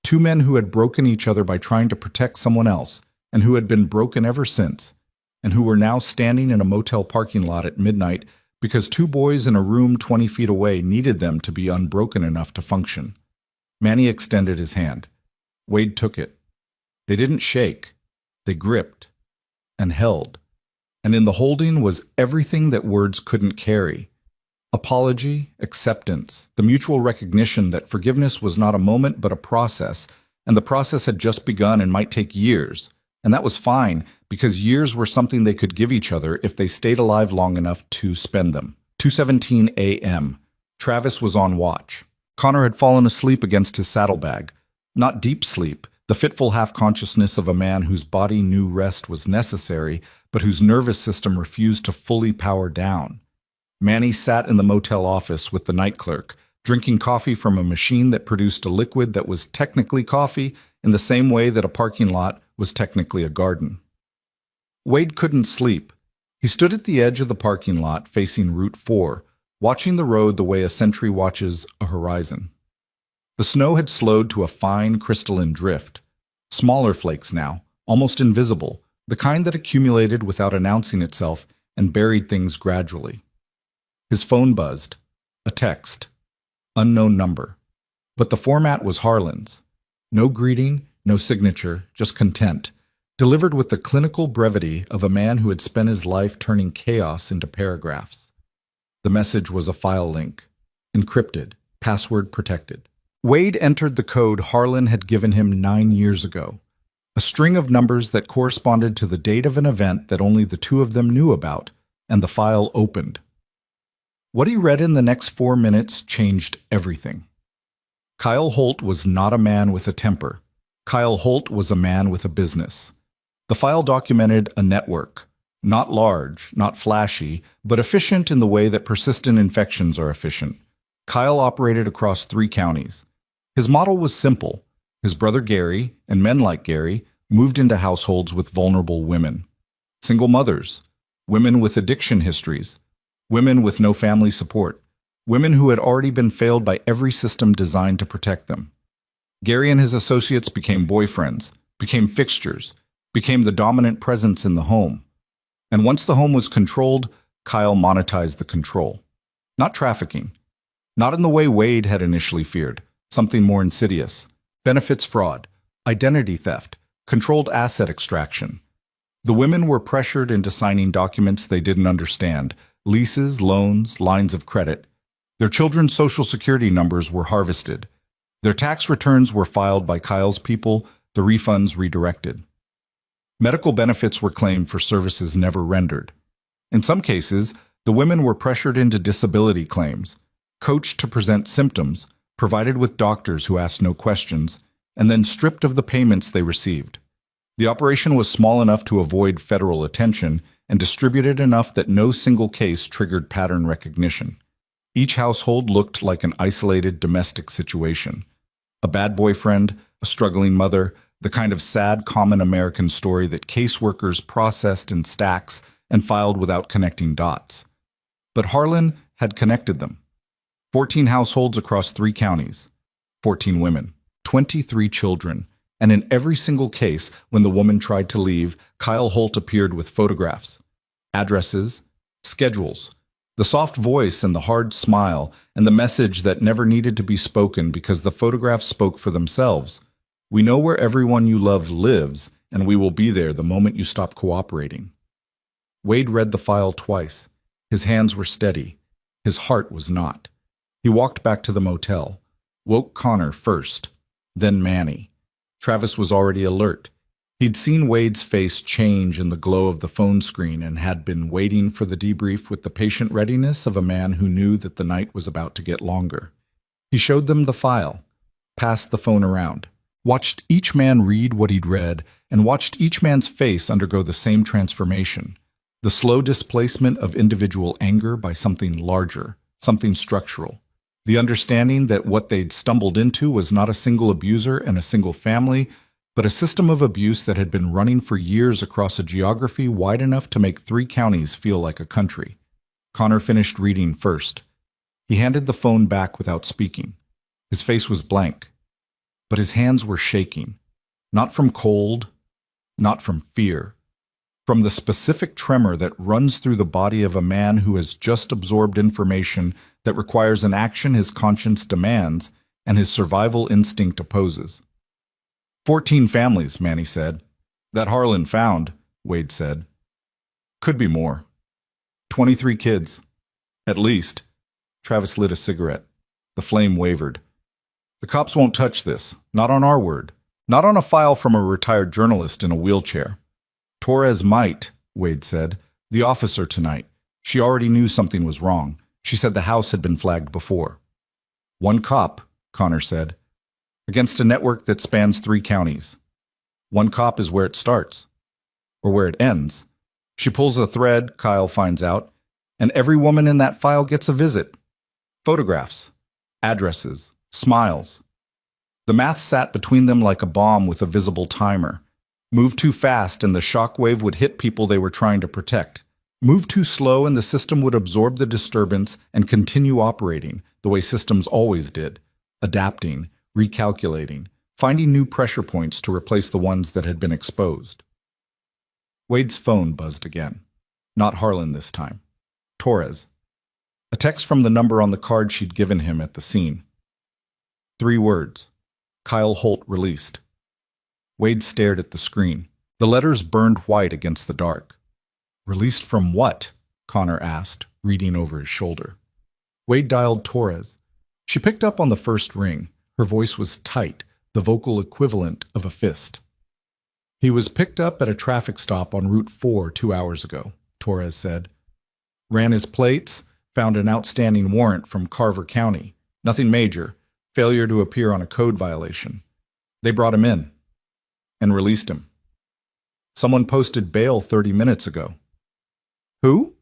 2 men who had broken each other by trying to protect someone else, and who had been broken ever since, and who were now standing in a motel parking lot at midnight because 2 boys in a room 20 feet away needed them to be unbroken enough to function. Manny extended his hand. Wade took it. They didn't shake. They gripped and held. And in the holding was everything that words couldn't carry. Apology, acceptance, the mutual recognition that forgiveness was not a moment but a process, and the process had just begun and might take years. And that was fine, because years were something they could give each other if they stayed alive long enough to spend them. 2:17 a.m. Travis was on watch. Connor had fallen asleep against his saddlebag. Not deep sleep, the fitful half-consciousness of a man whose body knew rest was necessary, but whose nervous system refused to fully power down. Manny sat in the motel office with the night clerk, drinking coffee from a machine that produced a liquid that was technically coffee in the same way that a parking lot was technically a garden. Wade couldn't sleep. He stood at the edge of the parking lot facing Route 4, watching the road the way a sentry watches a horizon. The snow had slowed to a fine crystalline drift, smaller flakes now, almost invisible, the kind that accumulated without announcing itself and buried things gradually. His phone buzzed. A text. Unknown number. But the format was Harlan's. No greeting, no signature, just content, delivered with the clinical brevity of a man who had spent his life turning chaos into paragraphs. The message was a file link, encrypted, password protected. Wade entered the code Harlan had given him 9 years ago, a string of numbers that corresponded to the date of an event that only the two of them knew about, and the file opened. What he read in the next 4 minutes changed everything. Kyle Holt was not a man with a temper. Kyle Holt was a man with a business. The file documented a network, not large, not flashy, but efficient in the way that persistent infections are efficient. Kyle operated across 3 counties. His model was simple. His brother Gary, and men like Gary, moved into households with vulnerable women. Single mothers, women with addiction histories, women with no family support, women who had already been failed by every system designed to protect them. Gary and his associates became boyfriends, became fixtures, became the dominant presence in the home. And once the home was controlled, Kyle monetized the control. Not trafficking. Not in the way Wade had initially feared, something more insidious. Benefits fraud, identity theft, controlled asset extraction. The women were pressured into signing documents they didn't understand, leases, loans, lines of credit. Their children's social security numbers were harvested. Their tax returns were filed by Kyle's people, the refunds redirected. Medical benefits were claimed for services never rendered. In some cases, the women were pressured into disability claims, coached to present symptoms, provided with doctors who asked no questions, and then stripped of the payments they received. The operation was small enough to avoid federal attention and distributed enough that no single case triggered pattern recognition. Each household looked like an isolated domestic situation. A bad boyfriend, a struggling mother, the kind of sad common American story that caseworkers processed in stacks and filed without connecting dots. But Harlan had connected them. 14 households across 3 counties, 14 women, 23 children, and in every single case, when the woman tried to leave, Kyle Holt appeared with photographs, addresses, schedules, the soft voice and the hard smile, and the message that never needed to be spoken because the photographs spoke for themselves. We know where everyone you love lives, and we will be there the moment you stop cooperating. Wade read the file twice. His hands were steady. His heart was not. He walked back to the motel, woke Connor first, then Manny. Travis was already alert. He'd seen Wade's face change in the glow of the phone screen and had been waiting for the debrief with the patient readiness of a man who knew that the night was about to get longer. He showed them the file, passed the phone around, watched each man read what he'd read, and watched each man's face undergo the same transformation, the slow displacement of individual anger by something larger, something structural. The understanding that what they'd stumbled into was not a single abuser and a single family, but a system of abuse that had been running for years across a geography wide enough to make 3 counties feel like a country. Connor finished reading first. He handed the phone back without speaking. His face was blank, but his hands were shaking, not from cold, not from fear, from the specific tremor that runs through the body of a man who has just absorbed information that requires an action his conscience demands and his survival instinct opposes. 14 families, Manny said. That Harlan found, Wade said. Could be more. 23 kids. At least. Travis lit a cigarette. The flame wavered. The cops won't touch this. Not on our word. Not on a file from a retired journalist in a wheelchair. Torres might, Wade said. The officer tonight. She already knew something was wrong. She said the house had been flagged before. 1 cop, Connor said. Against a network that spans 3 counties. 1 cop is where it starts. Or where it ends. She pulls a thread, Kyle finds out, and every woman in that file gets a visit. Photographs. Addresses. Smiles. The math sat between them like a bomb with a visible timer. Move too fast and the shockwave would hit people they were trying to protect. Move too slow and the system would absorb the disturbance and continue operating the way systems always did, adapting, recalculating, finding new pressure points to replace the ones that had been exposed. Wade's phone buzzed again. Not Harlan this time. Torres. A text from the number on the card she'd given him at the scene. 3 words. Kyle Holt released. Wade stared at the screen. The letters burned white against the dark. Released from what? Connor asked, reading over his shoulder. Wade dialed Torres. She picked up on the first ring. Her voice was tight, the vocal equivalent of a fist. He was picked up at a traffic stop on Route 4 2 hours ago, Torres said. Ran his plates, found an outstanding warrant from Carver County. Nothing major, failure to appear on a code violation. They brought him in and released him. Someone posted bail 30 minutes ago. Who?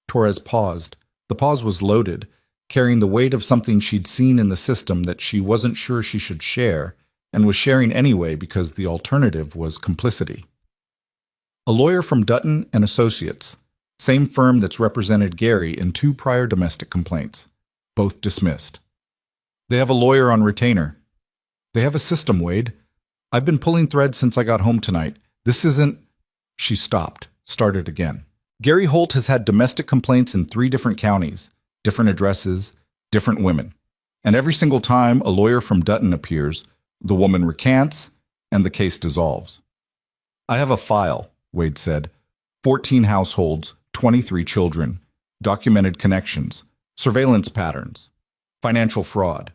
Torres paused. The pause was loaded, carrying the weight of something she'd seen in the system that she wasn't sure she should share, and was sharing anyway because the alternative was complicity. A lawyer from Dutton and Associates, same firm that's represented Gary in 2 prior domestic complaints, both dismissed. They have a lawyer on retainer. They have a system, Wade. I've been pulling threads since I got home tonight. This isn't... She stopped, started again. Gary Holt has had domestic complaints in 3 different counties, different addresses, different women. And every single time a lawyer from Dutton appears, the woman recants, and the case dissolves. I have a file, Wade said. 14 households, 23 children, documented connections, surveillance patterns, financial fraud.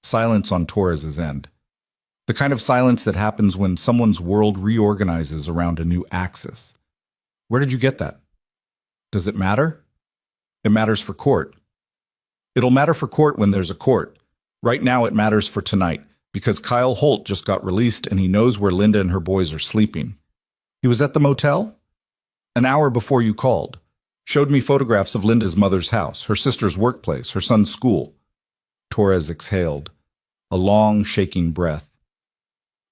Silence on Torres's end. The kind of silence that happens when someone's world reorganizes around a new axis. Where did you get that? Does it matter? It matters for court. It'll matter for court when there's a court. Right now it matters for tonight, because Kyle Holt just got released and he knows where Linda and her boys are sleeping. He was at the motel? An hour before you called. Showed me photographs of Linda's mother's house, her sister's workplace, her son's school. Torres exhaled, a long, shaking breath.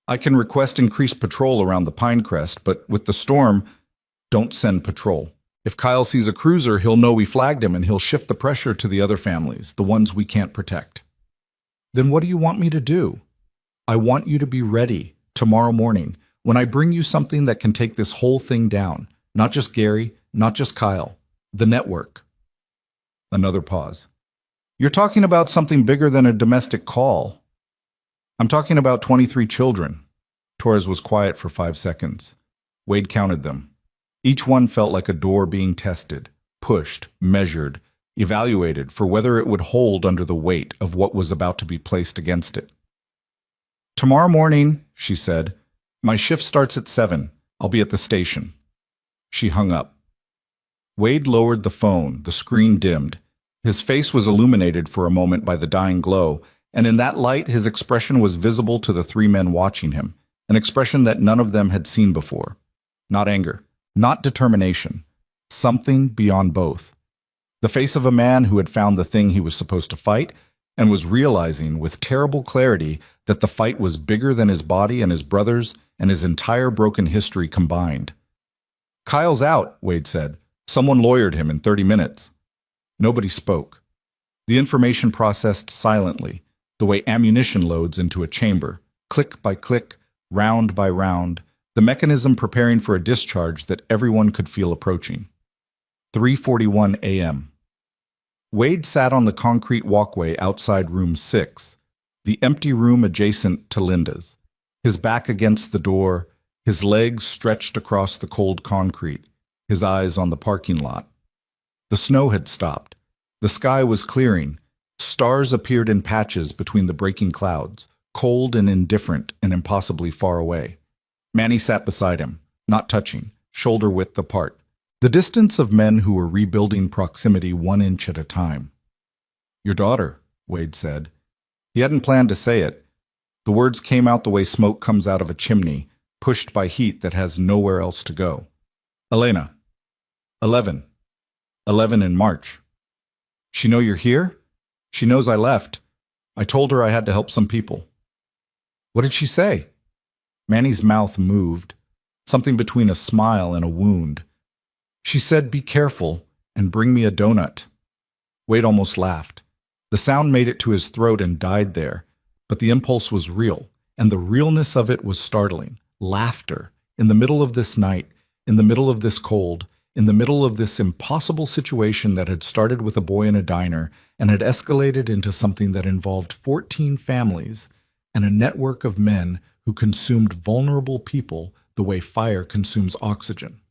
I can request increased patrol around the Pinecrest, but with the storm, don't send patrol. If Kyle sees a cruiser, he'll know we flagged him and he'll shift the pressure to the other families, the ones we can't protect. Then what do you want me to do? I want you to be ready tomorrow morning when I bring you something that can take this whole thing down. Not just Gary, not just Kyle. The network. Another pause. You're talking about something bigger than a domestic call. I'm talking about 23 children. Torres was quiet for 5 seconds. Wade counted them. Each one felt like a door being tested, pushed, measured, evaluated for whether it would hold under the weight of what was about to be placed against it. Tomorrow morning, she said, my shift starts at 7. I'll be at the station. She hung up. Wade lowered the phone, the screen dimmed. His face was illuminated for a moment by the dying glow, and in that light his expression was visible to the 3 men watching him, an expression that none of them had seen before. Not anger. Not determination. Something beyond both. The face of a man who had found the thing he was supposed to fight and was realizing with terrible clarity that the fight was bigger than his body and his brothers and his entire broken history combined. Kyle's out, Wade said. Someone lawyered him in 30 minutes. Nobody spoke. The information processed silently, the way ammunition loads into a chamber, click by click, round by round, the mechanism preparing for a discharge that everyone could feel approaching. 3:41 a.m. Wade sat on the concrete walkway outside room 6, the empty room adjacent to Linda's, his back against the door, his legs stretched across the cold concrete, his eyes on the parking lot. The snow had stopped. The sky was clearing. Stars appeared in patches between the breaking clouds, cold and indifferent and impossibly far away. Manny sat beside him, not touching, shoulder-width apart. The distance of men who were rebuilding proximity 1 inch at a time. Your daughter, Wade said. He hadn't planned to say it. The words came out the way smoke comes out of a chimney, pushed by heat that has nowhere else to go. Elena. 11. 11 in March. She know you're here? She knows I left. I told her I had to help some people. What did she say? Manny's mouth moved, something between a smile and a wound. She said, "Be careful and bring me a donut." Wade almost laughed. The sound made it to his throat and died there, but the impulse was real, and the realness of it was startling. Laughter, in the middle of this night, in the middle of this cold, in the middle of this impossible situation that had started with a boy in a diner and had escalated into something that involved 14 families and a network of men who consumed vulnerable people the way fire consumes oxygen.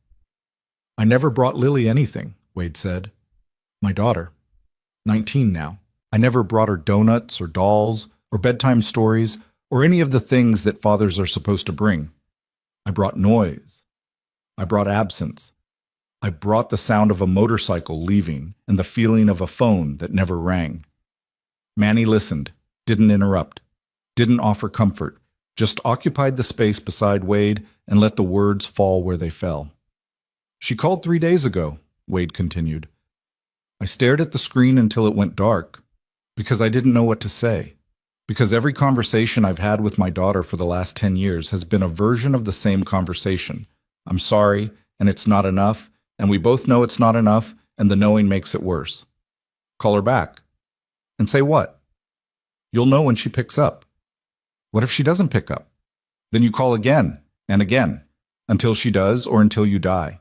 "I never brought Lily anything," Wade said. "My daughter. 19 now. I never brought her donuts or dolls or bedtime stories or any of the things that fathers are supposed to bring. I brought noise. I brought absence. I brought the sound of a motorcycle leaving and the feeling of a phone that never rang." Manny listened, didn't interrupt, didn't offer comfort, just occupied the space beside Wade and let the words fall where they fell. "She called 3 days ago," Wade continued. "I stared at the screen until it went dark, because I didn't know what to say. Because every conversation I've had with my daughter for the last 10 years has been a version of the same conversation. I'm sorry, and it's not enough, and we both know it's not enough, and the knowing makes it worse. Call her back. And say what? You'll know when she picks up. What if she doesn't pick up? Then you call again, and again, until she does or until you die.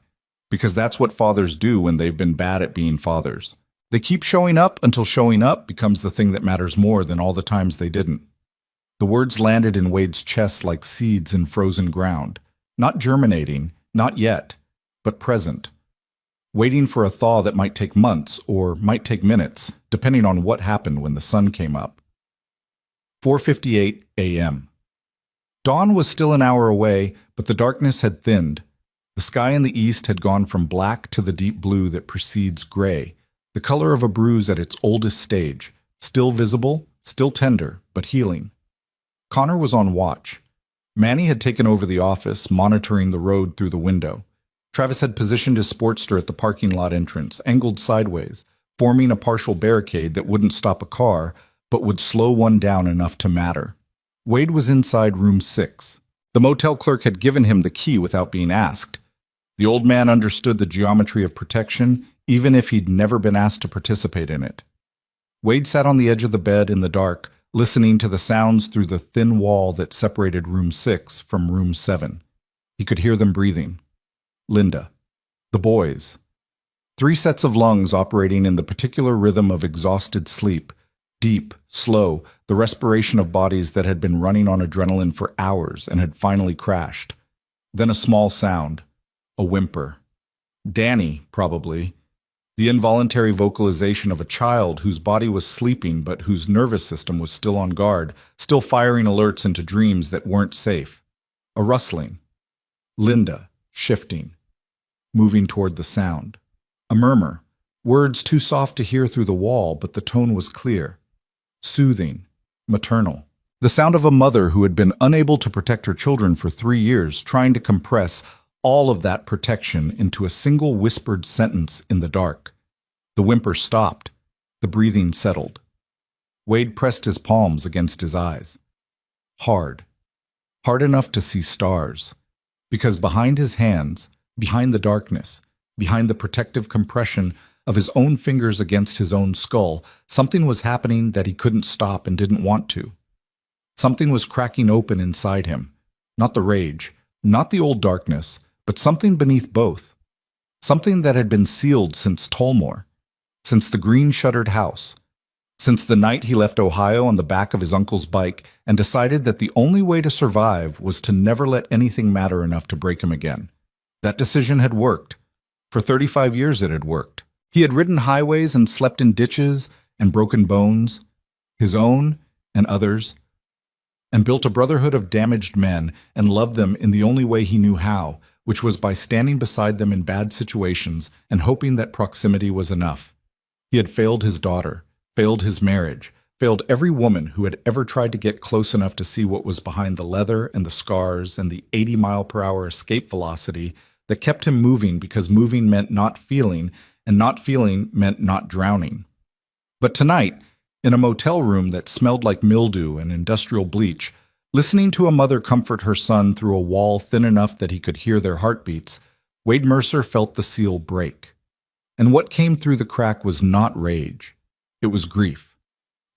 Because that's what fathers do when they've been bad at being fathers. They keep showing up until showing up becomes the thing that matters more than all the times they didn't." The words landed in Wade's chest like seeds in frozen ground, not germinating, not yet, but present, waiting for a thaw that might take months or might take minutes, depending on what happened when the sun came up. 4:58 a.m. Dawn was still an hour away, but the darkness had thinned. The sky in the east had gone from black to the deep blue that precedes gray, the color of a bruise at its oldest stage, still visible, still tender, but healing. Connor was on watch. Manny had taken over the office, monitoring the road through the window. Travis had positioned his Sportster at the parking lot entrance, angled sideways, forming a partial barricade that wouldn't stop a car, but would slow one down enough to matter. Wade was inside room 6. The motel clerk had given him the key without being asked. The old man understood the geometry of protection, even if he'd never been asked to participate in it. Wade sat on the edge of the bed in the dark, listening to the sounds through the thin wall that separated room 6 from room 7. He could hear them breathing. Linda. The boys. 3 sets of lungs operating in the particular rhythm of exhausted sleep. Deep, slow, the respiration of bodies that had been running on adrenaline for hours and had finally crashed. Then a small sound. A whimper. Danny, probably. The involuntary vocalization of a child whose body was sleeping but whose nervous system was still on guard, still firing alerts into dreams that weren't safe. A rustling. Linda, shifting, moving toward the sound. A murmur. Words too soft to hear through the wall, but the tone was clear. Soothing. Maternal. The sound of a mother who had been unable to protect her children for 3 years, trying to compress all of that protection into a single whispered sentence in the dark. The whimper stopped. The breathing settled. Wade pressed his palms against his eyes. Hard. Hard enough to see stars. Because behind his hands, behind the darkness, behind the protective compression of his own fingers against his own skull, something was happening that he couldn't stop and didn't want to. Something was cracking open inside him. Not the rage, not the old darkness, but something beneath both. Something that had been sealed since Tulmore, since the green-shuttered house, since the night he left Ohio on the back of his uncle's bike and decided that the only way to survive was to never let anything matter enough to break him again. That decision had worked. For 35 years it had worked. He had ridden highways and slept in ditches and broken bones, his own and others', and built a brotherhood of damaged men and loved them in the only way he knew how, which was by standing beside them in bad situations and hoping that proximity was enough. He had failed his daughter, failed his marriage, failed every woman who had ever tried to get close enough to see what was behind the leather and the scars and the 80-mile-per-hour escape velocity that kept him moving because moving meant not feeling, and not feeling meant not drowning. But tonight, in a motel room that smelled like mildew and industrial bleach, listening to a mother comfort her son through a wall thin enough that he could hear their heartbeats, Wade Mercer felt the seal break. And what came through the crack was not rage. It was grief.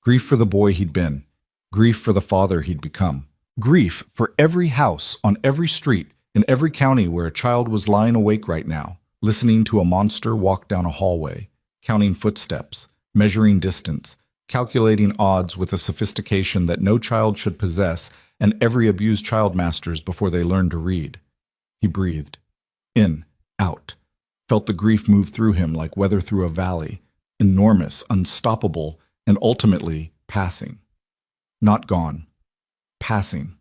Grief for the boy he'd been. Grief for the father he'd become. Grief for every house, on every street, in every county where a child was lying awake right now, listening to a monster walk down a hallway, counting footsteps, measuring distance, calculating odds with a sophistication that no child should possess and every abused child masters before they learn to read. He breathed. In, out. Felt the grief move through him like weather through a valley, enormous, unstoppable, and ultimately passing. Not gone. Passing.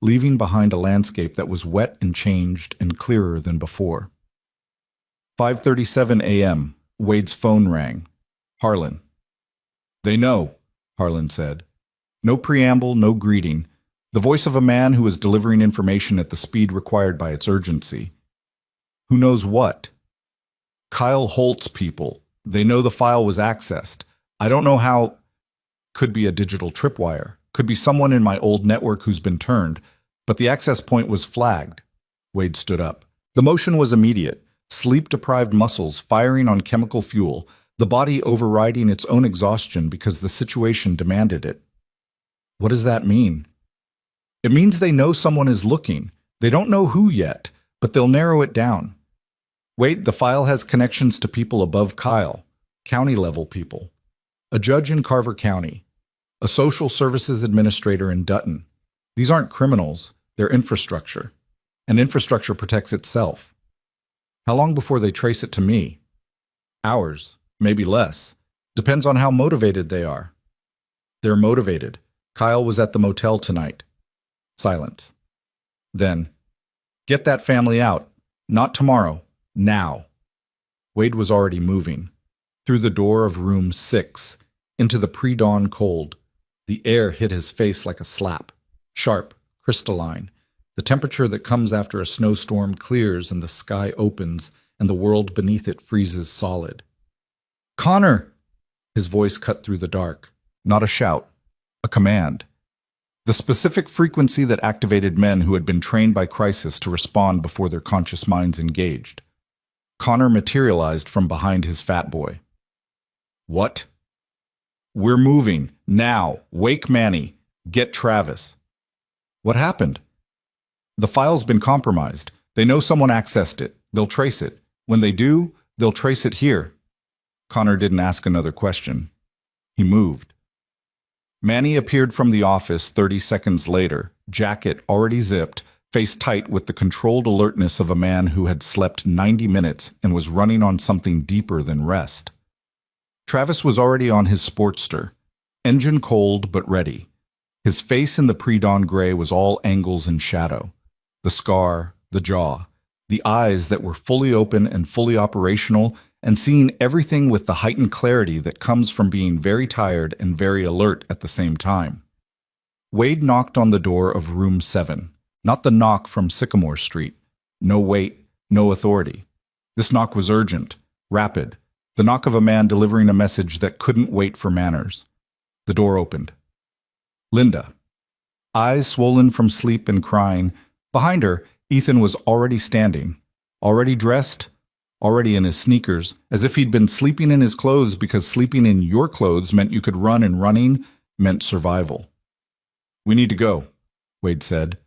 Leaving behind a landscape that was wet and changed and clearer than before. 5:37 a.m. Wade's phone rang. Harlan. "They know," Harlan said. No preamble, no greeting. The voice of a man who was delivering information at the speed required by its urgency. Who knows what? Kyle Holt's people. They know the file was accessed. I don't know how. Could be a digital tripwire. Could be someone in my old network who's been turned. But the access point was flagged. Wade stood up. The motion was immediate. Sleep-deprived muscles firing on chemical fuel, the body overriding its own exhaustion because the situation demanded it. What does that mean? It means they know someone is looking. They don't know who yet, but they'll narrow it down. Wait, the file has connections to people above Kyle, county-level people. A judge in Carver County, a social services administrator in Dutton. These aren't criminals, they're infrastructure. And infrastructure protects itself. How long before they trace it to me? Hours, maybe less. Depends on how motivated they are. They're motivated. Kyle was at the motel tonight. Silence. Then, get that family out. Not tomorrow. Now. Wade was already moving. Through the door of room 6, into the pre-dawn cold. The air hit his face like a slap. Sharp, crystalline. The temperature that comes after a snowstorm clears and the sky opens and the world beneath it freezes solid. "Connor!" His voice cut through the dark. Not a shout. A command. The specific frequency that activated men who had been trained by crisis to respond before their conscious minds engaged. Connor materialized from behind his fat boy. "What?" "We're moving. Now. Wake Manny. Get Travis." "What happened?" "The file's been compromised. They know someone accessed it. They'll trace it. When they do, they'll trace it here." Connor didn't ask another question. He moved. Manny appeared from the office 30 seconds later, jacket already zipped, face tight with the controlled alertness of a man who had slept 90 minutes and was running on something deeper than rest. Travis was already on his Sportster, engine cold but ready. His face in the pre-dawn gray was all angles and shadow. The scar, the jaw, the eyes that were fully open and fully operational and seeing everything with the heightened clarity that comes from being very tired and very alert at the same time. Wade knocked on the door of room 7, not the knock from Sycamore Street. No wait, no authority. This knock was urgent, rapid, the knock of a man delivering a message that couldn't wait for manners. The door opened. Linda. Eyes swollen from sleep and crying. Behind her, Ethan was already standing, already dressed, already in his sneakers, as if he'd been sleeping in his clothes because sleeping in your clothes meant you could run and running meant survival. "We need to go," Wade said.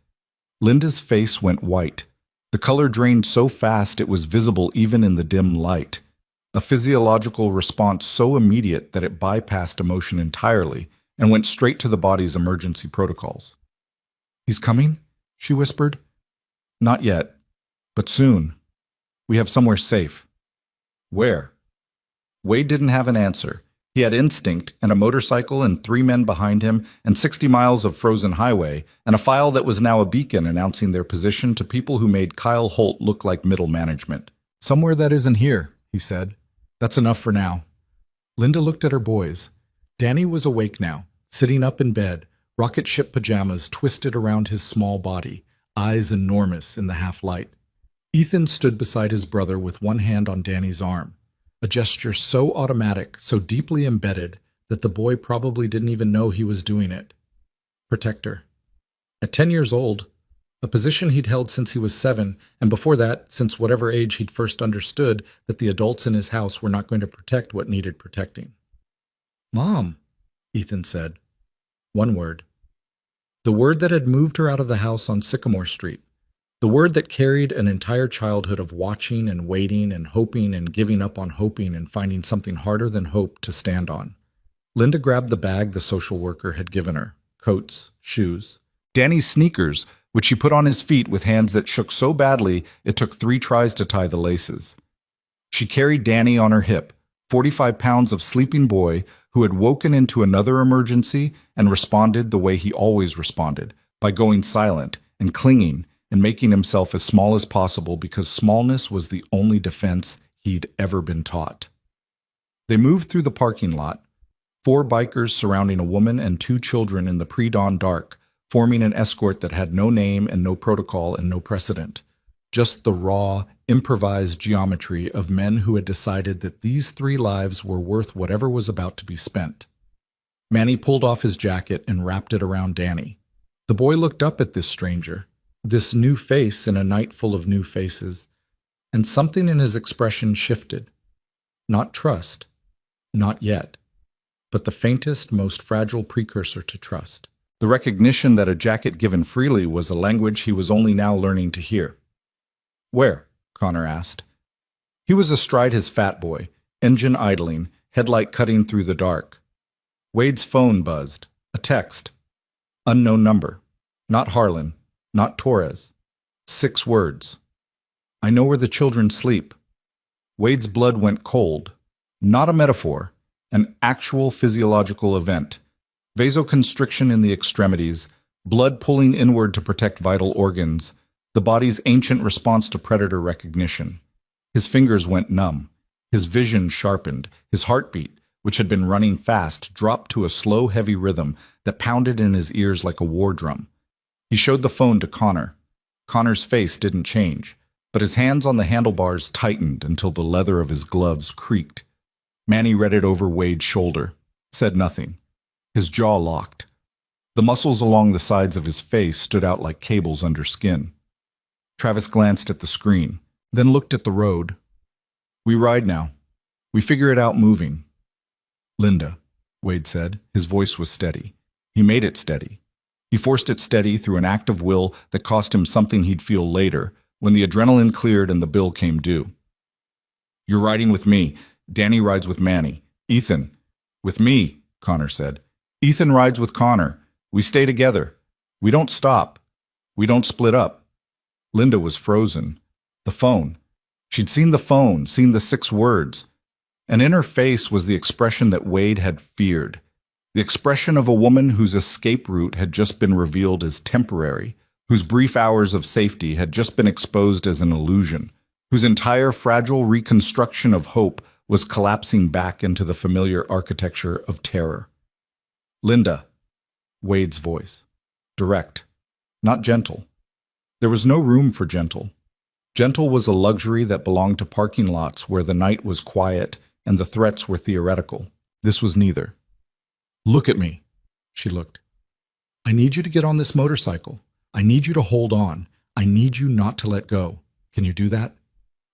Linda's face went white. The color drained so fast it was visible even in the dim light. A physiological response so immediate that it bypassed emotion entirely and went straight to the body's emergency protocols. "He's coming?" she whispered. "Not yet, but soon. We have somewhere safe." "Where?" Wade didn't have an answer. He had instinct and a motorcycle and 3 men behind him and 60 miles of frozen highway and a file that was now a beacon announcing their position to people who made Kyle Holt look like middle management. "Somewhere that isn't here," he said. "That's enough for now." Linda looked at her boys. Danny was awake now, sitting up in bed, rocket ship pajamas twisted around his small body, eyes enormous in the half-light. Ethan stood beside his brother with one hand on Danny's arm, a gesture so automatic, so deeply embedded, that the boy probably didn't even know he was doing it. Protector. At 10 years old, a position he'd held since he was 7, and before that, since whatever age he'd first understood that the adults in his house were not going to protect what needed protecting. "Mom," Ethan said. One word. The word that had moved her out of the house on Sycamore Street. The word that carried an entire childhood of watching and waiting and hoping and giving up on hoping and finding something harder than hope to stand on. Linda grabbed the bag the social worker had given her. Coats, shoes. Danny's sneakers, which she put on his feet with hands that shook so badly it took 3 tries to tie the laces. She carried Danny on her hip, 45 pounds of sleeping boy who had woken into another emergency and responded the way he always responded, by going silent and clinging and making himself as small as possible because smallness was the only defense he'd ever been taught. They moved through the parking lot, 4 bikers surrounding a woman and 2 children in the pre-dawn dark, forming an escort that had no name and no protocol and no precedent. Just the raw, improvised geometry of men who had decided that these 3 lives were worth whatever was about to be spent. Manny pulled off his jacket and wrapped it around Danny. The boy looked up at this stranger, this new face in a night full of new faces, and something in his expression shifted. Not trust, not yet, but the faintest, most fragile precursor to trust. The recognition that a jacket given freely was a language he was only now learning to hear. "Where?" Connor asked. He was astride his fat boy, engine idling, headlight cutting through the dark. Wade's phone buzzed. A text. Unknown number. Not Harlan. Not Torres. 6 words. "I know where the children sleep." Wade's blood went cold. Not a metaphor. An actual physiological event. Vasoconstriction in the extremities, blood pulling inward to protect vital organs, the body's ancient response to predator recognition. His fingers went numb. His vision sharpened. His heartbeat, which had been running fast, dropped to a slow, heavy rhythm that pounded in his ears like a war drum. He showed the phone to Connor. Connor's face didn't change, but his hands on the handlebars tightened until the leather of his gloves creaked. Manny read it over Wade's shoulder, said nothing. His jaw locked. The muscles along the sides of his face stood out like cables under skin. Travis glanced at the screen, then looked at the road. "We ride now. We figure it out moving." "Linda," Wade said. His voice was steady. He made it steady. He forced it steady through an act of will that cost him something he'd feel later, when the adrenaline cleared and the bill came due. "You're riding with me. Danny rides with Manny. Ethan." "With me," Connor said. "Ethan rides with Connor. We stay together. We don't stop. We don't split up." Linda was frozen. The phone. She'd seen the phone, seen the 6 words. And in her face was the expression that Wade had feared. The expression of a woman whose escape route had just been revealed as temporary, whose brief hours of safety had just been exposed as an illusion, whose entire fragile reconstruction of hope was collapsing back into the familiar architecture of terror. "Linda," Wade's voice. Direct, not gentle. There was no room for gentle. Gentle was a luxury that belonged to parking lots where the night was quiet and the threats were theoretical. This was neither. "Look at me." She looked. "I need you to get on this motorcycle. I need you to hold on. I need you not to let go. Can you do that?"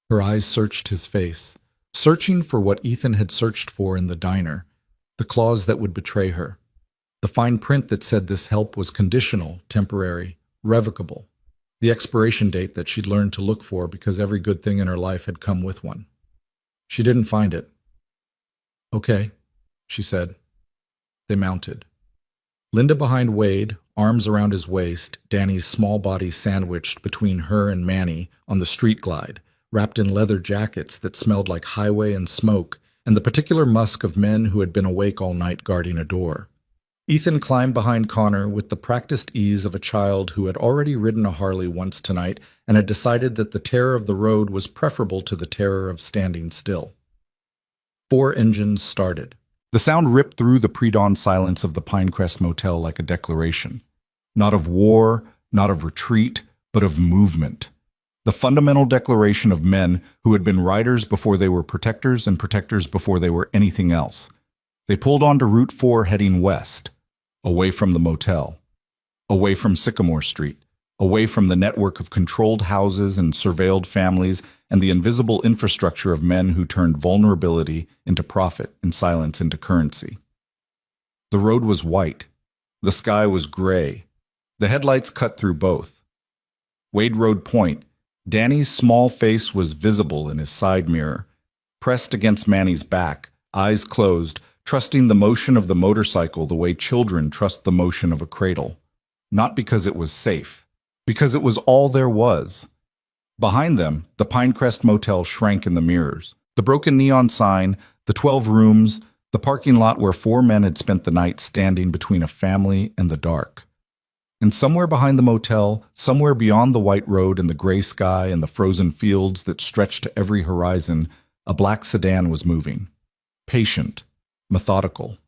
Her eyes searched his face, searching for what Ethan had searched for in the diner, the clause that would betray her, the fine print that said this help was conditional, temporary, revocable, the expiration date that she'd learned to look for because every good thing in her life had come with one. She didn't find it. "Okay," she said. They mounted. Linda behind Wade, arms around his waist, Danny's small body sandwiched between her and Manny on the street glide, wrapped in leather jackets that smelled like highway and smoke, and the particular musk of men who had been awake all night guarding a door. Ethan climbed behind Connor with the practiced ease of a child who had already ridden a Harley once tonight and had decided that the terror of the road was preferable to the terror of standing still. 4 engines started. The sound ripped through the pre-dawn silence of the Pinecrest Motel like a declaration. Not of war, not of retreat, but of movement. The fundamental declaration of men who had been riders before they were protectors and protectors before they were anything else. They pulled onto Route 4 heading west, away from the motel, away from Sycamore Street, away from the network of controlled houses and surveilled families and the invisible infrastructure of men who turned vulnerability into profit and silence into currency. The road was white. The sky was gray. The headlights cut through both. Wade rode point. Danny's small face was visible in his side mirror, pressed against Manny's back, eyes closed, trusting the motion of the motorcycle the way children trust the motion of a cradle. Not because it was safe, because it was all there was. Behind them, the Pinecrest Motel shrank in the mirrors. The broken neon sign, the 12 rooms, the parking lot where 4 men had spent the night standing between a family and the dark. And somewhere behind the motel, somewhere beyond the white road and the gray sky and the frozen fields that stretched to every horizon, a black sedan was moving. Patient, methodical,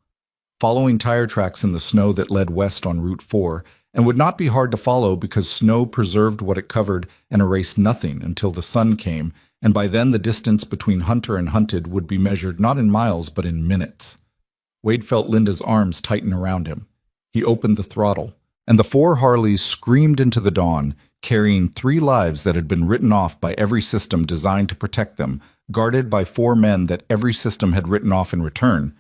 following tire tracks in the snow that led west on Route 4, and would not be hard to follow because snow preserved what it covered and erased nothing until the sun came, and by then the distance between hunter and hunted would be measured not in miles but in minutes. Wade felt Linda's arms tighten around him. He opened the throttle, and the 4 Harleys screamed into the dawn, carrying 3 lives that had been written off by every system designed to protect them, guarded by 4 men that every system had written off in return.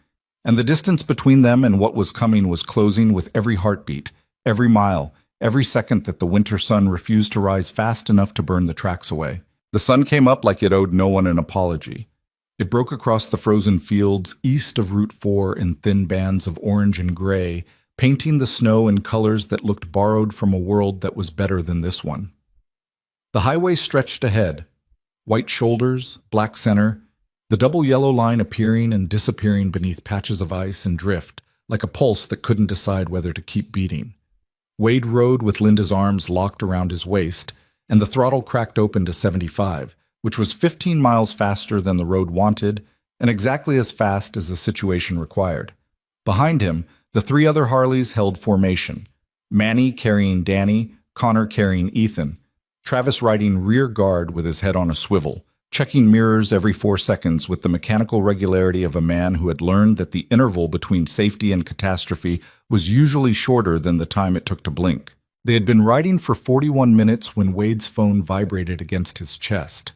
And the distance between them and what was coming was closing with every heartbeat, every mile, every second that the winter sun refused to rise fast enough to burn the tracks away. The sun came up like it owed no one an apology. It broke across the frozen fields east of Route 4 in thin bands of orange and gray, painting the snow in colors that looked borrowed from a world that was better than this one. The highway stretched ahead, white shoulders, black center, the double yellow line appearing and disappearing beneath patches of ice and drift, like a pulse that couldn't decide whether to keep beating. Wade rode with Linda's arms locked around his waist, and the throttle cracked open to 75, which was 15 miles faster than the road wanted, and exactly as fast as the situation required. Behind him, the 3 other Harleys held formation, Manny carrying Danny, Connor carrying Ethan, Travis riding rear guard with his head on a swivel, checking mirrors every 4 seconds with the mechanical regularity of a man who had learned that the interval between safety and catastrophe was usually shorter than the time it took to blink. They had been riding for 41 minutes when Wade's phone vibrated against his chest.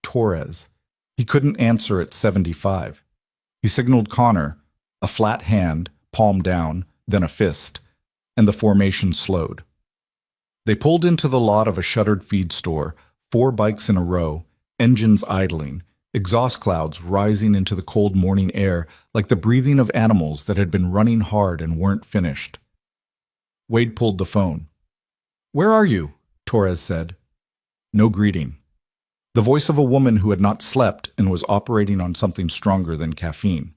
Torres. He couldn't answer at 75. He signaled Connor, a flat hand, palm down, then a fist, and the formation slowed. They pulled into the lot of a shuttered feed store, 4 bikes in a row, engines idling, exhaust clouds rising into the cold morning air like the breathing of animals that had been running hard and weren't finished. Wade pulled the phone. "Where are you?" Torres said. No greeting. The voice of a woman who had not slept and was operating on something stronger than caffeine.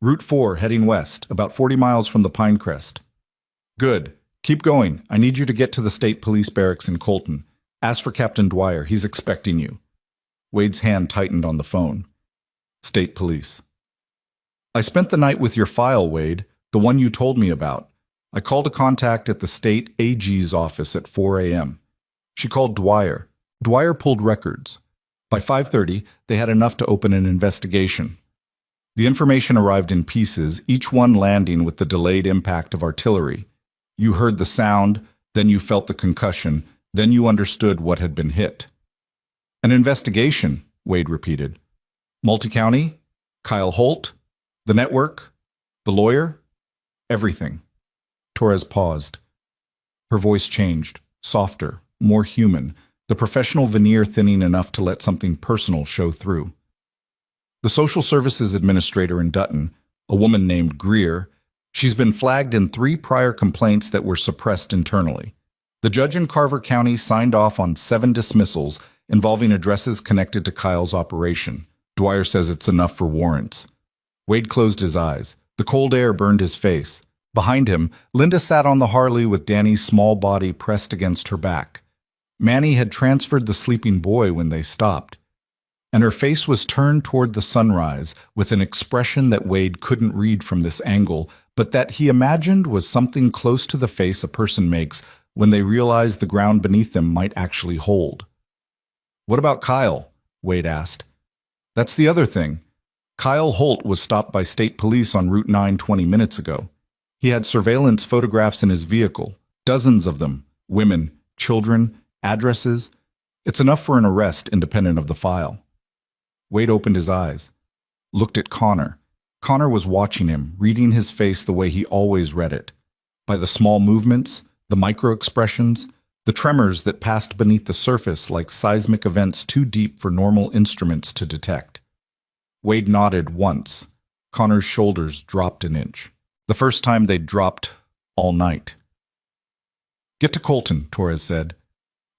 "Route 4, heading west, about 40 miles from the Pinecrest." "Good. Keep going. I need you to get to the state police barracks in Colton. Ask for Captain Dwyer. He's expecting you." Wade's hand tightened on the phone. "State police." "I spent the night with your file, Wade, the one you told me about. I called a contact at the state AG's office at 4 a.m. She called Dwyer. Dwyer pulled records. By 5:30, they had enough to open an investigation. The information arrived in pieces, each one landing with the delayed impact of artillery. You heard the sound, then you felt the concussion, then you understood what had been hit. "An investigation," Wade repeated. "Multi-county? Kyle Holt? The network? The lawyer? Everything." Torres paused. Her voice changed, softer, more human, the professional veneer thinning enough to let something personal show through. "The social services administrator in Dutton, a woman named Greer, she's been flagged in 3 prior complaints that were suppressed internally. The judge in Carver County signed off on 7 dismissals involving addresses connected to Kyle's operation. Dwyer says it's enough for warrants." Wade closed his eyes. The cold air burned his face. Behind him, Linda sat on the Harley with Danny's small body pressed against her back. Manny had transferred the sleeping boy when they stopped, and her face was turned toward the sunrise with an expression that Wade couldn't read from this angle, but that he imagined was something close to the face a person makes when they realize the ground beneath them might actually hold. "What about Kyle?" Wade asked. "That's the other thing. Kyle Holt was stopped by state police on Route 9 20 minutes ago. He had surveillance photographs in his vehicle, dozens of them, Women, children, addresses. It's enough for an arrest independent of the file. Wade opened his eyes, looked at Connor. Connor was watching him, reading his face the way he always read it. By the small movements, the micro-expressions, the tremors that passed beneath the surface like seismic events too deep for normal instruments to detect. Wade nodded once. Connor's shoulders dropped an inch. The first time they'd dropped all night. "Get to Colton," Torres said.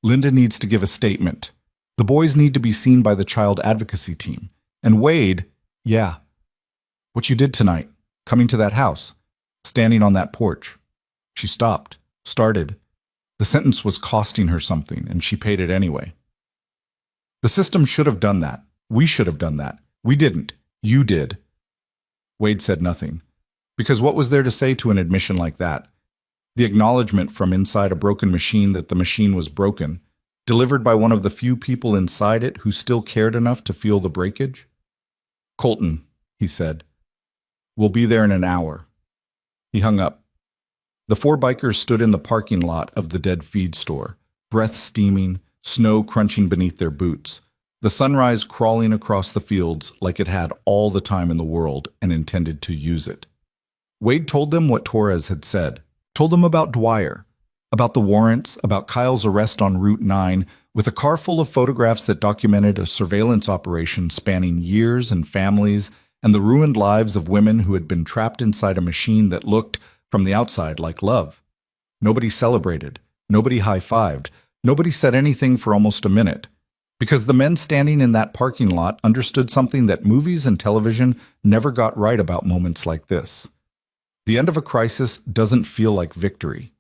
"Linda needs to give a statement. The boys need to be seen by the child advocacy team. And Wade, yeah. What you did tonight, coming to that house, standing on that porch." She stopped, started. The sentence was costing her something, and she paid it anyway. "The system should have done that. We should have done that. We didn't. You did." Wade said nothing. Because what was there to say to an admission like that? The acknowledgement from inside a broken machine that the machine was broken, delivered by one of the few people inside it who still cared enough to feel the breakage? "Colton," he said. "We'll be there in an hour." He hung up. The four bikers stood in the parking lot of the dead feed store, breath steaming, snow crunching beneath their boots, the sunrise crawling across the fields like it had all the time in the world and intended to use it. Wade told them what Torres had said, told them about Dwyer, about the warrants, about Kyle's arrest on Route 9, with a car full of photographs that documented a surveillance operation spanning years and families, and the ruined lives of women who had been trapped inside a machine that looked, from the outside, like love. Nobody celebrated, nobody high-fived, nobody said anything for almost a minute, because the men standing in that parking lot understood something that movies and television never got right about moments like this. The end of a crisis doesn't feel like victory.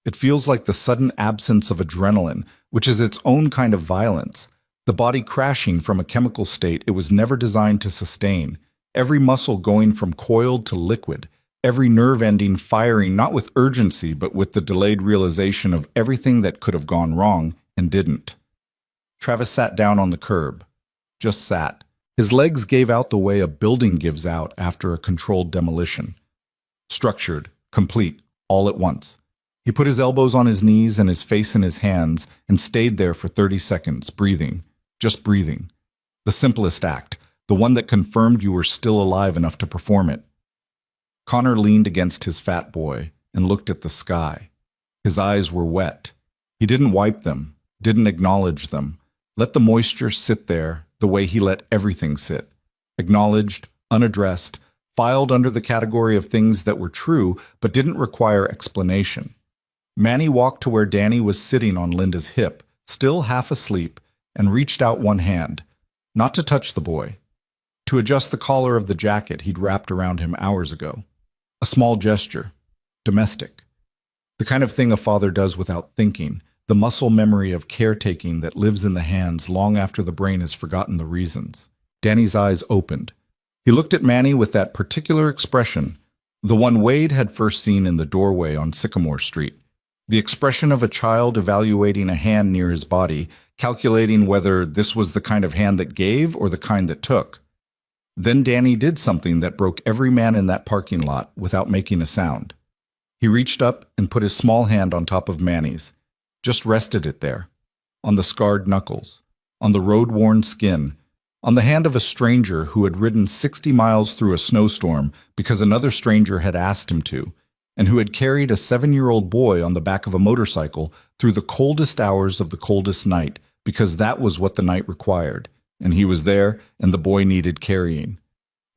It feels like the sudden absence of adrenaline, which is its own kind of violence, the body crashing from a chemical state it was never designed to sustain, every muscle going from coiled to liquid, every nerve ending firing not with urgency but with the delayed realization of everything that could have gone wrong and didn't. Travis sat down on the curb. Just sat. His legs gave out the way a building gives out after a controlled demolition. Structured, complete, all at once. He put his elbows on his knees and his face in his hands and stayed there for 30 seconds, breathing, just breathing. The simplest act, the one that confirmed you were still alive enough to perform it. Connor leaned against his fat boy and looked at the sky. His eyes were wet. He didn't wipe them, didn't acknowledge them. Let the moisture sit there the way he let everything sit. Acknowledged, unaddressed, filed under the category of things that were true but didn't require explanation. Manny walked to where Danny was sitting on Linda's hip, still half asleep, and reached out one hand, not to touch the boy, to adjust the collar of the jacket he'd wrapped around him hours ago. A small gesture, domestic. The kind of thing a father does without thinking, the muscle memory of caretaking that lives in the hands long after the brain has forgotten the reasons. Danny's eyes opened. He looked at Manny with that particular expression, the one Wade had first seen in the doorway on Sycamore Street. The expression of a child evaluating a hand near his body, calculating whether this was the kind of hand that gave or the kind that took. Then Danny did something that broke every man in that parking lot without making a sound. He reached up and put his small hand on top of Manny's, just rested it there, on the scarred knuckles, on the road-worn skin, on the hand of a stranger who had ridden 60 miles through a snowstorm because another stranger had asked him to, and who had carried a 7-year-old boy on the back of a motorcycle through the coldest hours of the coldest night because that was what the night required, and he was there and the boy needed carrying.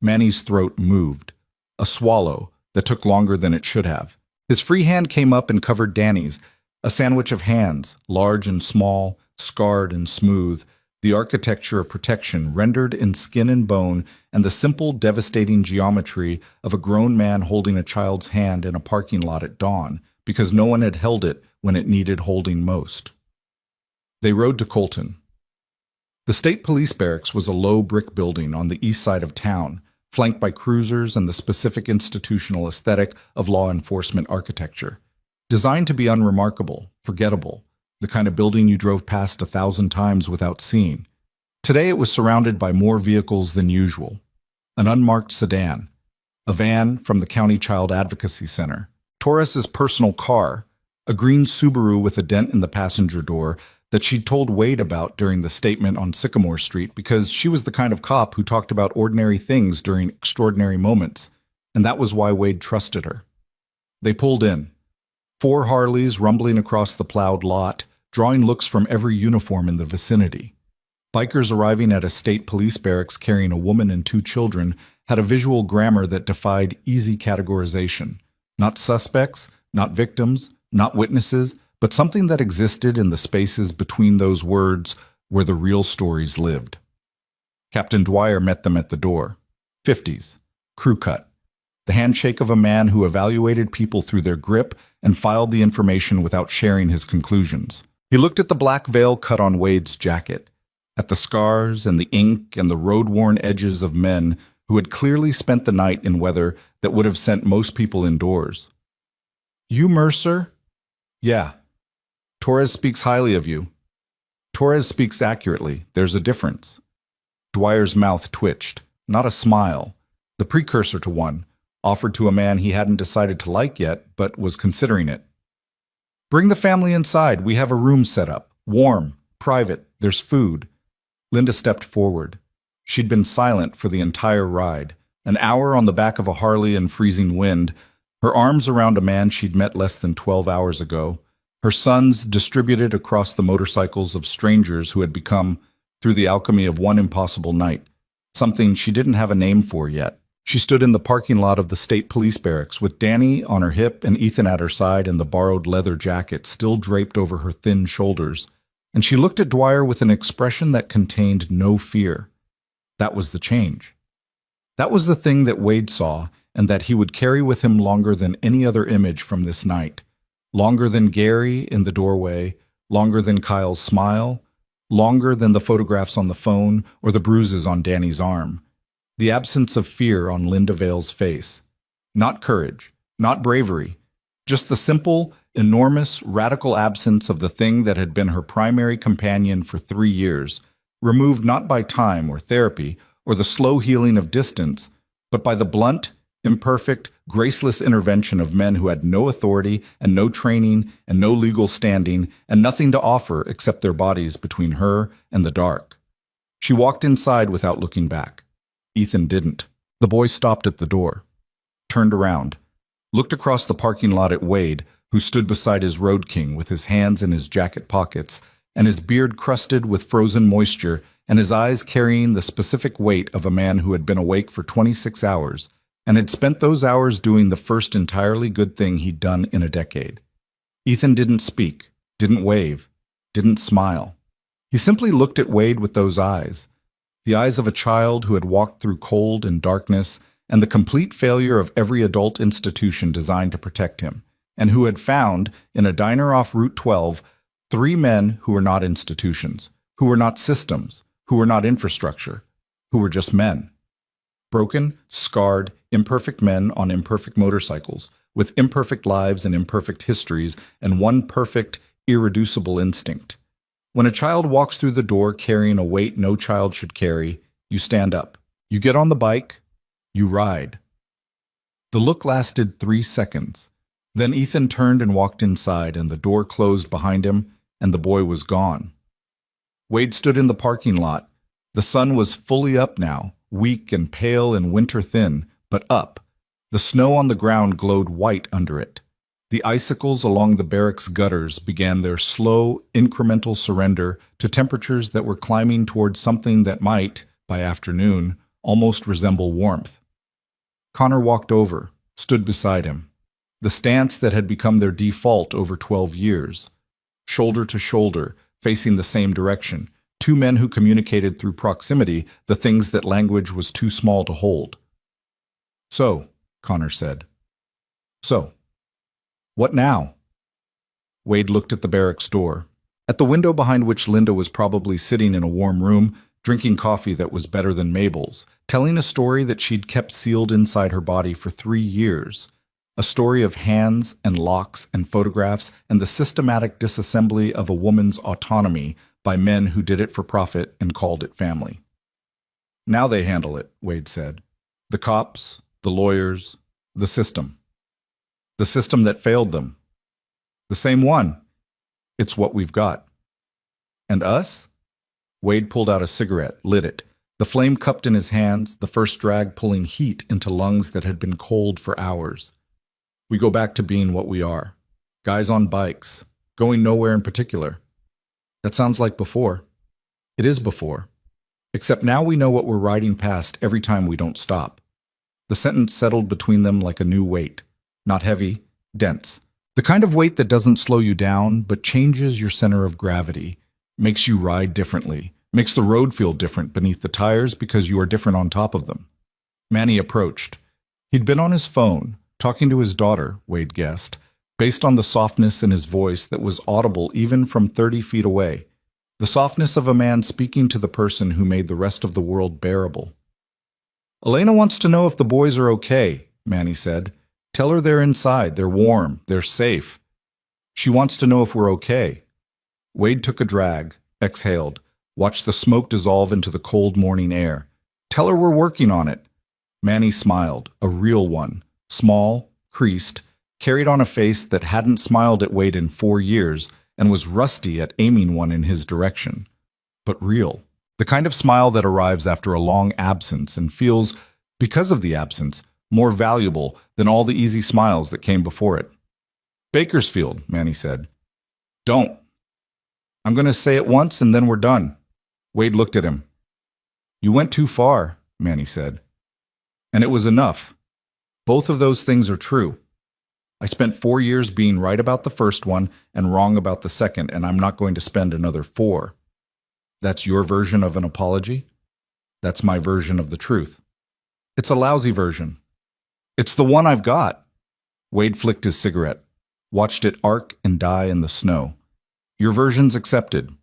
Manny's throat moved, a swallow that took longer than it should have. His free hand came up and covered Danny's, a sandwich of hands, large and small, scarred and smooth, the architecture of protection rendered in skin and bone, and the simple, devastating geometry of a grown man holding a child's hand in a parking lot at dawn, because no one had held it when it needed holding most. They rode to Colton. The state police barracks was a low brick building on the east side of town, flanked by cruisers and the specific institutional aesthetic of law enforcement architecture. Designed to be unremarkable, forgettable, the kind of building you drove past 1,000 times without seeing. Today it was surrounded by more vehicles than usual. An unmarked sedan, a van from the County Child Advocacy Center, Torres's personal car, a green Subaru with a dent in the passenger door that she'd told Wade about during the statement on Sycamore Street because she was the kind of cop who talked about ordinary things during extraordinary moments, and that was why Wade trusted her. They pulled in. 4 Harleys rumbling across the plowed lot, drawing looks from every uniform in the vicinity. Bikers arriving at a state police barracks carrying a woman and 2 children had a visual grammar that defied easy categorization. Not suspects, not victims, not witnesses, but something that existed in the spaces between those words where the real stories lived. Captain Dwyer met them at the door. 50s, crew cut. The handshake of a man who evaluated people through their grip and filed the information without sharing his conclusions. He looked at the black veil cut on Wade's jacket, at the scars and the ink and the road-worn edges of men who had clearly spent the night in weather that would have sent most people indoors. "You Mercer?" "Yeah. Torres speaks highly of you." "Torres speaks accurately. There's a difference." Dwyer's mouth twitched. Not a smile. The precursor to one, offered to a man he hadn't decided to like yet, but was considering it. "Bring the family inside. We have a room set up. Warm, private, there's food." Linda stepped forward. She'd been silent for the entire ride, an hour on the back of a Harley in freezing wind, her arms around a man she'd met less than 12 hours ago, her sons distributed across the motorcycles of strangers who had become, through the alchemy of one impossible night, something she didn't have a name for yet. She stood in the parking lot of the state police barracks with Danny on her hip and Ethan at her side and the borrowed leather jacket still draped over her thin shoulders, and she looked at Dwyer with an expression that contained no fear. That was the change. That was the thing that Wade saw and that he would carry with him longer than any other image from this night. Longer than Gary in the doorway, longer than Kyle's smile, longer than the photographs on the phone or the bruises on Danny's arm. The absence of fear on Linda Vale's face. Not courage, not bravery, just the simple, enormous, radical absence of the thing that had been her primary companion for 3 years, removed not by time or therapy or the slow healing of distance, but by the blunt, imperfect, graceless intervention of men who had no authority and no training and no legal standing and nothing to offer except their bodies between her and the dark. She walked inside without looking back. Ethan didn't. The boy stopped at the door, turned around, looked across the parking lot at Wade, who stood beside his Road King with his hands in his jacket pockets and his beard crusted with frozen moisture and his eyes carrying the specific weight of a man who had been awake for 26 hours and had spent those hours doing the first entirely good thing he'd done in a decade. Ethan didn't speak, didn't wave, didn't smile. He simply looked at Wade with those eyes, the eyes of a child who had walked through cold and darkness and the complete failure of every adult institution designed to protect him, and who had found, in a diner off Route 12, 3 men who were not institutions, who were not systems, who were not infrastructure, who were just men. Broken, scarred, imperfect men on imperfect motorcycles, with imperfect lives and imperfect histories, and one perfect, irreducible instinct. When a child walks through the door carrying a weight no child should carry, you stand up. You get on the bike. You ride. The look lasted 3 seconds. Then Ethan turned and walked inside, and the door closed behind him, and the boy was gone. Wade stood in the parking lot. The sun was fully up now, weak and pale and winter-thin, but up. The snow on the ground glowed white under it. The icicles along the barracks gutters began their slow, incremental surrender to temperatures that were climbing towards something that might, by afternoon, almost resemble warmth. Connor walked over, stood beside him. The stance that had become their default over 12 years. Shoulder to shoulder, facing the same direction, 2 men who communicated through proximity the things that language was too small to hold. "So," Connor said. "So. What now?" Wade looked at the barracks door, at the window behind which Linda was probably sitting in a warm room, drinking coffee that was better than Mabel's, telling a story that she'd kept sealed inside her body for 3 years, a story of hands and locks and photographs and the systematic disassembly of a woman's autonomy by men who did it for profit and called it family. "Now they handle it," Wade said. "The cops, the lawyers, the system. The system that failed them. The The same one. It's what we've got. And us? Wade pulled out a cigarette, lit it, the flame cupped in his hands, the first drag pulling heat into lungs that had been cold for hours. We go back to being what we are. Guys on bikes, going nowhere in particular. That sounds like before. It is before. Except now we know what we're riding past every time we don't stop. The sentence settled between them like a new weight. Not heavy, dense. The kind of weight that doesn't slow you down, but changes your center of gravity, makes you ride differently, makes the road feel different beneath the tires because you are different on top of them. Manny approached. He'd been on his phone, talking to his daughter, Wade guessed, based on the softness in his voice that was audible even from 30 feet away. The softness of a man speaking to the person who made the rest of the world bearable. Elena wants to know if the boys are okay, Manny said. Tell her they're inside, they're warm, they're safe. She wants to know if we're okay. Wade took a drag, exhaled, watched the smoke dissolve into the cold morning air. Tell her we're working on it. Manny smiled, a real one, small, creased, carried on a face that hadn't smiled at Wade in 4 years and was rusty at aiming one in his direction. But real. The kind of smile that arrives after a long absence and feels, because of the absence, more valuable than all the easy smiles that came before it. Bakersfield, Manny said. Don't. I'm going to say it once and then we're done. Wade looked at him. You went too far, Manny said. And it was enough. Both of those things are true. I spent 4 years being right about the first one and wrong about the second, and I'm not going to spend another 4. That's your version of an apology? That's my version of the truth. It's a lousy version. It's the one I've got. Wade flicked his cigarette, watched it arc and die in the snow. Your version's accepted.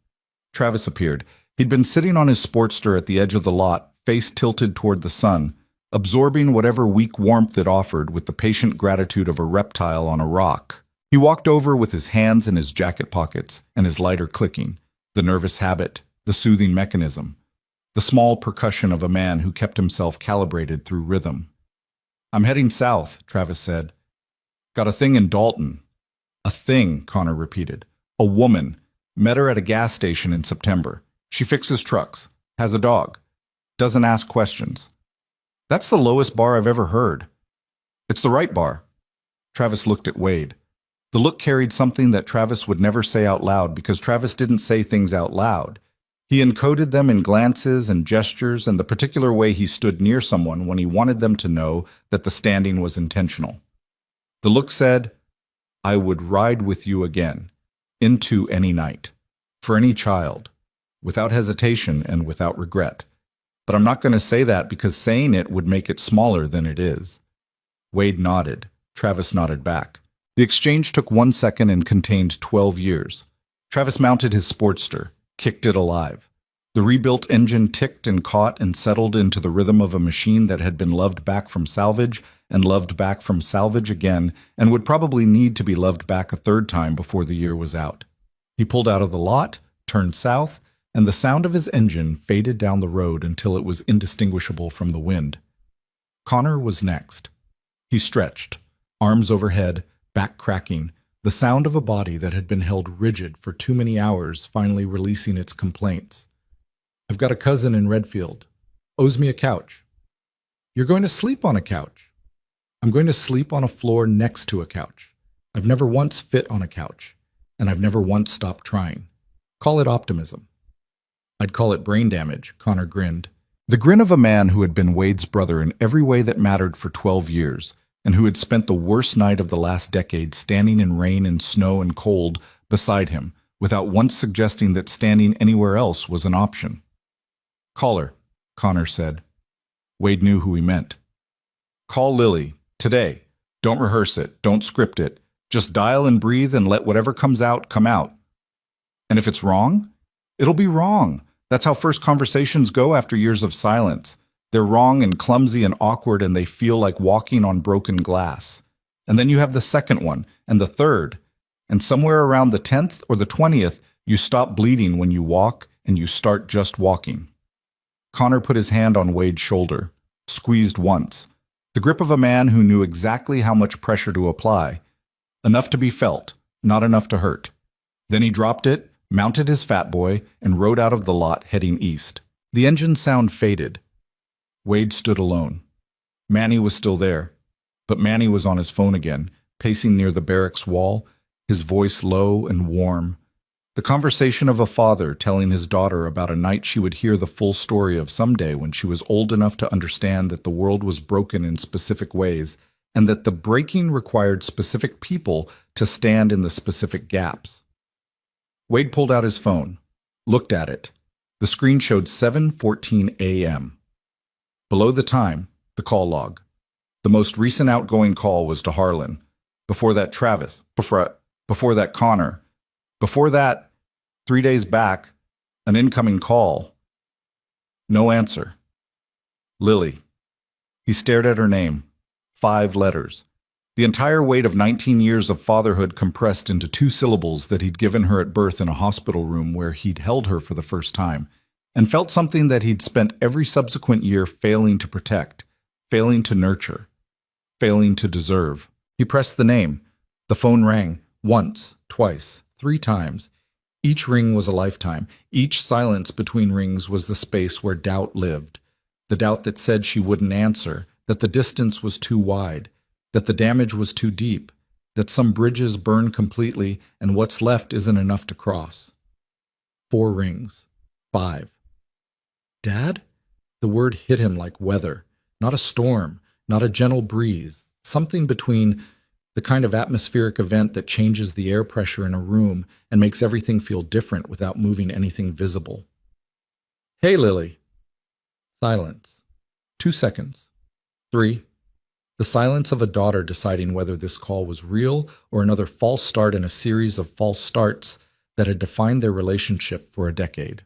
Travis appeared. He'd been sitting on his Sportster at the edge of the lot, face tilted toward the sun, absorbing whatever weak warmth it offered with the patient gratitude of a reptile on a rock. He walked over with his hands in his jacket pockets and his lighter clicking, the nervous habit, the soothing mechanism, the small percussion of a man who kept himself calibrated through rhythm. I'm heading south, Travis said. Got a thing in Dalton. A thing, Connor repeated. A woman. Met her at a gas station in September. She fixes trucks. Has a dog. Doesn't ask questions. That's the lowest bar I've ever heard. It's the right bar. Travis looked at Wade. The look carried something that Travis would never say out loud because Travis didn't say things out loud. He encoded them in glances and gestures and the particular way he stood near someone when he wanted them to know that the standing was intentional. The look said, I would ride with you again, into any night, for any child, without hesitation and without regret. But I'm not going to say that because saying it would make it smaller than it is. Wade nodded. Travis nodded back. The exchange took 1 second and contained 12 years. Travis mounted his Sportster, kicked it alive. The rebuilt engine ticked and caught and settled into the rhythm of a machine that had been loved back from salvage and loved back from salvage again and would probably need to be loved back a 3rd time before the year was out. He pulled out of the lot, turned south, and the sound of his engine faded down the road until it was indistinguishable from the wind. Connor was next. He stretched, arms overhead, back cracking, the sound of a body that had been held rigid for too many hours finally releasing its complaints. I've got a cousin in Redfield. Owes me a couch. You're going to sleep on a couch. I'm going to sleep on a floor next to a couch. I've never once fit on a couch, and I've never once stopped trying. Call it optimism. I'd call it brain damage, Connor grinned. The grin of a man who had been Wade's brother in every way that mattered for 12 years, and who had spent the worst night of the last decade standing in rain and snow and cold beside him, without once suggesting that standing anywhere else was an option. Call her, Connor said. Wade knew who he meant. Call Lily, today. Don't rehearse it, don't script it. Just dial and breathe and let whatever comes out come out. And if it's wrong, it'll be wrong. That's how first conversations go after years of silence. They're wrong and clumsy and awkward and they feel like walking on broken glass. And then you have the second one and the third. And somewhere around the 10th or the 20th, you stop bleeding when you walk and you start just walking. Connor put his hand on Wade's shoulder, squeezed once. The grip of a man who knew exactly how much pressure to apply. Enough to be felt, Not enough to hurt. Then he dropped it, mounted his fat boy, and rode out of the lot heading east. The engine sound faded. Wade stood alone. Manny was still there, but Manny was on his phone again, pacing near the barracks wall, his voice low and warm. The conversation of a father telling his daughter about a night she would hear the full story of someday when she was old enough to understand that the world was broken in specific ways and that the breaking required specific people to stand in the specific gaps. Wade pulled out his phone, looked at it. The screen showed 7:14 a.m. Below the time, the call log. The most recent outgoing call was to Harlan. Before that, Travis. Before that, Connor. Before that, 3 days back, an incoming call. No answer. Lily. He stared at her name. 5 letters. The entire weight of 19 years of fatherhood compressed into 2 syllables that he'd given her at birth in a hospital room where he'd held her for the first time, and felt something that he'd spent every subsequent year failing to protect, failing to nurture, failing to deserve. He pressed the name. The phone rang. Once, twice, 3 times. Each ring was a lifetime. Each silence between rings was the space where doubt lived. The doubt that said she wouldn't answer, that the distance was too wide, that the damage was too deep, that some bridges burn completely and what's left isn't enough to cross. 4 rings. 5. Dad? The word hit him like weather. Not a storm, not a gentle breeze. Something between the kind of atmospheric event that changes the air pressure in a room and makes everything feel different without moving anything visible. Hey, Lily. Silence. 2 seconds. 3. The silence of a daughter deciding whether this call was real or another false start in a series of false starts that had defined their relationship for a decade.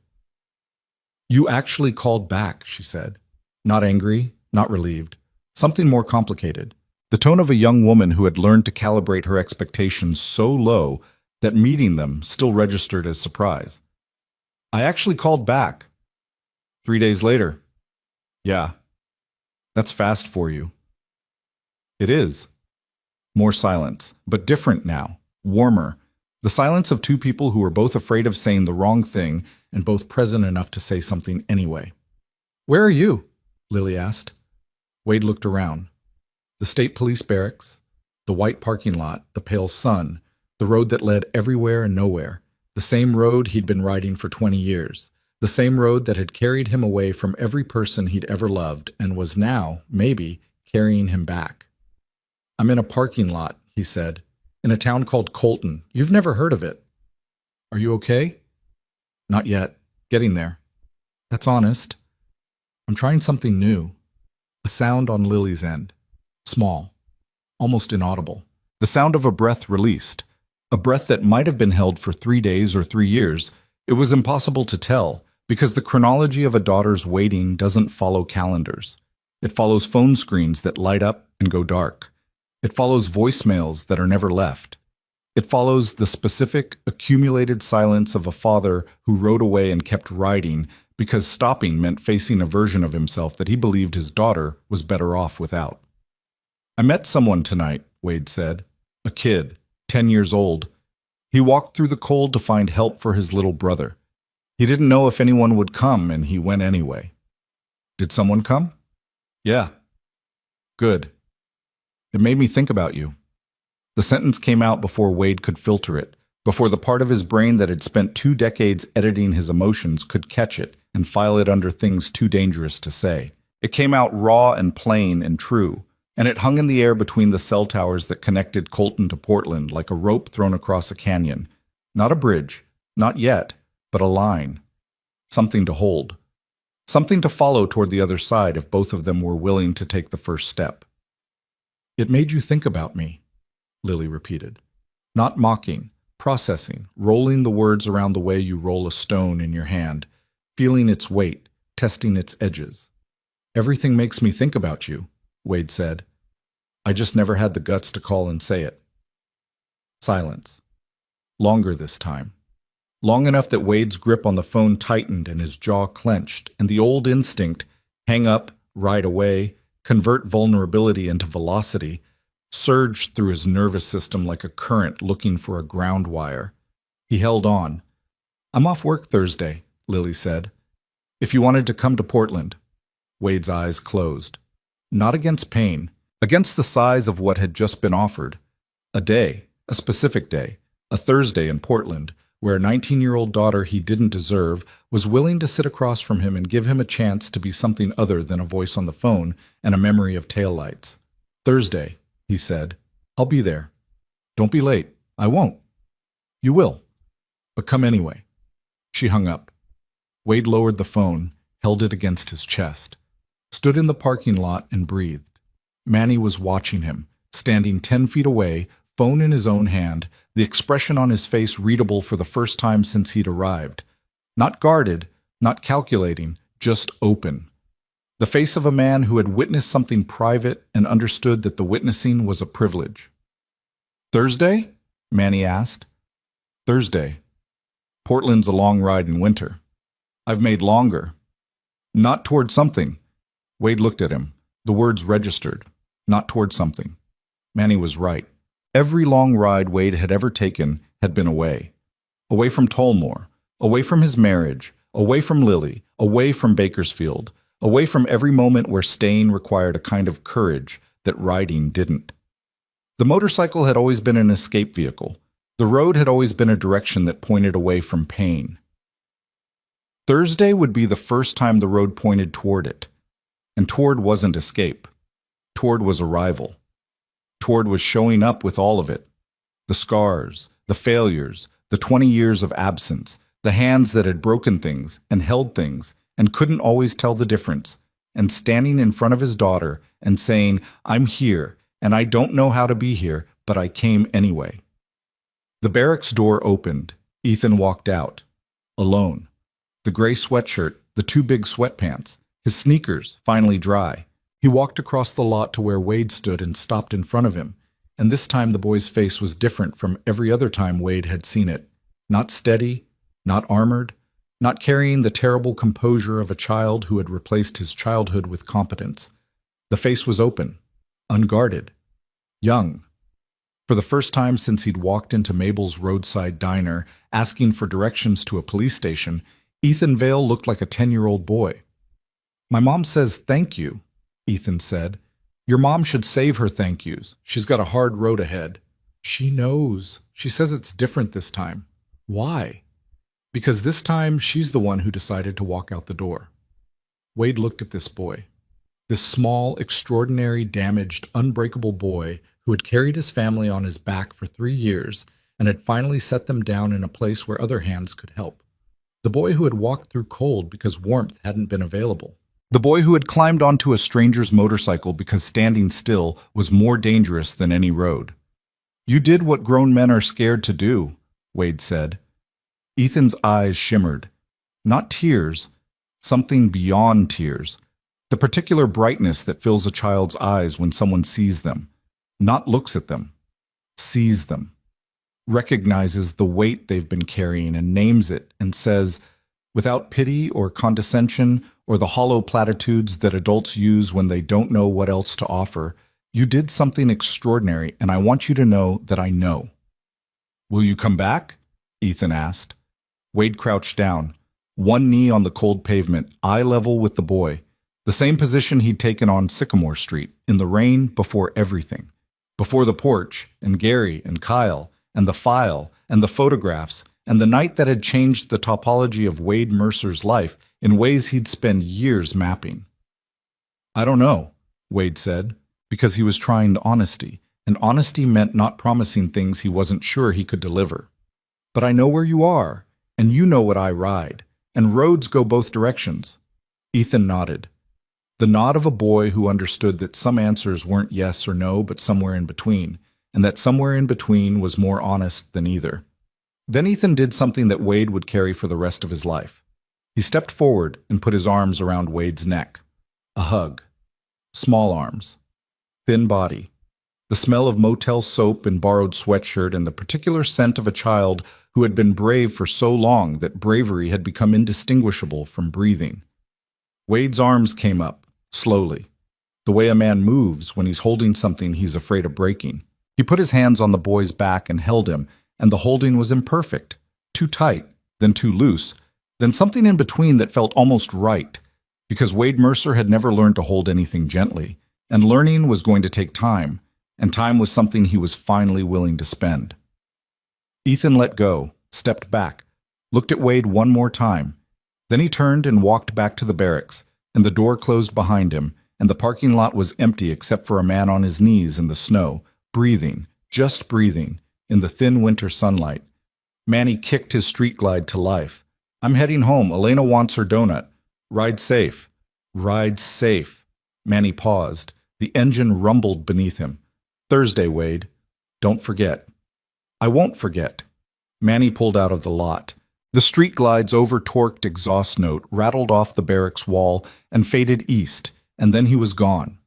You actually called back, she said. Not angry, not relieved. Something more complicated. The tone of a young woman who had learned to calibrate her expectations so low that meeting them still registered as surprise. I actually called back. 3 days later. Yeah. That's fast for you. It is. More silence, but different now, warmer. The silence of 2 people who were both afraid of saying the wrong thing and both present enough to say something anyway. Where are you? Lily asked. Wade looked around. The state police barracks, the white parking lot, the pale sun, the road that led everywhere and nowhere, the same road he'd been riding for 20 years, the same road that had carried him away from every person he'd ever loved and was now, maybe, carrying him back. I'm in a parking lot, he said, in a town called Colton. You've never heard of it. Are you okay? Not yet. Getting there. That's honest. I'm trying something new. A sound on Lily's end. Small. Almost inaudible. The sound of a breath released. A breath that might have been held for 3 days or 3 years. It was impossible to tell, because the chronology of a daughter's waiting doesn't follow calendars. It follows phone screens that light up and go dark. It follows voicemails that are never left. It follows the specific, accumulated silence of a father who rode away and kept riding because stopping meant facing a version of himself that he believed his daughter was better off without. I met someone tonight, Wade said. A kid, 10 years old. He walked through the cold to find help for his little brother. He didn't know if anyone would come, and he went anyway. Did someone come? Yeah. Good. It made me think about you. The sentence came out before Wade could filter it, before the part of his brain that had spent 2 decades editing his emotions could catch it and file it under things too dangerous to say. It came out raw and plain and true, and it hung in the air between the cell towers that connected Colton to Portland like a rope thrown across a canyon. Not a bridge, not yet, but a line. Something to hold. Something to follow toward the other side if both of them were willing to take the first step. It made you think about me, Lily repeated. Not mocking, processing, rolling the words around the way you roll a stone in your hand, feeling its weight, testing its edges. Everything makes me think about you, Wade said. I just never had the guts to call and say it. Silence. Longer this time. Long enough that Wade's grip on the phone tightened and his jaw clenched, and the old instinct, hang up, ride away, convert vulnerability into velocity, surged through his nervous system like a current looking for a ground wire. He held on. "I'm off work Thursday," Lily said. "If you wanted to come to Portland." Wade's eyes closed. Not against pain, against the size of what had just been offered. A day, a specific day, a Thursday in Portland, where a 19-year-old daughter he didn't deserve was willing to sit across from him and give him a chance to be something other than a voice on the phone and a memory of taillights. "Thursday," he said. "I'll be there. Don't be late. I won't." "You will. But come anyway." She hung up. Wade lowered the phone, held it against his chest, stood in the parking lot and breathed. Manny was watching him, standing 10 feet away, phone in his own hand, the expression on his face readable for the first time since he'd arrived. Not guarded, not calculating, just open. The face of a man who had witnessed something private and understood that the witnessing was a privilege. "Thursday?" Manny asked. "Thursday. Portland's a long ride in winter. I've made longer." "Not toward something." Wade looked at him. The words registered. Not toward something. Manny was right. Every long ride Wade had ever taken had been away. Away from Tullamore, away from his marriage, away from Lily, away from Bakersfield, away from every moment where staying required a kind of courage that riding didn't. The motorcycle had always been an escape vehicle. The road had always been a direction that pointed away from pain. Thursday would be the first time the road pointed toward it. And toward wasn't escape. Toward was arrival. Toward was showing up with all of it. The scars, the failures, the 20 years of absence, the hands that had broken things and held things and couldn't always tell the difference, and standing in front of his daughter and saying, "I'm here, and I don't know how to be here, but I came anyway." The barracks door opened. Ethan walked out. Alone. The gray sweatshirt, the 2 big sweatpants, his sneakers finally dry. He walked across the lot to where Wade stood and stopped in front of him, and this time the boy's face was different from every other time Wade had seen it. Not steady, not armored, not carrying the terrible composure of a child who had replaced his childhood with competence. The face was open, unguarded, young. For the first time since he'd walked into Mabel's roadside diner, asking for directions to a police station, Ethan Vale looked like a 10-year-old boy. "My mom says thank you," Ethan said. "Your mom should save her thank yous. She's got a hard road ahead." "She knows. She says it's different this time." "Why?" "Because this time she's the one who decided to walk out the door." Wade looked at this boy. This small, extraordinary, damaged, unbreakable boy who had carried his family on his back for 3 years and had finally set them down in a place where other hands could help. The boy who had walked through cold because warmth hadn't been available. The boy who had climbed onto a stranger's motorcycle because standing still was more dangerous than any road. "You did what grown men are scared to do," Wade said. Ethan's eyes shimmered. Not tears, something beyond tears. The particular brightness that fills a child's eyes when someone sees them. Not looks at them. Sees them. Recognizes the weight they've been carrying and names it and says, without pity or condescension or the hollow platitudes that adults use when they don't know what else to offer, "You did something extraordinary, and I want you to know that I know." "Will you come back?" Ethan asked. Wade crouched down, one knee on the cold pavement, eye level with the boy, the same position he'd taken on Sycamore Street, in the rain, before everything. Before the porch, and Gary, and Kyle, and the file, and the photographs, and the night that had changed the topology of Wade Mercer's life in ways he'd spend years mapping. "I don't know," Wade said, because he was trying honesty, and honesty meant not promising things he wasn't sure he could deliver. "But I know where you are, and you know what I ride, and roads go both directions." Ethan nodded. The nod of a boy who understood that some answers weren't yes or no, but somewhere in between, and that somewhere in between was more honest than either. Then Ethan did something that Wade would carry for the rest of his life. He stepped forward and put his arms around Wade's neck. A hug. Small arms. Thin body. The smell of motel soap and borrowed sweatshirt and the particular scent of a child who had been brave for so long that bravery had become indistinguishable from breathing. Wade's arms came up, slowly. the way a man moves when he's holding something he's afraid of breaking. He put his hands on the boy's back and held him, and the holding was imperfect, too tight, then too loose, then something in between that felt almost right, because Wade Mercer had never learned to hold anything gently, and learning was going to take time, and time was something he was finally willing to spend. Ethan let go, stepped back, looked at Wade one more time. Then he turned and walked back to the barracks, and the door closed behind him, and the parking lot was empty except for a man on his knees in the snow, breathing, just breathing, in the thin winter sunlight. Manny kicked his street glide to life. "I'm heading home. Elena wants her donut. Ride safe." Ride safe. Manny paused. The engine rumbled beneath him. "Thursday, Wade. Don't forget." "I won't forget." Manny pulled out of the lot. The street glide's over-torqued exhaust note rattled off the barracks wall and faded east, and then he was gone.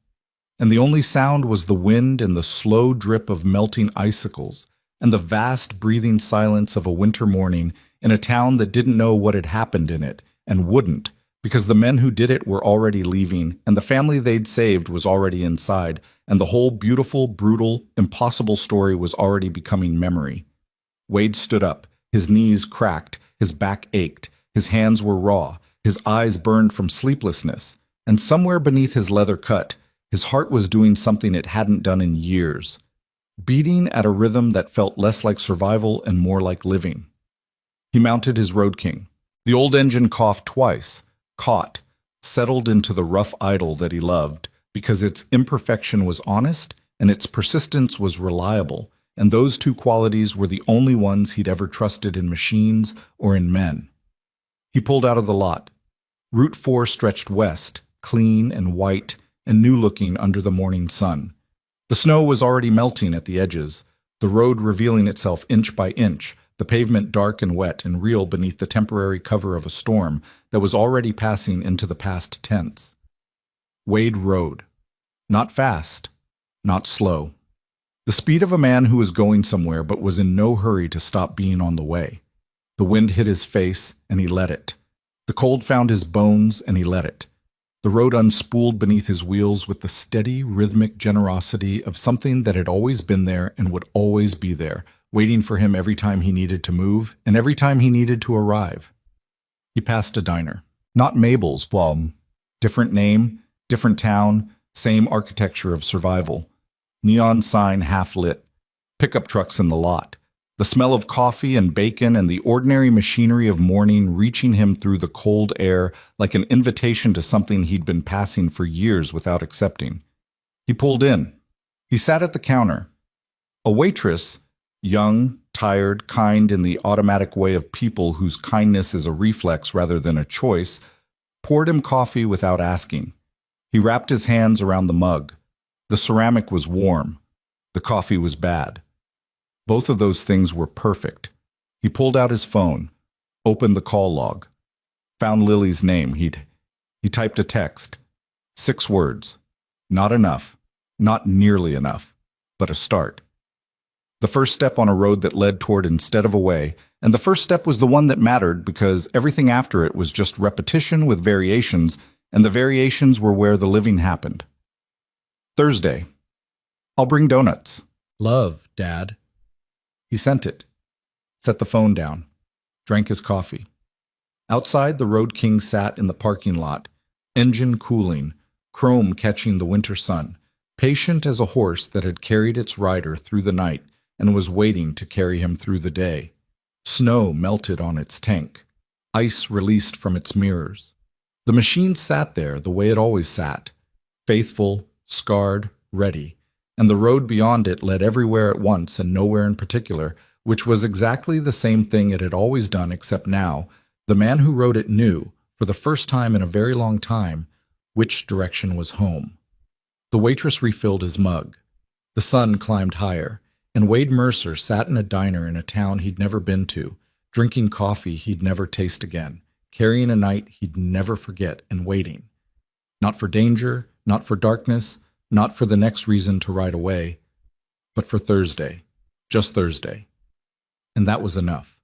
And the only sound was the wind and the slow drip of melting icicles, and the vast breathing silence of a winter morning in a town that didn't know what had happened in it, and wouldn't, because the men who did it were already leaving, and the family they'd saved was already inside, and the whole beautiful, brutal, impossible story was already becoming memory. Wade stood up, his knees cracked, his back ached, his hands were raw, his eyes burned from sleeplessness, and somewhere beneath his leather cut, his heart was doing something it hadn't done in years, beating at a rhythm that felt less like survival and more like living. He mounted his Road King. The old engine coughed twice, caught, settled into the rough idle that he loved, because its imperfection was honest and its persistence was reliable, and those two qualities were the only ones he'd ever trusted in machines or in men. He pulled out of the lot. Route 4 stretched west, clean and white and new-looking under the morning sun. The snow was already melting at the edges, the road revealing itself inch by inch, the pavement dark and wet and real beneath the temporary cover of a storm that was already passing into the past tense. Wade rode. Not fast, not slow. The speed of a man who was going somewhere but was in no hurry to stop being on the way. The wind hit his face, and he let it. The cold found his bones, and he let it. The road unspooled beneath his wheels with the steady, rhythmic generosity of something that had always been there and would always be there, waiting for him every time he needed to move and every time he needed to arrive. He passed a diner. Not Mabel's, different name, different town, same architecture of survival. Neon sign half lit. Pickup trucks in the lot. The smell of coffee and bacon and the ordinary machinery of morning reaching him through the cold air like an invitation to something he'd been passing for years without accepting. He pulled in. He sat at the counter. A waitress, young, tired, kind in the automatic way of people whose kindness is a reflex rather than a choice, poured him coffee without asking. He wrapped his hands around the mug. The ceramic was warm. The coffee was bad. Both of those things were perfect. He pulled out his phone, opened the call log, found Lily's name. He typed a text. 6 words. Not enough. Not nearly enough. But a start. The first step on a road that led toward instead of away, and the first step was the one that mattered because everything after it was just repetition with variations, and the variations were where the living happened. Thursday. I'll bring donuts. Love, Dad. He sent it, set the phone down, drank his coffee. Outside, the Road King sat in the parking lot, engine cooling, chrome catching the winter sun, patient as a horse that had carried its rider through the night and was waiting to carry him through the day. Snow melted on its tank, ice released from its mirrors. The machine sat there the way it always sat, faithful, scarred, ready. And the road beyond it led everywhere at once and nowhere in particular, which was exactly the same thing it had always done, except now, the man who rode it knew, for the first time in a very long time, which direction was home. The waitress refilled his mug. The sun climbed higher, and Wade Mercer sat in a diner in a town he'd never been to, drinking coffee he'd never taste again, carrying a night he'd never forget, and waiting. Not for danger, not for darkness, not for the next reason to ride away, but for Thursday, just Thursday. And that was enough.